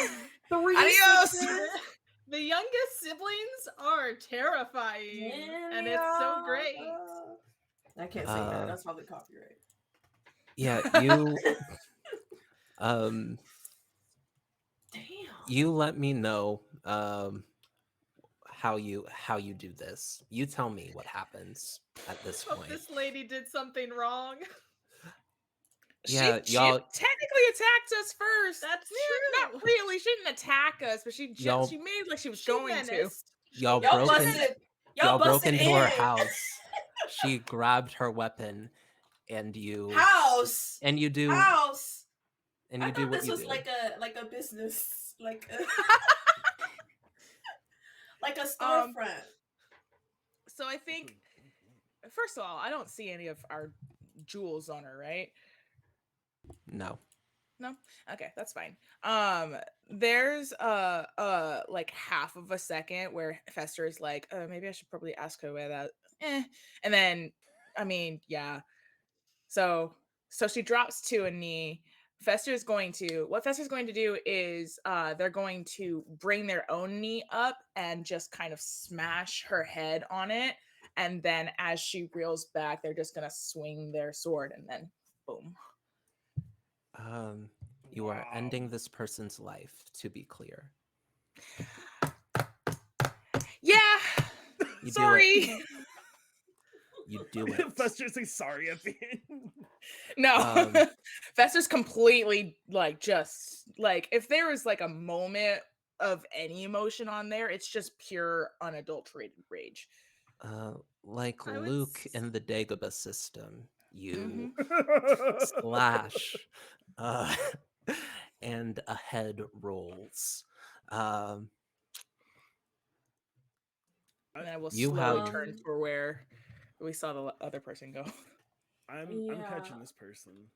3 Adios. sixes. The youngest siblings are terrifying, and it's so great. I can't say that. That's probably copyright. Yeah, you Damn. you let me know how you do this. You tell me what happens at this Hope point. this lady did something wrong. Yeah, she y'all technically attacked us first. That's Yeah, true. not really. She didn't attack us, but she Y'all- made like she was She going menaced. y'all Y'all broke in, busted. y'all broke busted into in. her house. She grabbed her weapon and you House. and you do House. and I you do thought what this you was do. like a business, like a like a storefront. So I think first of all, I don't see any of our jewels on her, right? No. No? Okay, that's fine. There's like half of a second where Fester is like, maybe I should probably ask her where that and then I mean, yeah. So she drops to a knee. Fester's going to do is they're going to bring their own knee up and just kind of smash her head on it. And then as she reels back, they're just gonna swing their sword and then boom. You are ending this person's life, to be clear. Yeah. You Sorry. do it. You do it. Fester's like sorry at the end. No. Fester's completely like just like if there was like a moment of any emotion on there, it's just pure unadulterated rage. Like I would Luke in the Dagobah system, you Mhm. slash, and a head rolls. And then I will You slowly have- turn for where we saw the other person go. I'm Yeah. catching this person.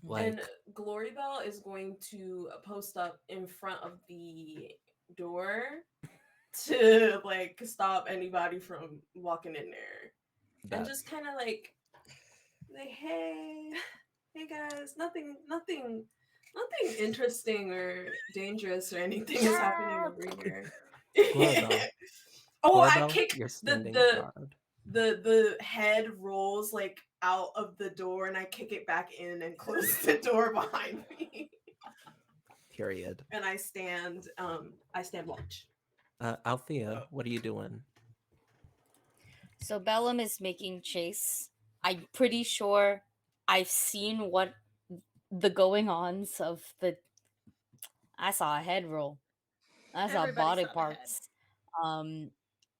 Like, And Glory Bell is going to post up in front of the door to like stop anybody from walking in there, and That just kind of like hey, hey guys, nothing interesting or dangerous or anything is happening over here. Glorbell. Oh, I Glorbell, kick you're the standing the guard. the head rolls like out of the door, and I kick it back in and close the door behind me. Period. And I stand watch. Althea, what are you doing? So Bellum is making chase. I'm pretty sure I've seen what the going ons of the. I saw a head roll. I saw Everybody body saw the head. parts. Um,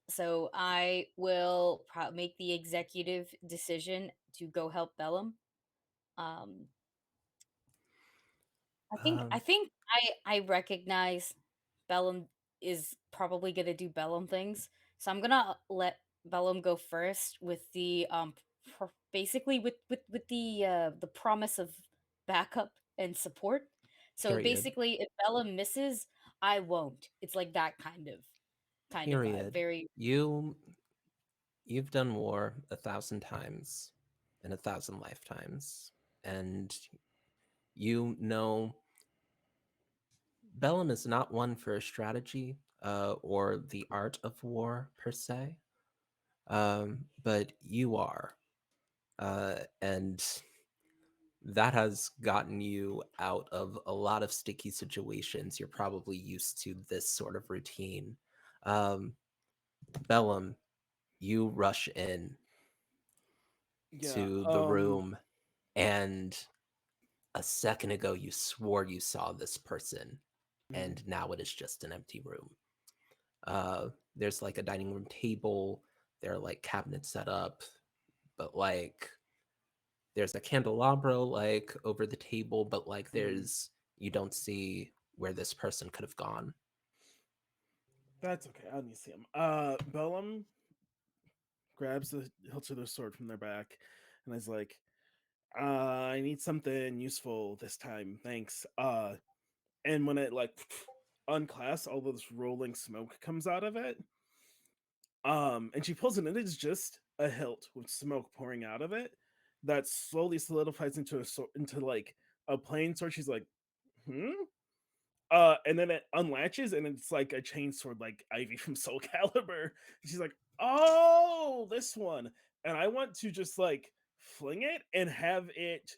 so I will make the executive decision to go help Bellum. Um, I Um, think I recognize Bellum is probably gonna do Bellum things, so I'm gonna let Bellum go first with the basically with the promise of backup and support. So period. basically, if Bellum misses, I won't. It's like that kind of vibe. Period. Very You've done war 1,000 times in 1,000 lifetimes, and you know Bellum is not one for strategy or the art of war per se, but you are, and that has gotten you out of a lot of sticky situations. You're probably used to this sort of routine. Um, Bellum, you rush in Yeah. to the room, and a second ago you swore you saw this person, Mhm. and now it is just an empty room. There's like a dining room table, there are like cabinets set up, but like there's a candelabra like over the table, but like Mhm. you don't see where this person could have gone. That's okay. I need to see him. Bellum grabs the hilt of their sword from their back, and is like, I need something useful this time. Thanks. And when it like unclasps, all this rolling smoke comes out of it. And she pulls it, and it is just a hilt with smoke pouring out of it that slowly solidifies into into like a plain sword. She's like, hmm. And then it unlatches, and it's like a chainsword, like Ivy from Soul Calibur. She's like, "Oh, this one," and I want to just like fling it and have it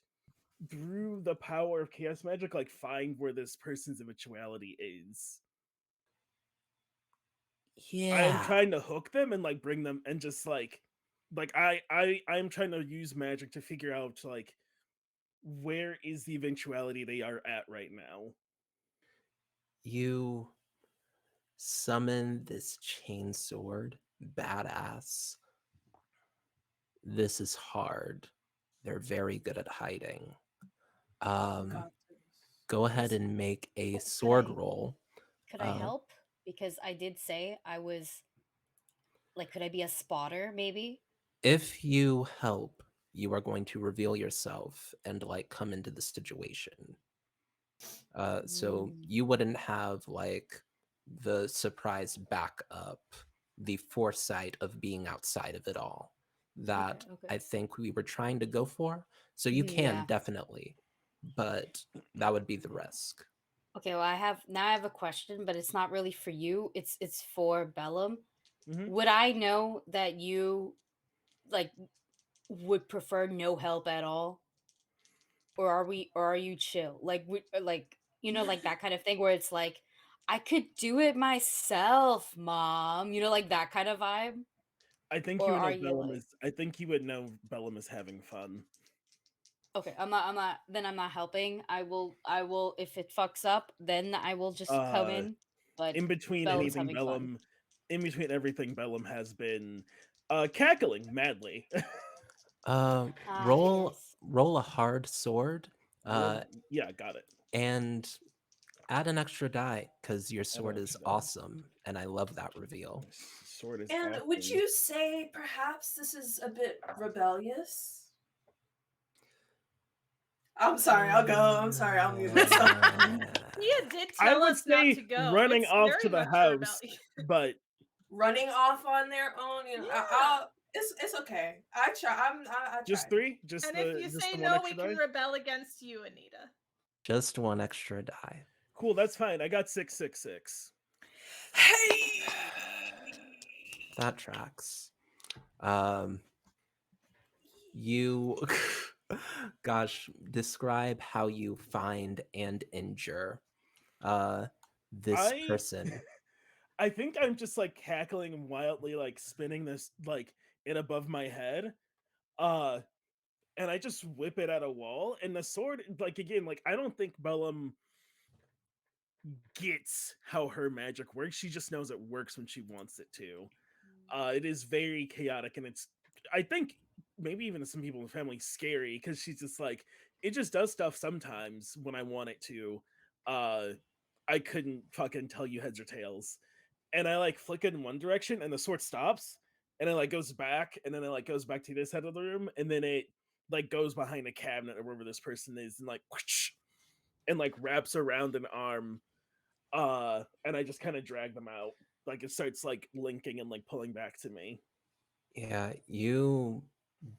through the power of chaos magic, like find where this person's eventuality is. I am Yeah. trying to hook them and like bring them and just like I'm trying to use magic to figure out like where is the eventuality they are at right now. You summon this chainsword, badass. This is hard. They're very good at hiding. Oh Um, God. Go ahead and make a Oh, sword roll. could I Uh, help? Because I did say I was like, could I be a spotter maybe? if you help, you are going to reveal yourself and like come into the situation. So Mm, you wouldn't have like the surprise backup, the foresight of being outside of it all okay, that okay. I think we were trying to go for. So you Mhm, can yeah. definitely, but that would be the risk. Okay, well I have a question, but it's not really for you. It's for Bellum. Hmm. Would I know that you like would prefer no help at all? Or are you chill? Like like like that kind of thing where it's like I could do it myself, mom. Like that kind of vibe? I think you Or would are know you Bellum like is. I think you would know Bellum is having fun. okay, I'm not helping. I will if it fucks up, then I will just come Uh, in. But in between Bellum's anything having fun. Bellum, in between everything Bellum has been, cackling madly. Ah, Roll yes. roll a hard sword, Roll, uh, yeah, got it. and add an extra die because your Add an sword is extra die. awesome, and I love that reveal. Sword is And would awesome. you say perhaps this is a bit rebellious? I'm sorry, I'll go. I'm sorry, I'll mute myself. Nia did I tell would us not say to go. running It's off very to the much her house, rebellion. but Running off on their own, Yeah. it's okay. I try. I just tried. 3, just And if the you just say the one no, we extra can die. rebel against you, Anita. Just one extra die. Cool, that's fine. I got 666. Hey! That tracks. Um, you, gosh, describe how you find and injure this I person. I think I'm just like cackling wildly, like spinning this like in above my head. Uh and I just whip it at a wall. And the sword, like again, like I don't think Bellum gets how her magic works. She just knows it works when she wants it to. It is very chaotic, and it's I think maybe even to some people in the family scary because she's just like it just does stuff sometimes when I want it to. Uh, I couldn't fucking tell you heads or tails, and I like flick it in one direction, and the sword stops, and it like goes back, and then it like goes back to this side of the room, and then it like goes behind a cabinet or wherever this person is, and like whoosh, and like wraps around an arm, and I just kind of drag them out. Like it starts like linking and like pulling back to me. Yeah, you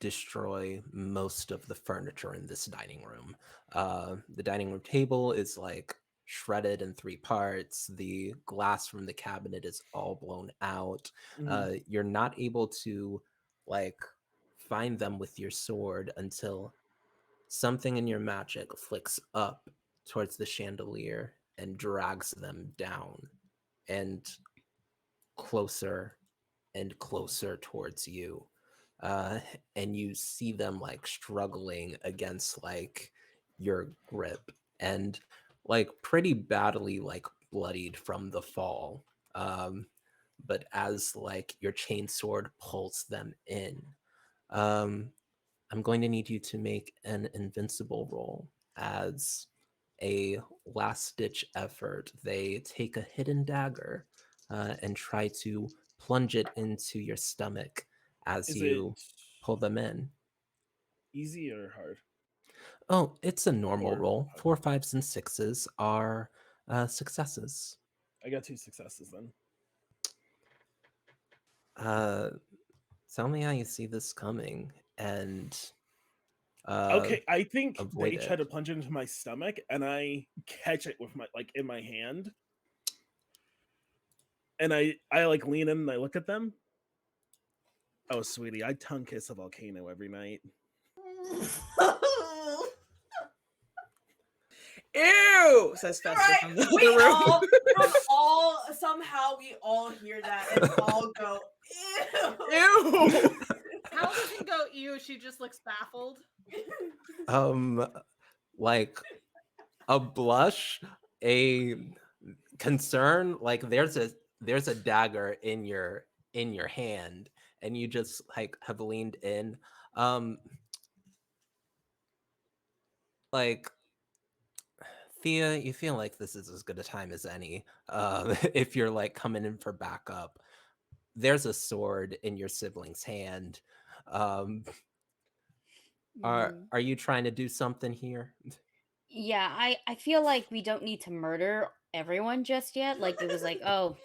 destroy most of the furniture in this dining room. The dining room table is like shredded in 3 parts. The glass from the cabinet is all blown out. You're not able to like find them with your sword until something in your magic flicks up towards the chandelier and drags them down and closer and closer towards you. Uh, and you see them like struggling against like your grip and like pretty badly like bloodied from the fall. But as like your chain sword pulls them in, um, I'm going to need you to make an invincible roll as a last ditch effort. They take a hidden dagger and try to plunge it into your stomach as Is it you pull them in. easy or hard? Oh, it's a normal Or roll. 4, 5s, and 6s are successes. I got 2 successes then. Uh, Tell me how you see this coming and Okay, I think they avoid try it. to plunge it into my stomach, and I catch it with my like in my hand, and I like lean in and I look at them. Oh, sweetie, I tongue kiss a volcano every night. Ew! Says Fester Right, from the we other room. all from all somehow we all hear that and all go ew. Ew! Hal doesn't go ew, she just looks baffled. Like a blush, a concern, like there's a dagger in your hand and you just like have leaned in. Um like Thea, you feel like this is as good a time as any. If you're like coming in for backup. There's a sword in your sibling's hand. Um Mhm. are you trying to do something here? Yeah, I feel like we don't need to murder everyone just yet. Like it was like, oh,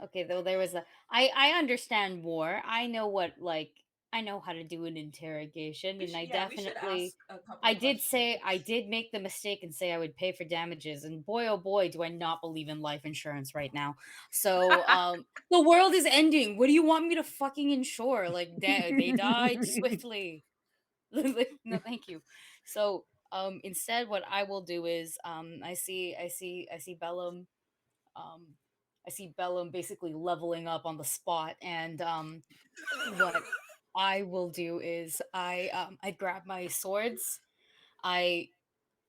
okay, though there was a I understand war. I know what like I know how to do an interrogation, and I We should ask definitely a couple I did say questions. I did make the mistake and say I would pay for damages, and boy oh boy do I not believe in life insurance right now. So the world is ending. What do you want me to fucking insure? Like they died swiftly. Like, no, thank you. So instead what I will do is I see Bellum um I see Bellum basically leveling up on the spot, and what I will do is I grab my swords, I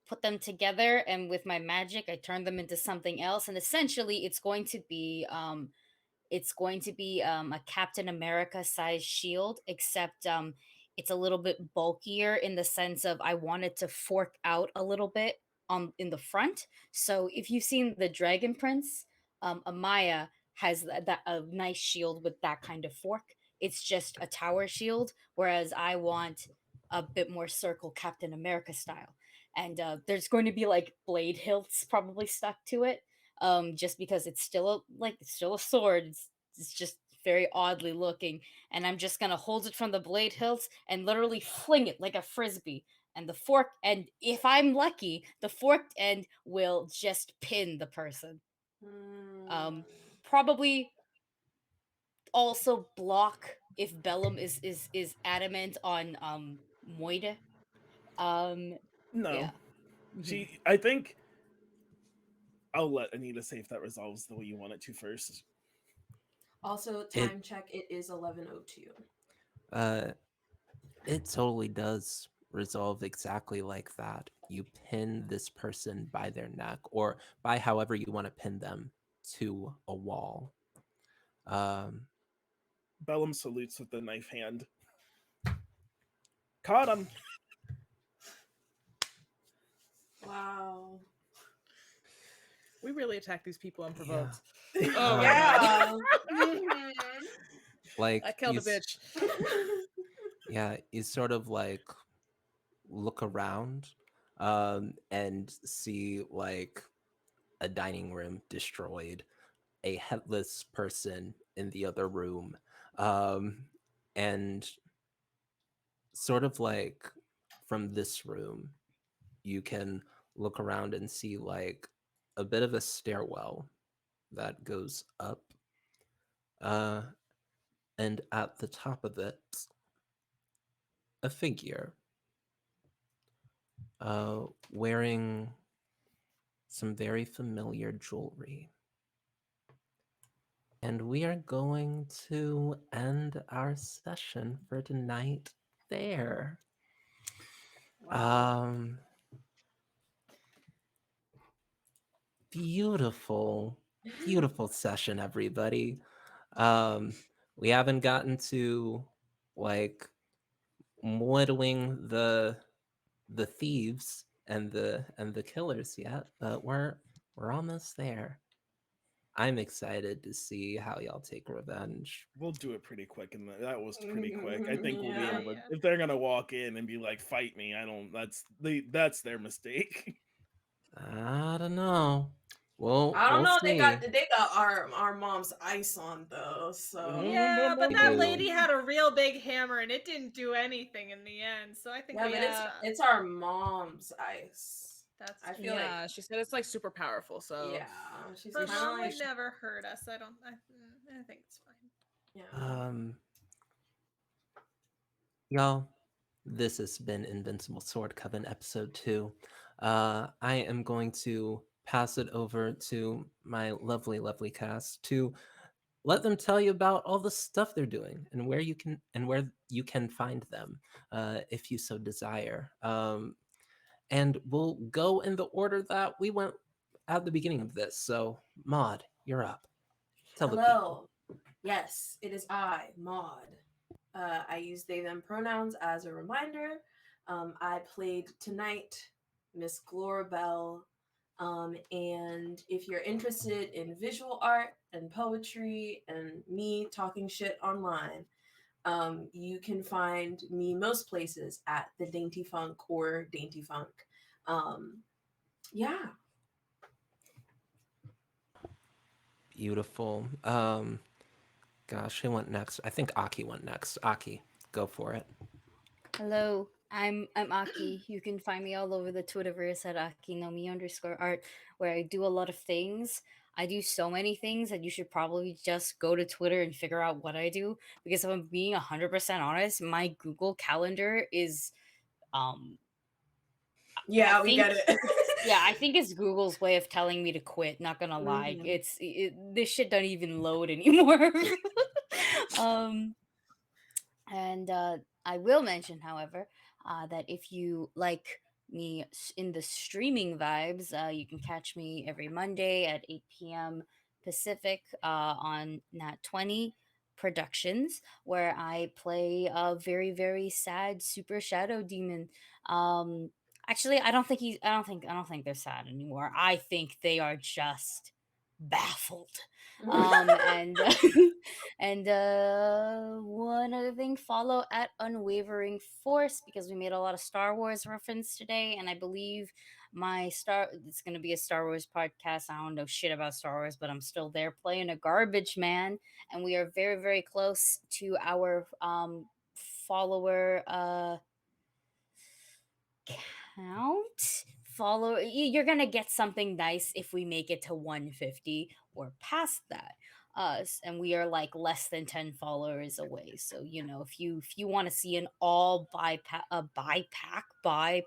put them together, and with my magic I turn them into something else, and essentially it's going to be a Captain America size shield, except it's a little bit bulkier in the sense of I want it to fork out a little bit on in the front. So if you've seen the Dragon Prince, Amaya has that a nice shield with that kind of fork. It's just a tower shield, whereas I want a bit more circle Captain America style. And there's going to be like blade hilts probably stuck to it, just because it's still it's still a sword. It's just very oddly looking, and I'm just gonna hold it from the blade hilts and literally fling it like a frisbee. And the fork, and if I'm lucky, the forked end will just pin the person. Mm. Probably also block if Bellum is adamant on Moide. Um, No, yeah. Mhm. I think I'll let Anita say if that resolves the way you want it to first. Also, It time check. It is 11:02. uh it totally does resolve exactly like that. You pin this person by their neck or by however you want to pin them to a wall. Um Bellum salutes with the knife hand. Caught him. Wow. We really attack these people yeah. unprovoked. Oh my Um, god. Yeah. Mhm. like I killed a bitch. yeah, you sort of like look around and see like a dining room destroyed, a headless person in the other room, um and sort of like from this room you can look around and see like a bit of a stairwell that goes up, uh and at the top of it a figure wearing some very familiar jewelry. And we are going to end our session for tonight there. Wow. Um, beautiful, beautiful session, everybody. Um, we haven't gotten to like whittling the thieves and the killers yet, but we're almost there. I'm excited to see how y'all take revenge. We'll do it pretty quick, and that was pretty quick. I think we'll be Yeah. able to. If they're gonna walk in and be like, "Fight me," I don't. That's their mistake. I don't know. Well, I don't we'll know. see. They got our mom's ice on though. So Yeah, but We that do. lady had a real big hammer and it didn't do anything in the end. So I think yeah, we but have a Yeah. it's shot. our mom's ice. That's I true. feel like Yeah, she said it's like super powerful, so yeah, she's Her kind of mom like would never hurt us. I think it's fine. yeah. Um, y'all, this has been Invincible Sword Coven episode 2. I am going to pass it over to my lovely, lovely cast to let them tell you about all the stuff they're doing and where you can find them, if you so desire. And we'll go in the order that we went at the beginning of this. So, Maud, you're up. Tell the people. Hello. Yes, it is I, Maud. I use they them pronouns as a reminder. I played tonight Miss Glora Bell. And if you're interested in visual art and poetry and me talking shit online, you can find me most places at the Dainty Funk or Dainty Funk. Um, yeah. Beautiful. Gosh, who went next? I think Aki went next. Aki, go for it. Hello, I'm Aki. You can find me all over the Twitterverse at AkiNomi_art, where I do a lot of things. I do so many things that you should probably just go to Twitter and figure out what I do. Because if I'm being 100% honest, my Google Calendar is um I Yeah, we think get it. yeah, I think it's Google's way of telling me to quit, not gonna lie. Mhm. This shit don't even load anymore. um and I will mention, however, that if you like me in the streaming vibes, you can catch me every Monday at 8 p.m. Pacific on Nat 20 Productions, where I play a very, very sad super shadow demon. Actually, I don't think they're sad anymore. I think they are just baffled. And and one other thing, follow at Unwavering Force, because we made a lot of Star Wars reference today, and I believe it's gonna be a Star Wars podcast. I don't know shit about Star Wars, but I'm still there playing a garbage man, and we are very, very close to our follower count. You're gonna get something nice if we make it to 150 or past that. And we are like less than 10 followers away, so if you want to see an all BIPOC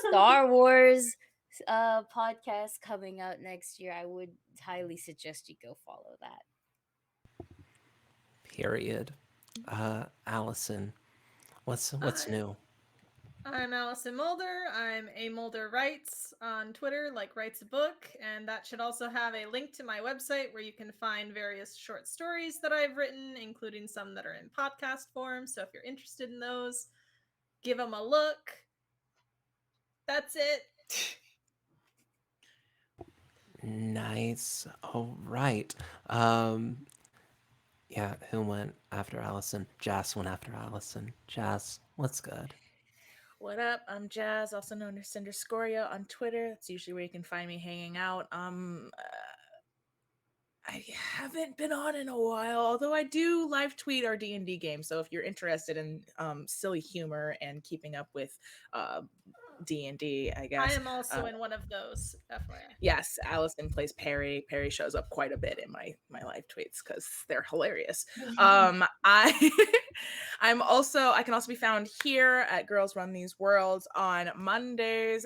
Star Wars podcast coming out next year, I would highly suggest you go follow that. Period. Allison, what's Hi. new? I'm Allison Mulder. I'm a Mulder Writes on Twitter, like writes a book, and that should also have a link to my website where you can find various short stories that I've written, including some that are in podcast form. So if you're interested in those, give them a look. That's it. Nice. All right. Um, yeah, who went after Allison? Jazz went after Allison. Jazz, what's good? What up? I'm Jazz, also known as Cinder Scoria on Twitter. That's usually where you can find me hanging out. I haven't been on in a while, although I do live tweet our D&D game. So if you're interested in silly humor and keeping up with D&D, I I guess. am also in one of those, FYI. Yes, Allison plays Perry. Perry shows up quite a bit in my live tweets because they're hilarious. I I can also be found here at Girls Run These Worlds on Mondays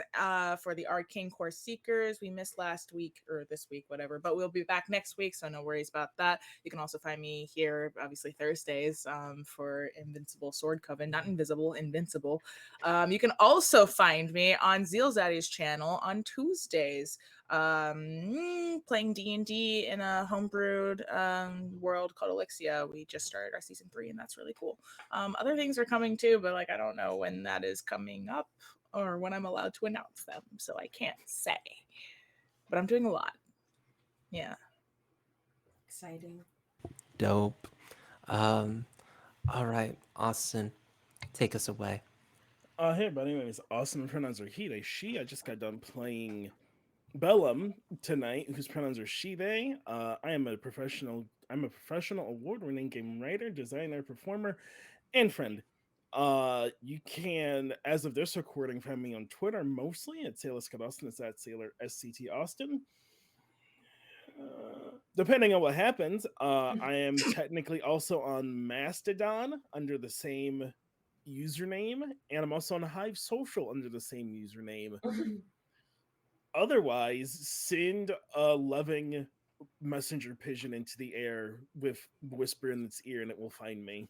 for the Arcane Core Seekers. We missed last week or this week, whatever, but we'll be back next week, so no worries about that. You can also find me here, obviously Thursdays, for Invincible Sword Coven, not Invisible, Invincible. You can also find me on Zeal Zaddy's channel on Tuesdays, playing D&D in a homebrewed world called Elixia. We just started our season 3, and that's really cool. Other things are coming too, but like I don't know when that is coming up or when I'm allowed to announce them, so I can't say. But I'm doing a lot. Yeah. Exciting. Dope. All right, Austin, take us away. Hey, my name is Austin. Pronouns are he, they, she. I just got done playing Bellum tonight, whose pronouns are she, they. I'm a professional award-winning game writer, designer, performer, and friend. You can, as of this recording, find me on Twitter mostly at Sailor Scott Austin. It's at Sailor SCT Austin. Depending on what happens, I am technically also on Mastodon under the same username, and I'm also on Hive Social under the same username. Otherwise, send a loving messenger pigeon into the air with whisper in its ear, and it will find me.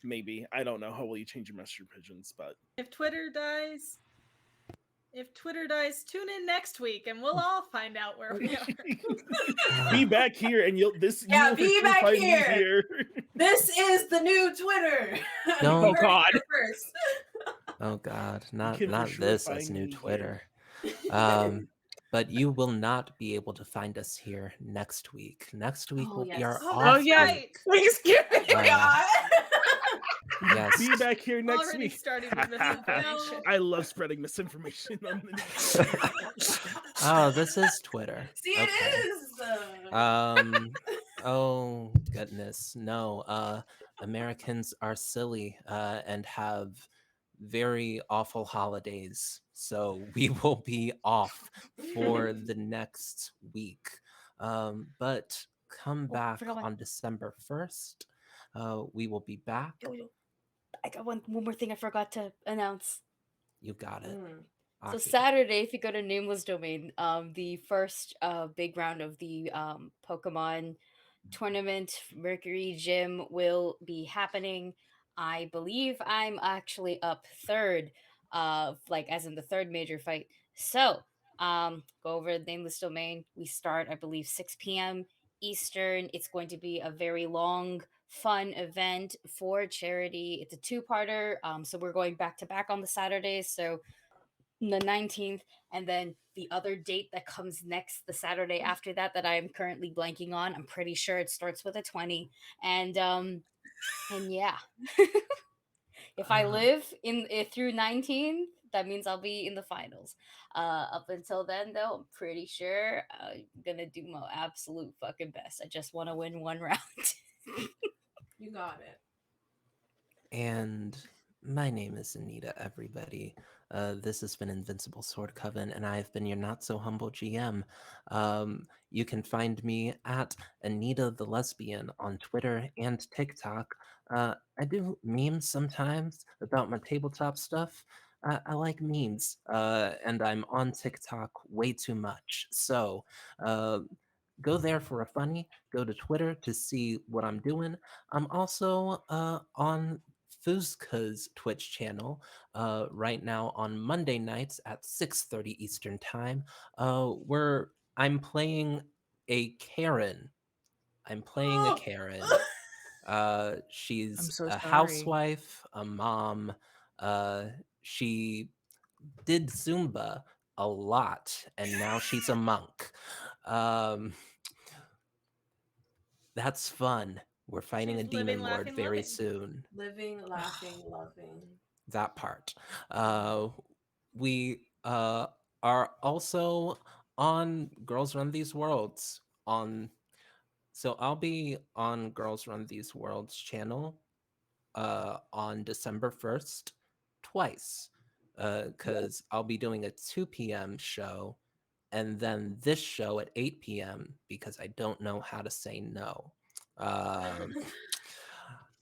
Maybe. I don't know how will you change your messenger pigeons, but If Twitter dies, tune in next week and we'll all find out where we are. be back here, and you will Yeah, for be sure back find me here. here. This is the new Twitter. Don't- You Oh, heard it here first. Oh God, You not can for not sure this find as new me here. Twitter. But you will not be able to find us here next week. Next week Oh, will be yes. our Oh, off that's yes. week. right. Thanksgiving. Uh, yes. Be back here next Already week. starting with misinformation. I love spreading misinformation on the news. Oh, this is Twitter. See, Okay. it is. Oh goodness, no. Americans are silly and have very awful holidays, so we will be off for the next week. But come Oh, I back forgot one. on December 1st. We will be back. Yo, I got one more thing I forgot to announce. You got it. So Aki. Saturday, if you go to Nameless Domain, the first big round of the Pokemon tournament Mercury Gym will be happening. I believe I'm actually up third, like as in the third major fight. So, go over the Nameless Domain. We start, I believe, 6 p.m. Eastern. It's going to be a very long, fun event for charity. It's a two-parter. So we're going back to back on the Saturdays. So the 19th, and then the other date that comes next, the Saturday after that, that I am currently blanking on. I'm pretty sure it starts with a 20. And yeah. If I Uh, live through 19, that means I'll be in the finals. Up until then, though, I'm pretty sure I'm gonna do my absolute fucking best. I just want to win one round. You got it. And my name is Anita, everybody. This has been Invincible Sword Coven, and I've been your not so humble GM. You can find me at Anita the Lesbian on Twitter and TikTok. I do memes sometimes about my tabletop stuff. I like memes, and I'm on TikTok way too much. So uh, go there for a funny. Go to Twitter to see what I'm doing. I'm also on Fuzka's Twitch channel right now on Monday nights at 6:30 Eastern Time, where I'm playing a Karen. I'm playing a Karen. I'm She's so a sorry. housewife, a mom. She did Zumba a lot, and now she's a monk. Um, that's fun. We're fighting a She's living, demon lord laughing, very loving. soon. Living, laughing, loving. That part. We are also on Girls Run These Worlds on so I'll be on Girls Run These Worlds channel on December 1st twice. Cuz I'll be doing a 2 p.m. show and then this show at 8 p.m. because I don't know how to say no. Um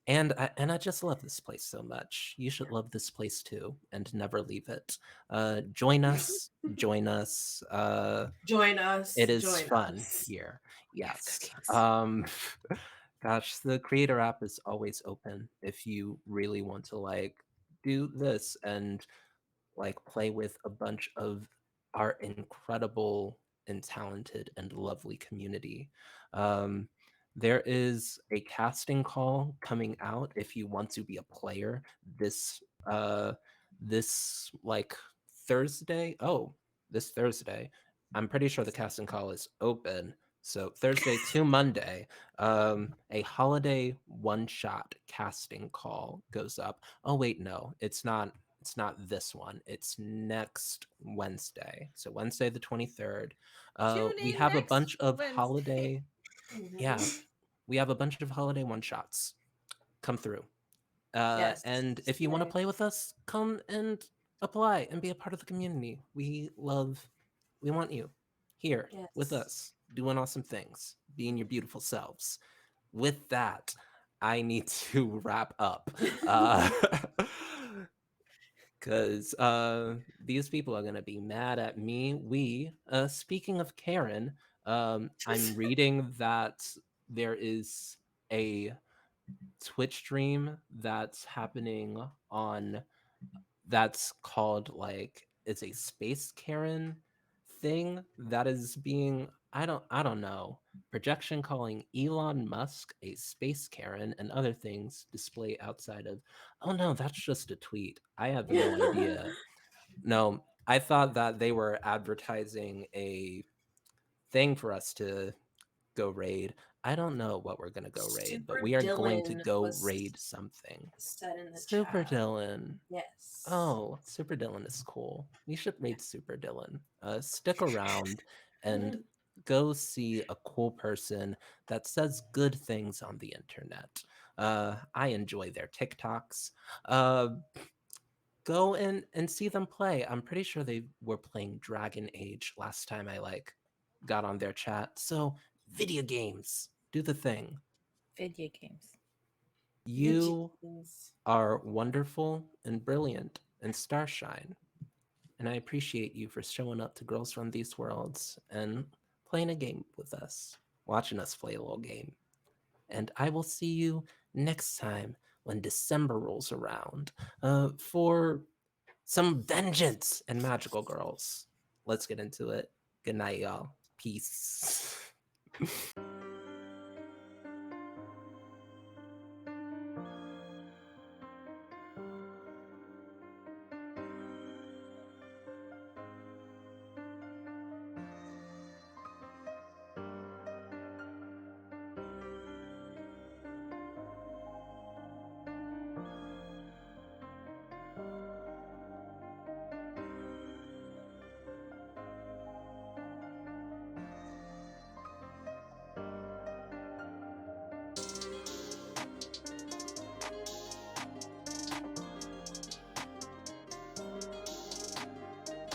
and I just love this place so much. You should love this place too, and never leave it. Join us, join us. Join us. It is Join fun us. here. We have Yes. cookies. Gosh, the creator app is always open if you really want to like do this and like play with a bunch of our incredible and talented and lovely community. Um, there is a casting call coming out if you want to be a player this uh this like Thursday. Oh, this Thursday. I'm pretty sure the casting call is open. So Thursday to Monday, a holiday one-shot casting call goes up. Oh wait, no, it's not this one. It's next Wednesday. So Wednesday the 23rd. Tune We in have a next bunch of Wednesday. holiday, yeah, Mhm. we have a bunch of holiday one shots come through. Yes. And if you want to Slay. play with us, come and apply and be a part of the community. We want you here with Yes. us, doing awesome things, being your beautiful selves. With that, I need to wrap up. Uh, because these people are gonna be mad at me. Speaking of Karen, I'm reading that there is a Twitch stream that's happening on that's called like it's a Space Karen thing that is being I don't know projection calling Elon Musk a space Karen and other things display outside of oh no that's just a tweet I have no idea no I thought that they were advertising a thing for us to go raid. I don't know what we're gonna go raid, but Super we are going to Dylan go was raid something. said in the Super chat. Dylan. Yes. Oh, Super Dylan is cool. We should raid Super Dylan. Stick around and go see a cool person that says good things on the internet. I enjoy their TikToks. Uh, go and see them play. I'm pretty sure they were playing Dragon Age last time I like got on their chat. So video games, do the thing. Video games. Video You games. are wonderful and brilliant and starshine. And I appreciate you for showing up to Girls Run These Worlds and playing a game with us, watching us play a little game. And I will see you next time when December rolls around for some vengeance and magical girls. Let's get into it. Good night, y'all. Peace.